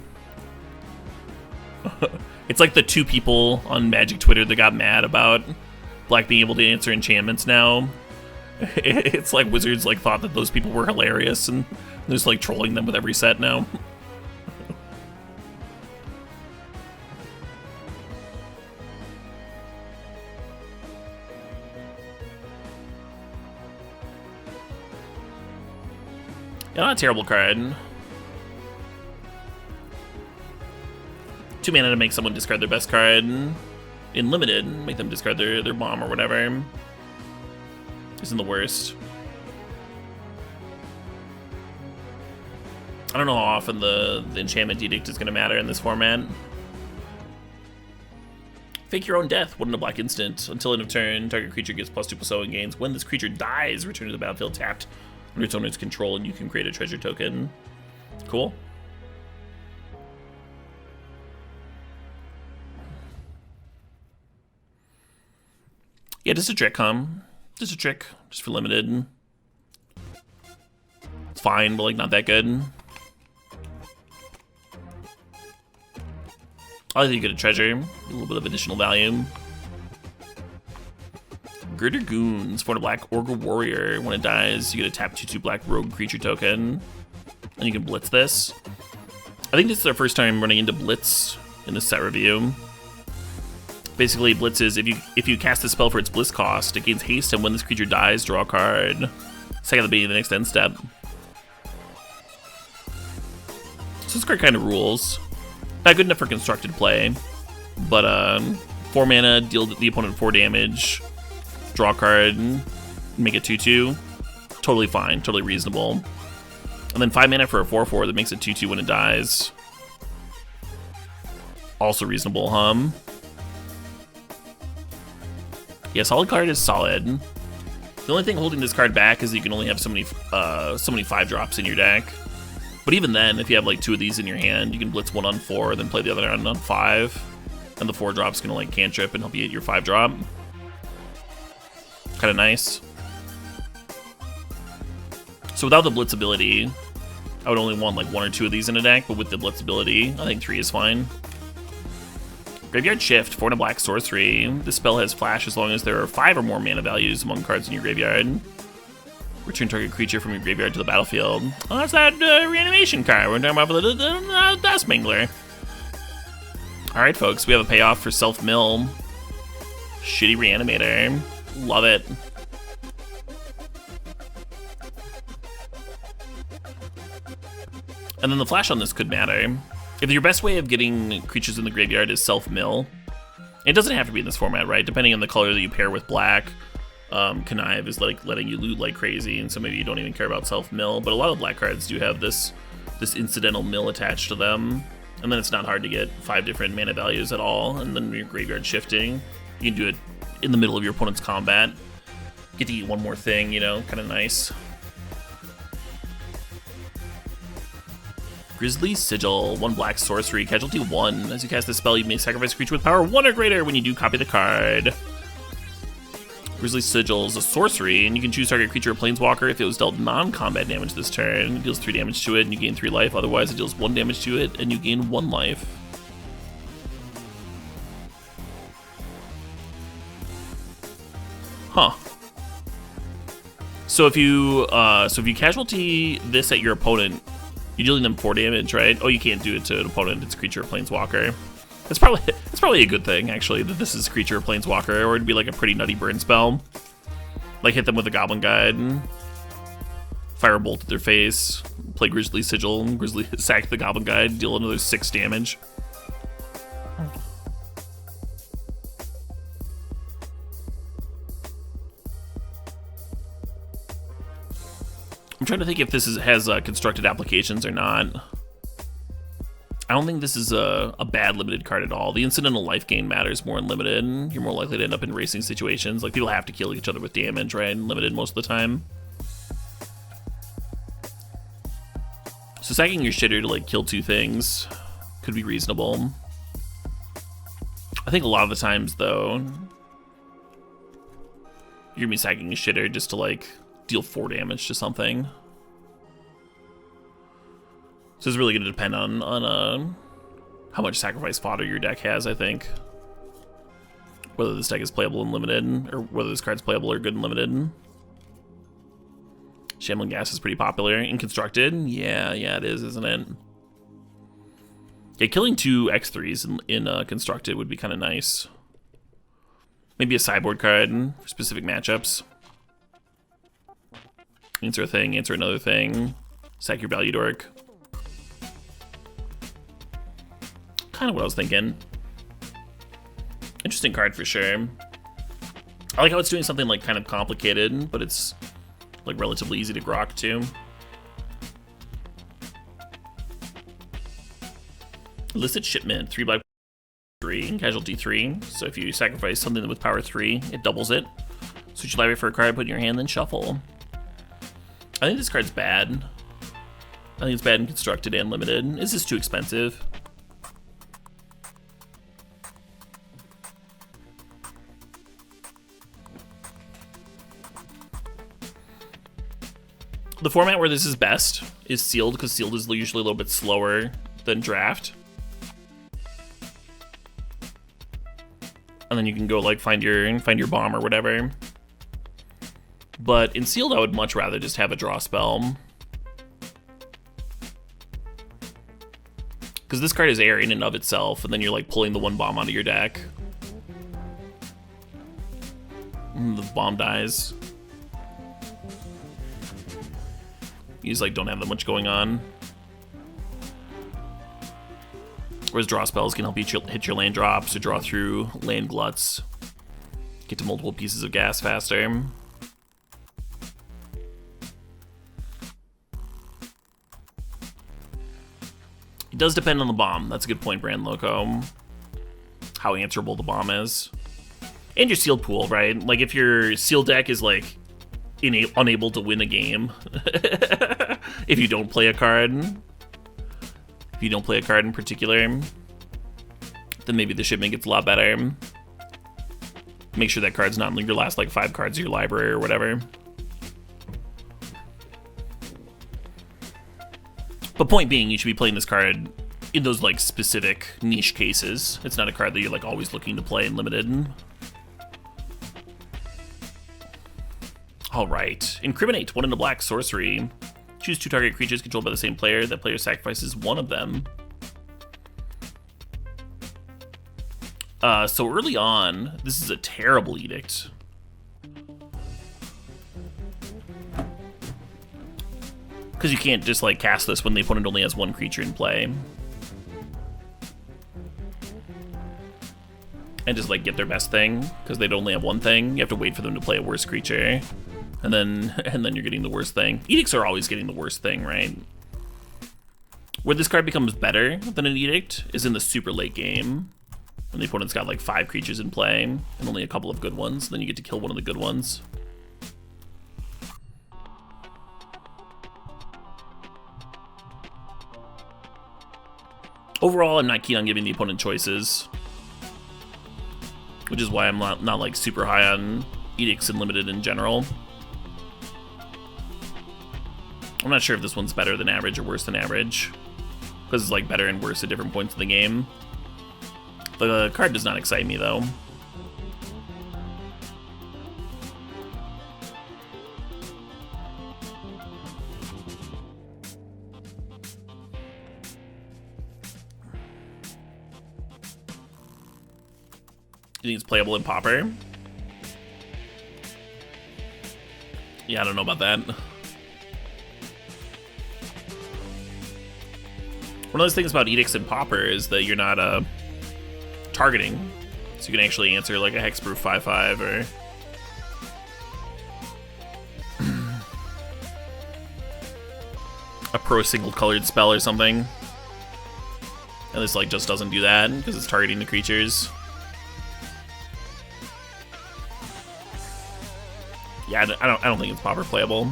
It's like the 2 people on Magic Twitter that got mad about black being able to answer enchantments now. It's like Wizards like thought that those people were hilarious and they're just like trolling them with every set now. Yeah, not a terrible card. 2 mana to make someone discard their best card. In limited, make them discard their bomb or whatever. Isn't the worst. I don't know how often the enchantment edict is going to matter in this format. Fake your own death. 1 in a black instant. Until end of turn, target creature gets +2/+0 and gains. When this creature dies, return to the battlefield tapped under its owner's control, and you can create a treasure token. Cool. Yeah, just a trick, just a trick, just for limited. It's fine, but like not that good. I think you get a treasure, a little bit of additional value. Girder Goons, 4 black Orgel Warrior. When it dies, you get a tap 2/2 black rogue creature token, and you can blitz this. I think this is our first time running into blitz in this set review. Basically, blitz is if you cast a spell for its blitz cost, it gains haste, and when this creature dies, draw a card. Second at the beginning of the next end step. So this card kind of rules. Not good enough for constructed play, but 4 mana, deal the opponent 4 damage, draw a card, make it 2/2. Totally fine, totally reasonable. And then 5 mana for a 4/4 that makes it 2/2 when it dies. Also reasonable, Yeah, solid card is solid. The only thing holding this card back is that you can only have so many 5-drops in your deck. But even then, if you have like 2 of these in your hand, you can blitz 1 on 4, then play the other on 5, and the 4-drop's gonna like cantrip and help you hit your 5-drop. Kind of nice. So without the blitz ability, I would only want like 1 or 2 of these in a deck, but with the blitz ability, I think 3 is fine. Graveyard Shift, 4 and a black sorcery. This spell has flash as long as there are 5 or more mana values among cards in your graveyard. Return target creature from your graveyard to the battlefield. Oh, that's that reanimation card. We're talking about the Dustmangler. Alright, folks, we have a payoff for self-mill. Shitty reanimator. Love it. And then the flash on this could matter. If your best way of getting creatures in the graveyard is self-mill, it doesn't have to be in this format, right? Depending on the color that you pair with black, Connive is like letting you loot like crazy, and so maybe you don't even care about self-mill, but a lot of black cards do have this incidental mill attached to them, and then it's not hard to get 5 different mana values at all, and then your graveyard shifting, you can do it in the middle of your opponent's combat. Get to eat 1 more thing, you know, kind of nice. Grisly Sigil, 1 black sorcery, casualty 1. As you cast this spell, you may sacrifice a creature with power 1 or greater. When you do, copy the card. Grisly Sigil is a sorcery, and you can choose target creature or planeswalker. If it was dealt non-combat damage this turn, it deals 3 damage to it, and you gain 3 life. Otherwise, it deals 1 damage to it, and you gain 1 life. Huh. So if you casualty this at your opponent, you're dealing them 4 damage, right? Oh, you can't do it to an opponent. It's creature or planeswalker. It's probably a good thing, actually, that this is creature or planeswalker, or it'd be like a pretty nutty burn spell. Like hit them with a Goblin Guide, fire a bolt at their face, play Grizzly Sigil, Grizzly sack the Goblin Guide, deal another 6 damage. I'm trying to think if this has constructed applications or not. I don't think this is a bad limited card at all. The incidental life gain matters more in limited. You're more likely to end up in racing situations. Like, people have to kill each other with damage, right? In limited most of the time. So sacking your shitter to, like, kill 2 things could be reasonable. I think a lot of the times, though, you're gonna be sacking a shitter just to, like, deal 4 damage to something. So it's really going to depend on how much sacrifice fodder your deck has, I think. Whether this deck is playable in limited, or whether this card's playable or good in limited. Shambling Gas is pretty popular. In constructed? Yeah, it is, isn't it? Yeah, killing 2 X3s in constructed would be kind of nice. Maybe a sideboard card for specific matchups. Answer a thing, answer another thing. Sack your value dork. Kind of what I was thinking. Interesting card for sure. I like how it's doing something like kind of complicated, but it's like relatively easy to grok too. Illicit Shipment, 3 black, 3, casualty 3. So if you sacrifice something with power 3, it doubles it. Switch your library for a card, put it in your hand, then shuffle. I think this card's bad. I think it's bad in constructed and limited. Is this too expensive? The format where this is best is sealed, because sealed is usually a little bit slower than draft. And then you can go like find your bomb or whatever. But in sealed, I would much rather just have a draw spell, because this card is air in and of itself, and then you're like pulling the 1 bomb out of your deck. The bomb dies. You just like don't have that much going on. Whereas draw spells can help you hit your land drops or draw through land gluts. Get to multiple pieces of gas faster. It does depend on the bomb. That's a good point, Brand Loco. How answerable the bomb is. And your sealed pool, right? Like if your sealed deck is like unable to win a game if you don't play a card. If you don't play a card in particular, then maybe the shipment gets a lot better. Make sure that card's not in your last like 5 cards of your library or whatever. But point being, you should be playing this card in those like specific niche cases. It's not a card that you're like always looking to play in limited. Alright, Incriminate, 1 in the black, sorcery. Choose 2 target creatures controlled by the same player. That player sacrifices 1 of them. So early on, this is a terrible edict. Because you can't just like cast this when the opponent only has 1 creature in play. And just like get their best thing, because they'd only have 1 thing. You have to wait for them to play a worse creature. And then you're getting the worst thing. Edicts are always getting the worst thing, right? Where this card becomes better than an edict is in the super late game. When the opponent's got like 5 creatures in play and only a couple of good ones. Then you get to kill one of the good ones. Overall, I'm not keen on giving the opponent choices, which is why I'm not like super high on edicts and limited in general. I'm not sure if this one's better than average or worse than average, because it's like better and worse at different points in the game. The card does not excite me though. You think it's playable in Pauper? Yeah, I don't know about that. One of those things about Edicts and Pauper is that you're not targeting. So you can actually answer like a Hexproof 5/5 or... a pro single colored spell or something. And this like just doesn't do that because it's targeting the creatures. Yeah, I don't think it's Pauper playable.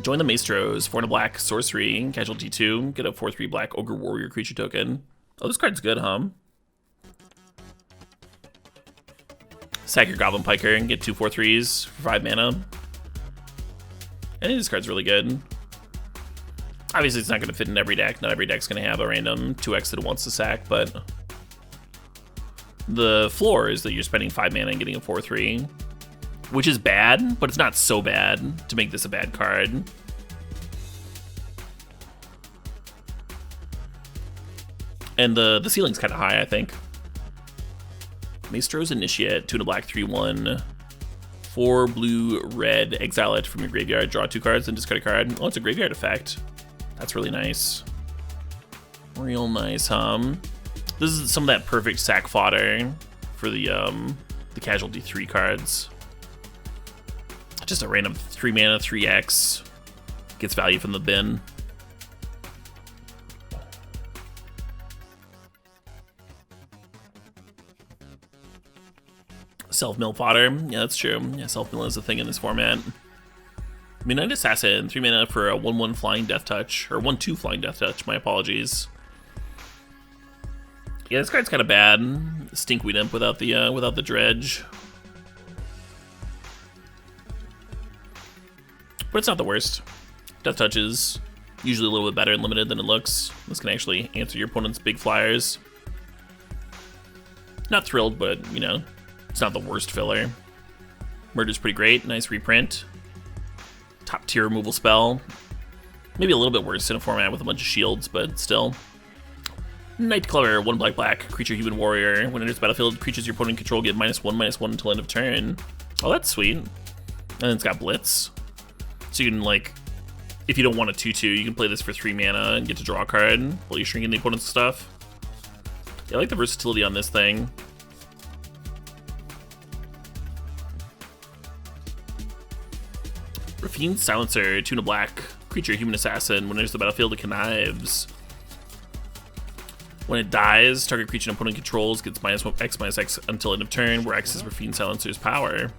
Join the Maestros, 4 and a black, sorcery, casualty 2, get a 4/3 black Ogre Warrior creature token. Oh, this card's good, huh? Sack your Goblin Piker and get 2 4/3 for 5 mana. I think this card's really good. Obviously, it's not going to fit in every deck. Not every deck's going to have a random 2x that it wants to sack, but the floor is that you're spending 5 mana and getting a 4/3, which is bad, but it's not so bad to make this a bad card. And the ceiling's kind of high, I think. Maestro's Initiate, 2 and a black, 3/1, 4 blue, red, exile it from your graveyard, draw 2 cards, and discard a card. Oh, it's a graveyard effect. That's really nice. Real nice, This is some of that perfect sack fodder for the casualty 3 cards. Just a random 3 mana, 3x. Gets value from the bin. Self-mill fodder. Yeah, that's true. Yeah, self-mill is a thing in this format. Midnight Assassin, 3 mana for a 1/1 flying death touch. Or 1/2 flying death touch, my apologies. Yeah, this card's kind of bad. Stinkweed Imp without the dredge. But it's not the worst. Death touch is usually a little bit better and limited than it looks. This can actually answer your opponent's big flyers. Not thrilled, but, you know, it's not the worst filler. Murder's pretty great. Nice reprint. Top tier removal spell. Maybe a little bit worse in a format with a bunch of shields, but still. Nightcrawler, 1 black, creature human warrior. When it enters the battlefield, creatures your opponent control get -1/-1 until end of turn. Oh, that's sweet. And then it's got Blitz. So you can, like, if you don't want a 2/2, you can play this for 3 mana and get to draw a card while you're shrinking the opponent's stuff. Yeah, I like the versatility on this thing. Raffine's Silencer, 2 and a black, creature human assassin. When it enters the battlefield, it connives. When it dies, target creature an opponent controls gets -X/-X until end of turn, where X is Raffine's Silencer's power.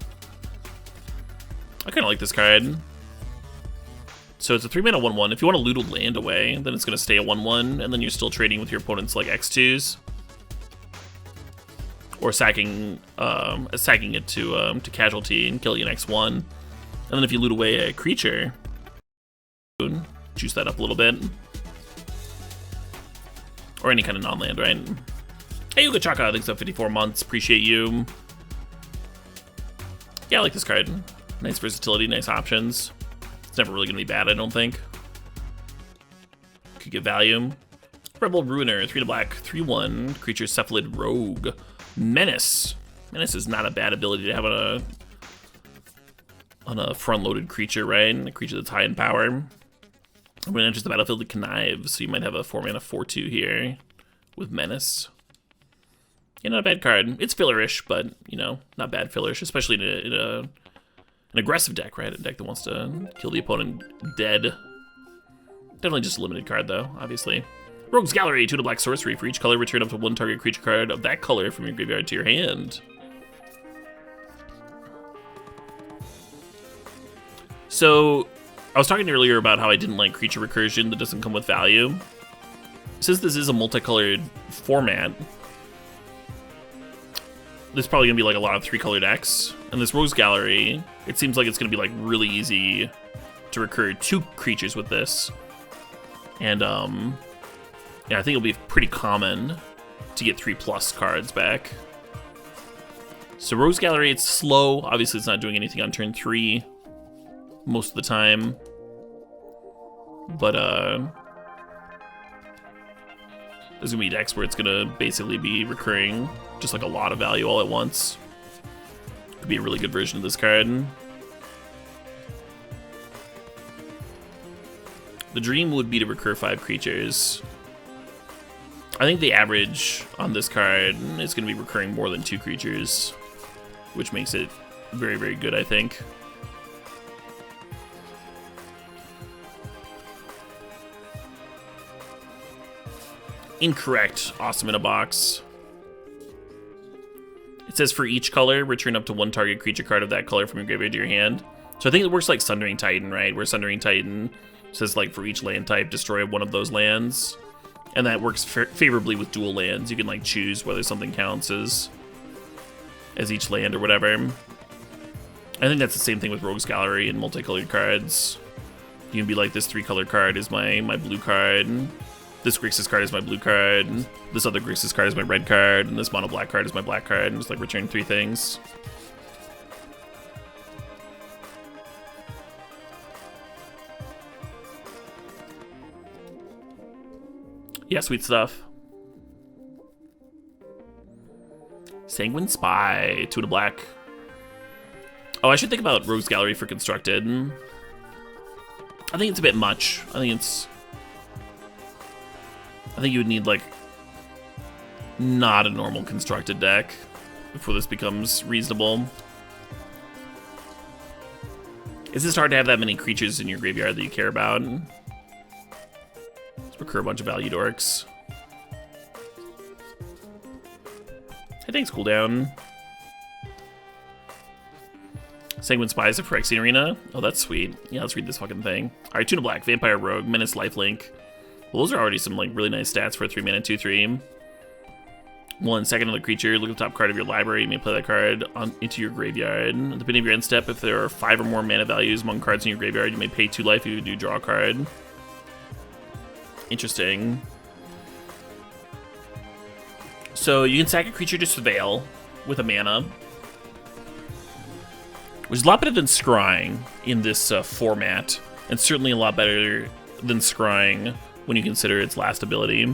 I kind of like this card. So it's a 3 mana 1/1. If you want to loot a land away, then it's going to stay a 1/1, and then you're still trading with your opponent's like X2s. Or sacking it to casualty and killing an X1. And then if you loot away a creature, juice that up a little bit. Or any kind of non-land, right? Hey, Yuga Chaka, thanks for 54 months. Appreciate you. Yeah, I like this card. Nice versatility, nice options. It's never really going to be bad, I don't think. Could get value. Rebel Ruiner, 3 to black, 3/1, creature Cephalid Rogue. Menace. Menace is not a bad ability to have on a front-loaded creature, right? A creature that's high in power. When it enters the battlefield, it connives, so you might have a 4 mana 4/2 here with Menace. Yeah, not a bad card. It's fillerish, but, you know, not bad fillerish, especially in an aggressive deck, right? A deck that wants to kill the opponent dead. Definitely just a limited card, though, obviously. Rogue's Gallery, 2 to black sorcery. For each color, return up to 1 target creature card of that color from your graveyard to your hand. So, I was talking earlier about how I didn't like creature recursion that doesn't come with value. Since this is a multicolored format, there's probably going to be like a lot of 3-color decks. And this Rogue's Gallery, it seems like it's going to be like really easy to recur 2 creatures with this. And yeah, I think it'll be pretty common to get 3+ cards back. So Rogue's Gallery, it's slow. Obviously, it's not doing anything on turn 3 most of the time. But There's gonna be decks where it's gonna basically be recurring just like a lot of value all at once. Could be a really good version of this card. The dream would be to recur 5 creatures. I think the average on this card is going to be recurring more than 2 creatures, which makes it very, very good, I think. Incorrect. Awesome in a box. It says for each color, return up to 1 target creature card of that color from your graveyard to your hand. So I think it works like Sundering Titan, right? Where Sundering Titan says like for each land type, destroy one of those lands. And that works favorably with dual lands. You can like choose whether something counts as each land or whatever. I think that's the same thing with Rogue's Gallery and multicolored cards. You can be like, this 3-color card is my blue card. This Grixis card is my blue card. This other Grixis card is my red card. And this mono black card is my black card. And just like return 3 things. Yeah, sweet stuff. Sanguine Spy, 2 to black. Oh, I should think about Rogue's Gallery for constructed. I think it's a bit much. I think you would need like not a normal constructed deck before this becomes reasonable. It's just hard to have that many creatures in your graveyard that you care about. Recur a bunch of valued orcs. Hey, thanks, cooldown. Sanguine Spies of Phyrexian Arena. Oh, that's sweet. Yeah, let's read this fucking thing. Alright, 2 to black, Vampire Rogue, Menace Lifelink. Well, those are already some like really nice stats for a 3-mana 2/3. 1 second of the creature, look at the top card of your library. You may play that card into your graveyard. At the beginning of your end step, if there are 5 or more mana values among cards in your graveyard, you may pay 2 life if you do draw a card. Interesting. So you can sack a creature to Surveil with a mana, which is a lot better than Scrying in this format, and certainly a lot better than Scrying when you consider its last ability.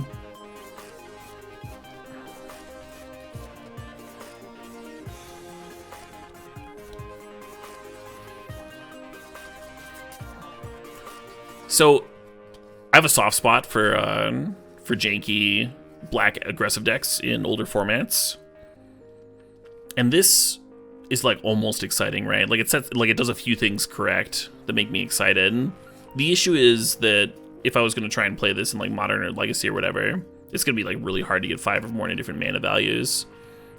So I have a soft spot for janky black aggressive decks in older formats, and this is like almost exciting, right? Like it does a few things correct that make me excited. The issue is that if I was going to try and play this in like Modern or Legacy or whatever, it's going to be like really hard to get 5 or more different mana values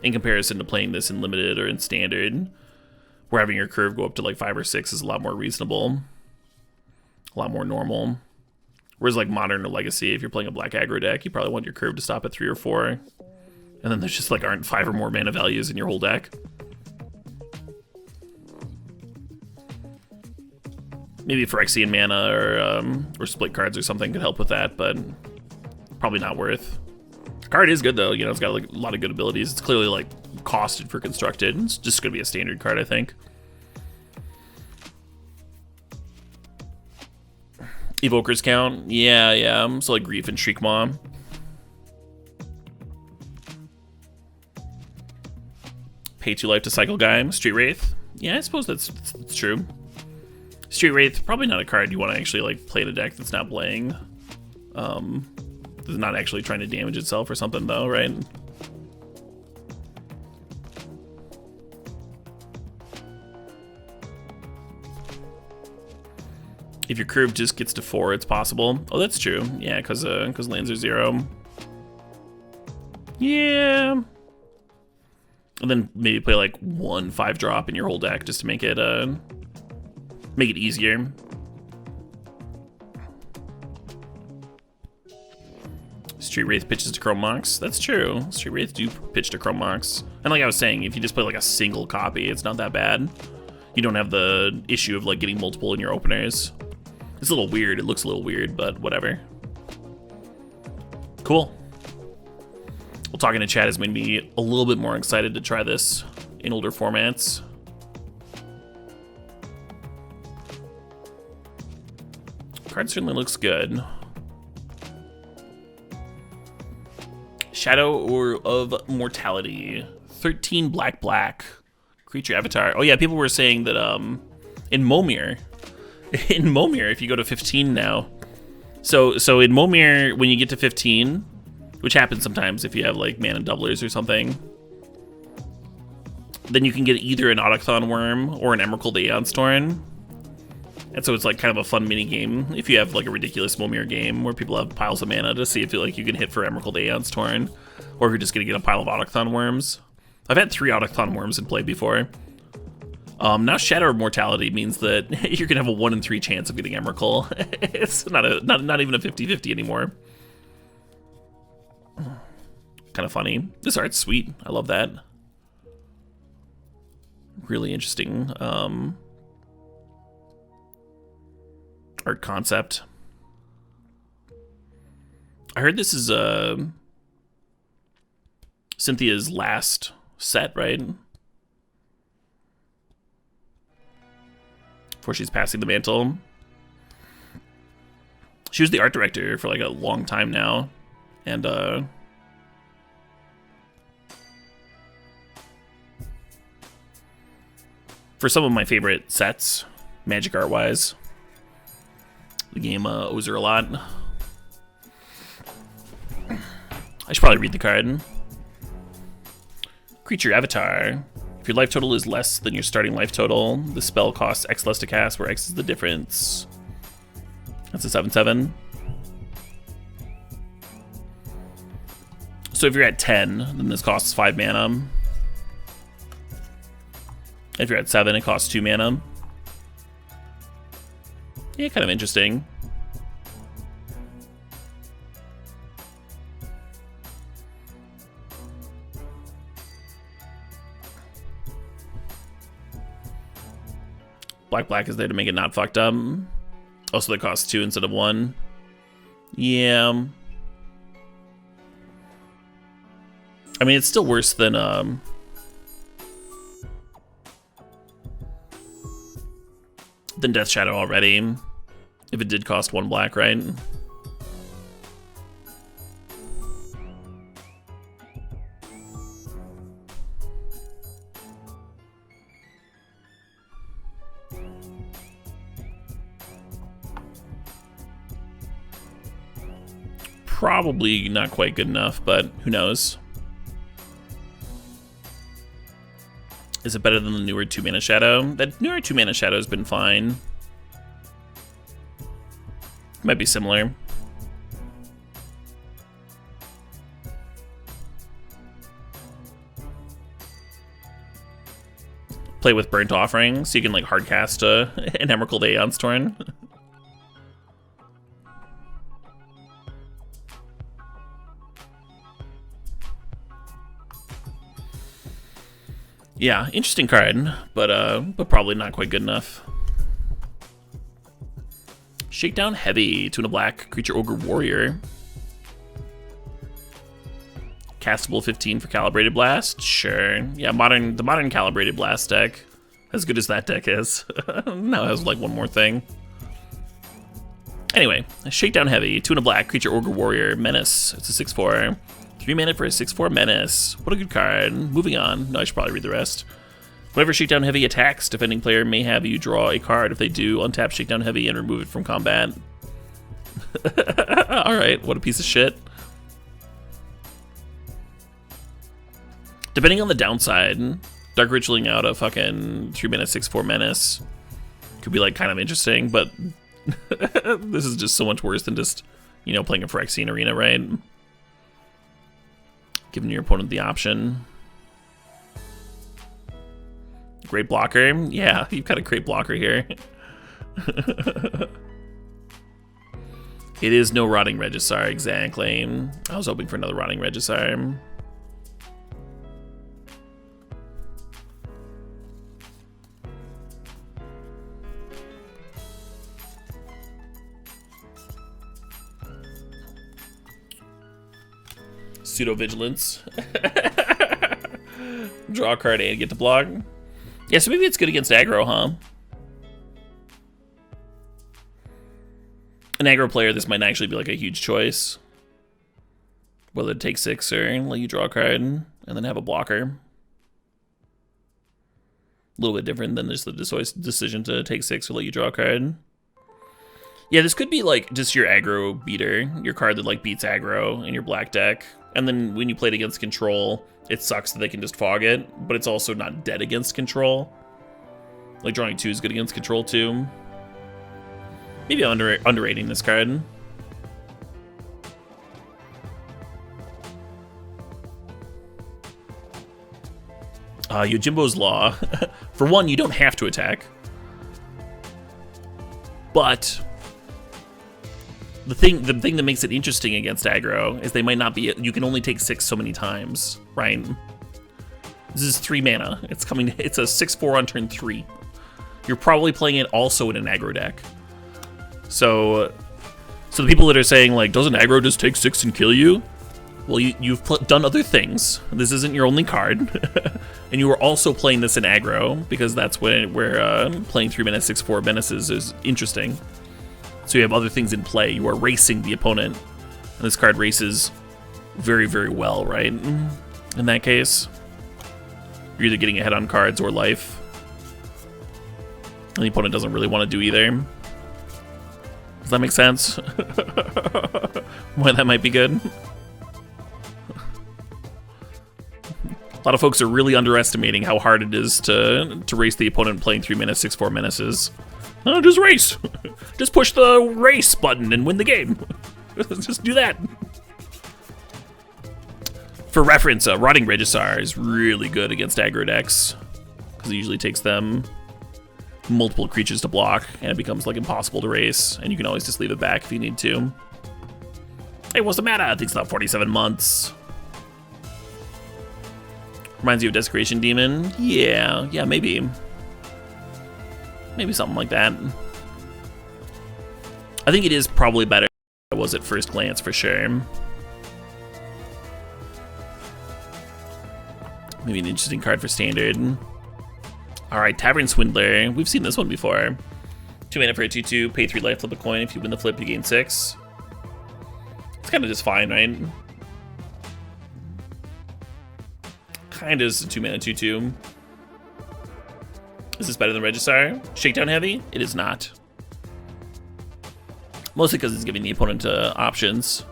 in comparison to playing this in Limited or in Standard, where having your curve go up to like 5 or 6 is a lot more reasonable, a lot more normal. Whereas like Modern or Legacy, if you're playing a black aggro deck, you probably want your curve to stop at 3 or 4. And then there's just like aren't 5 or more mana values in your whole deck. Maybe Phyrexian mana or split cards or something could help with that, but probably not worth. The card is good though, you know, it's got like a lot of good abilities. It's clearly like costed for constructed. It's just gonna be a standard card, I think. Evokers count? Yeah. So like Grief and Shriekmaw. Pay 2 life to cycle guy. Street Wraith? Yeah, I suppose that's true. Street Wraith, probably not a card you want to actually like play in a deck that's not playing. That's not actually trying to damage itself or something though, right? If your curve just gets to 4, it's possible. Oh, that's true. Yeah, because lands are 0. Yeah. And then maybe play like 1 5-drop in your whole deck just to make it easier. Street Wraith pitches to Chrome Mox. That's true. Street Wraith do pitch to Chrome Mox. And like I was saying, if you just play like a single copy, it's not that bad. You don't have the issue of like getting multiple in your openers. It's a little weird. It looks a little weird, but whatever. Cool. Well, talking to chat has made me a little bit more excited to try this in older formats. Card certainly looks good. Shadow or of Mortality. 13 black. Creature avatar. Oh yeah, people were saying that in Momir, if you go to 15 now. So in Momir, when you get to 15, which happens sometimes if you have like mana doublers or something, then you can get either an Autochthon Worm or an Emerald Aeon Storm. And so it's like kind of a fun mini game if you have like a ridiculous Momir game where people have piles of mana to see if like you can hit for Emerald Aeon Storm, or if you're just gonna get a pile of Autochthon Worms. I've had 3 Autochthon Worms in play before. Now Shadow of Mortality means that you're gonna have a 1 in 3 chance of getting Emrakul. It's not even a 50-50 anymore. Kind of funny. This art's sweet. I love that. Really interesting art concept. I heard this is Cynthia's last set, right? Before she's passing the mantle. She was the art director for like a long time now, and for some of my favorite sets, magic art wise, the game owes her a lot. I should probably read the card. Creature avatar. If your life total is less than your starting life total, the spell costs X less to cast, where X is the difference. That's a 7/7. So if you're at 10, then this costs 5 mana. If you're at 7, it costs 2 mana. Yeah, kind of interesting. Black is there to make it not fucked up. Also, that costs 2 instead of 1. Yeah. I mean, it's still worse than Death Shadow already. If it did cost 1 black, right? Probably not quite good enough, but who knows? Is it better than the newer 2-mana Shadow? That newer 2-mana Shadow has been fine. Might be similar. Play with Burnt Offering, so you can like hardcast an Emerald Aeon Storm. Yeah, interesting card, but probably not quite good enough. Shakedown Heavy, 2 and a black, creature ogre warrior. Castable 15 for Calibrated Blast, sure. Yeah, the modern Calibrated Blast deck, as good as that deck is, now it has like one more thing. Anyway, Shakedown Heavy, 2 and a black, creature ogre warrior, menace. It's a 6/4. 3 mana for a 6/4 menace. What a good card. Moving on. No, I should probably read the rest. Whenever Shakedown Heavy attacks, defending player may have you draw a card. If they do, untap Shakedown Heavy and remove it from combat. Alright, what a piece of shit. Depending on the downside, Dark Ritualing out a fucking 3 mana 6/4 menace could be like kind of interesting, but this is just so much worse than just, you know, playing a Phyrexian Arena, right? Giving your opponent the option. Great blocker. Yeah, you've got a great blocker here. It is no Rotting Regisaur, exactly. I was hoping for another Rotting Regisaur. Pseudo Vigilance. Draw a card and get to block. Yeah, so maybe it's good against aggro, huh? An aggro player, this might actually be like a huge choice. Whether to take 6 or let you draw a card and then have a blocker. A little bit different than just the decision to take 6 or let you draw a card. Yeah, this could be like just your aggro beater, your card that like beats aggro in your black deck. And then when you play it against control, it sucks that they can just fog it, but it's also not dead against control. Like drawing 2 is good against control too. Maybe I'm underrating this card. Yojimbo's Law. For one, you don't have to attack. But the thing that makes it interesting against aggro is they might not be. You can only take 6 so many times, right? This is 3 mana. It's coming. It's a 6/4 on turn 3. You're probably playing it also in an aggro deck. So the people that are saying like, doesn't aggro just take 6 and kill you? Well, you've done other things. This isn't your only card. And you were also playing this in aggro, because that's where playing 3 mana 6/4 menaces is interesting. So you have other things in play. You are racing the opponent. And this card races very, very well, right? In that case, you're either getting ahead on cards or life. And the opponent doesn't really want to do either. Does that make sense? Why that might be good? A lot of folks are really underestimating how hard it is to race the opponent playing 3 mana 6/4 menaces. Oh, just race! Just push the race button and win the game. Just do that. For reference, Rotting Regisaur is really good against aggro decks, because it usually takes them multiple creatures to block, and it becomes like impossible to race, and you can always just leave it back if you need to. Hey, what's the matter? I think it's not 47 months. Reminds you of Desecration Demon? Yeah, maybe. Maybe something like that. I think it is probably better than it was at first glance, for sure. Maybe an interesting card for Standard. Alright, Tavern Swindler. We've seen this one before. 2 mana for a 2/2, pay 3 life, flip a coin. If you win the flip, you gain 6. It's kind of just fine, right? Kind of just a 2 mana 2/2. Is this better than Regisaur? Shakedown heavy? It is not. Mostly because it's giving the opponent options.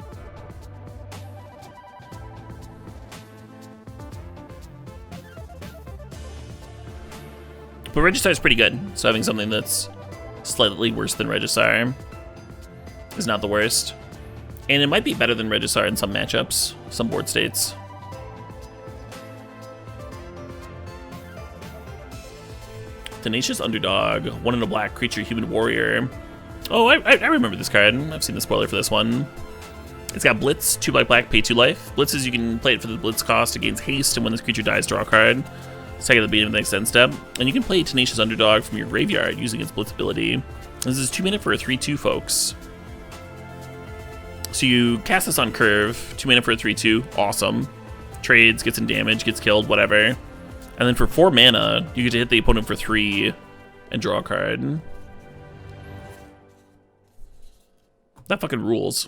But Regisaur is pretty good, so having something that's slightly worse than Regisaur is not the worst. And it might be better than Regisaur in some matchups, some board states. Tenacious Underdog, 1 in a black creature, human warrior. Oh, I remember this card. I've seen the spoiler for this one. It's got Blitz, 2 black, pay 2 life. Blitz is you can play it for the Blitz cost. It gains haste, and when this creature dies, draw a card. Second at the beginning of the next end step. And you can play Tenacious Underdog from your graveyard using its Blitz ability. This is 2 mana for a 3/2, folks. So you cast this on curve, 2 mana for a 3/2, awesome. Trades, gets in damage, gets killed, whatever. And then for 4 mana, you get to hit the opponent for 3 and draw a card. That fucking rules.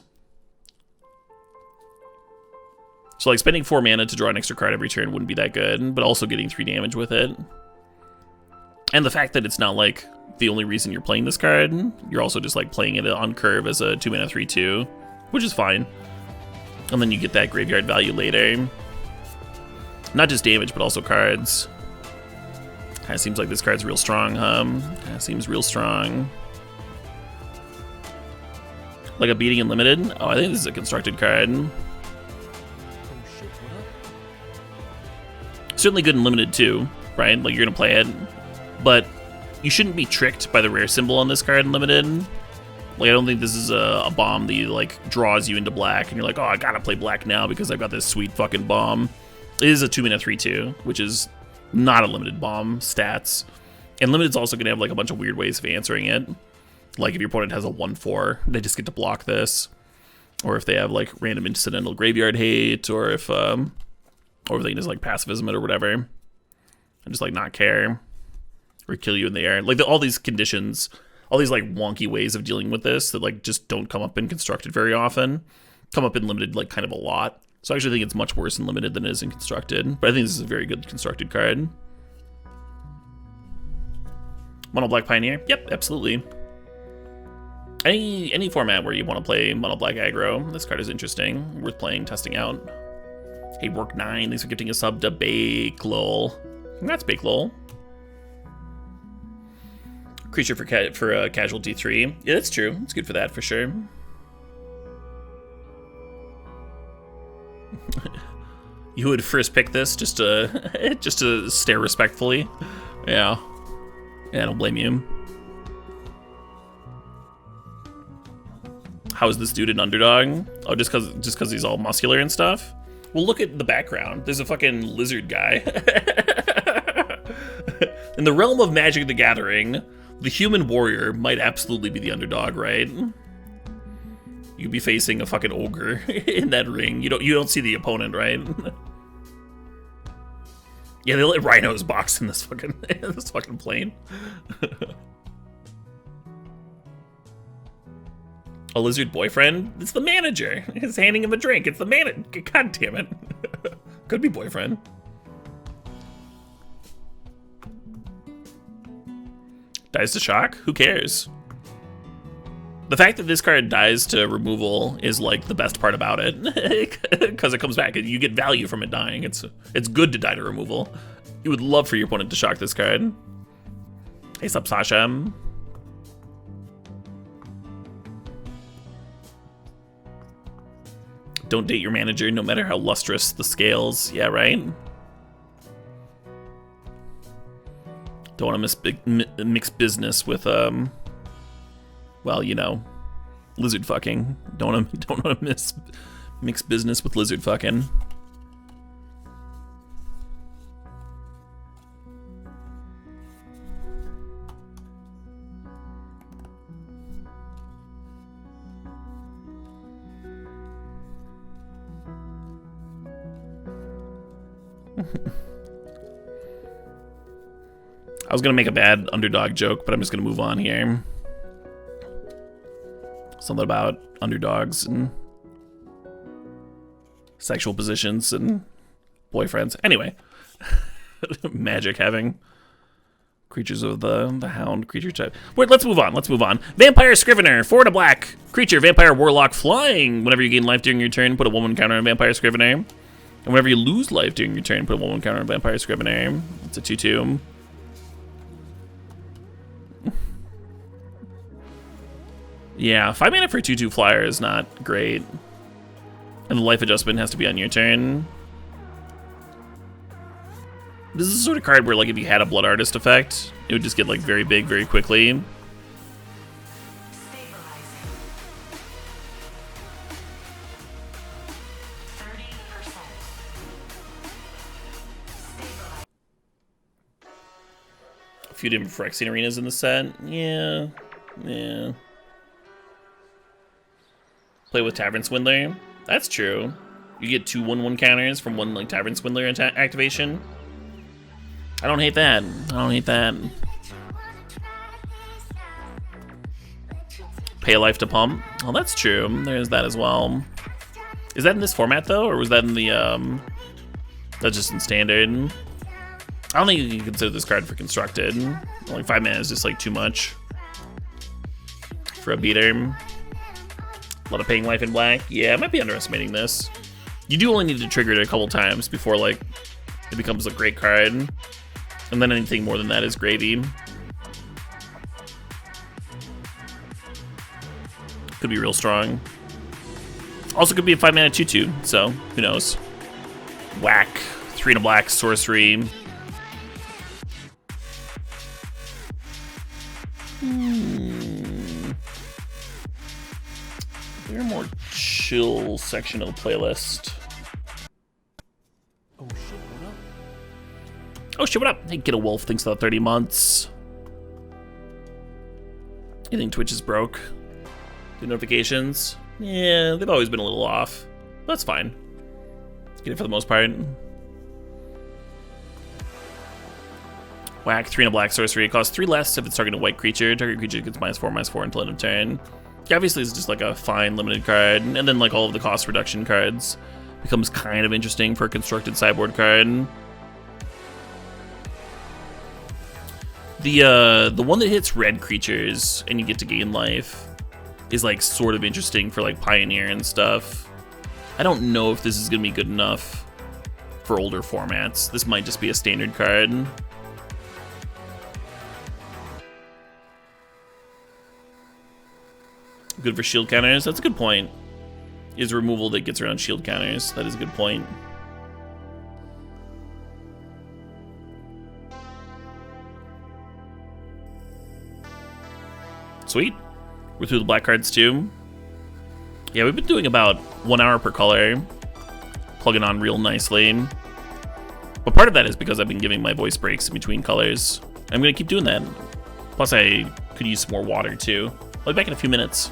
So like spending 4 mana to draw an extra card every turn wouldn't be that good, but also getting 3 damage with it. And the fact that it's not like the only reason you're playing this card, you're also just like playing it on curve as a 2 mana 3/2, which is fine. And then you get that graveyard value later. Not just damage, but also cards. Kinda seems like this card's real strong, huh? Kinda seems real strong. Like a Beating Unlimited? Oh, I think this is a constructed card. Oh shit, what up? Certainly good in Limited too, right? Like you're gonna play it. But you shouldn't be tricked by the rare symbol on this card in Limited. Like I don't think this is a bomb that like draws you into black and you're like, oh, I gotta play black now because I've got this sweet fucking bomb. It is a 2 mana 3/2, which is not a limited bomb stats. And limited's also gonna have like a bunch of weird ways of answering it. Like if your opponent has a 1/4, they just get to block this. Or if they have like random incidental graveyard hate, or if they can just like pacifism it or whatever. And just like not care. Or kill you in the air. Like all these conditions, all these like wonky ways of dealing with this that like just don't come up in constructed very often, come up in limited like kind of a lot. So I actually think it's much worse in limited than it is in constructed. But I think this is a very good constructed card. Mono Black Pioneer? Yep, absolutely. Any format where you want to play Mono Black aggro, this card is interesting. Worth playing, testing out. Hey, Work 9, thanks for gifting a sub to Bakelol. Congrats, Bakelol. Creature for Casualty 3. Yeah, that's true. It's good for that, for sure. You would first pick this just to stare respectfully. Yeah. Yeah, I don't blame you. How is this dude an underdog? Oh, just cause he's all muscular and stuff? Well, look at the background. There's a fucking lizard guy. In the realm of Magic the Gathering, the human warrior might absolutely be the underdog, right? You'd be facing a fucking ogre in that ring. You don't see the opponent, right? Yeah, they let rhinos box in this fucking plane. A lizard boyfriend? It's the manager. He's handing him a drink. It's the manager. God damn it. Could be boyfriend. Dies to shock? Who cares? The fact that this card dies to removal is like the best part about it, because it comes back and you get value from it dying. It's good to die to removal. You would love for your opponent to shock this card. Hey, sup, Sasha? Don't date your manager, no matter how lustrous the scales. Yeah, right? Don't want to mix business with well, you know, lizard fucking. Don't want to mix business with lizard fucking. I was gonna make a bad underdog joke, but I'm just gonna move on here. Something about underdogs and sexual positions and boyfriends. Anyway, Magic having creatures of the hound creature type. Wait, let's move on. Let's move on. Vampire Scrivener, 4 to black creature, vampire warlock flying. Whenever you gain life during your turn, put a 1/1 counter on Vampire Scrivener. And whenever you lose life during your turn, put a 1/1 counter on Vampire Scrivener. It's a 2/2. Yeah, 5 mana for a 2/2 flyer is not great. And the life adjustment has to be on your turn. This is the sort of card where, like, if you had a Blood Artist effect, it would just get, like, very big very quickly. A few different Phyrexian arenas in the set. Yeah. Play with Tavern Swindler. That's true. You get 2 1/1 counters from one like Tavern Swindler activation. I don't hate that. Pay a life to pump. Oh, that's true. There's that as well. Is that in this format though, or was that in the that's just in standard? I don't think you can consider this card for constructed. Like 5 mana is just like too much for a beater. A lot of paying life in black. Yeah, I might be underestimating this. You do only need to trigger it a couple times before like it becomes a great card. And then anything more than that is gravy. Could be real strong. Also could be a 5 mana 2/2, so who knows. Whack. 3 to black, sorcery. They're a more chill section of the playlist. Oh shit, what up? Oh shit, what up? Hey, Get a Wolf, thanks for the 30 months. You think Twitch is broke? The notifications? Yeah, they've always been a little off. That's fine. Get it for the most part. Whack, 3 and a black sorcery. It costs 3 less if it's targeting a white creature. Target creature gets -4/-4 until end of turn. Yeah, obviously it's just like a fine limited card, and then like all of the cost reduction cards becomes kind of interesting for a constructed sideboard card. The one that hits red creatures and you get to gain life is like sort of interesting for like Pioneer and stuff. I don't know if this is gonna be good enough for older formats. This might just be a standard card. Good for shield counters. That's a good point. Is removal that gets around shield counters. That is a good point. Sweet. We're through the black cards too. Yeah, we've been doing about 1 hour per color. Plugging on real nicely. But part of that is because I've been giving my voice breaks in between colors. I'm gonna keep doing that. Plus I could use some more water too. I'll be back in a few minutes.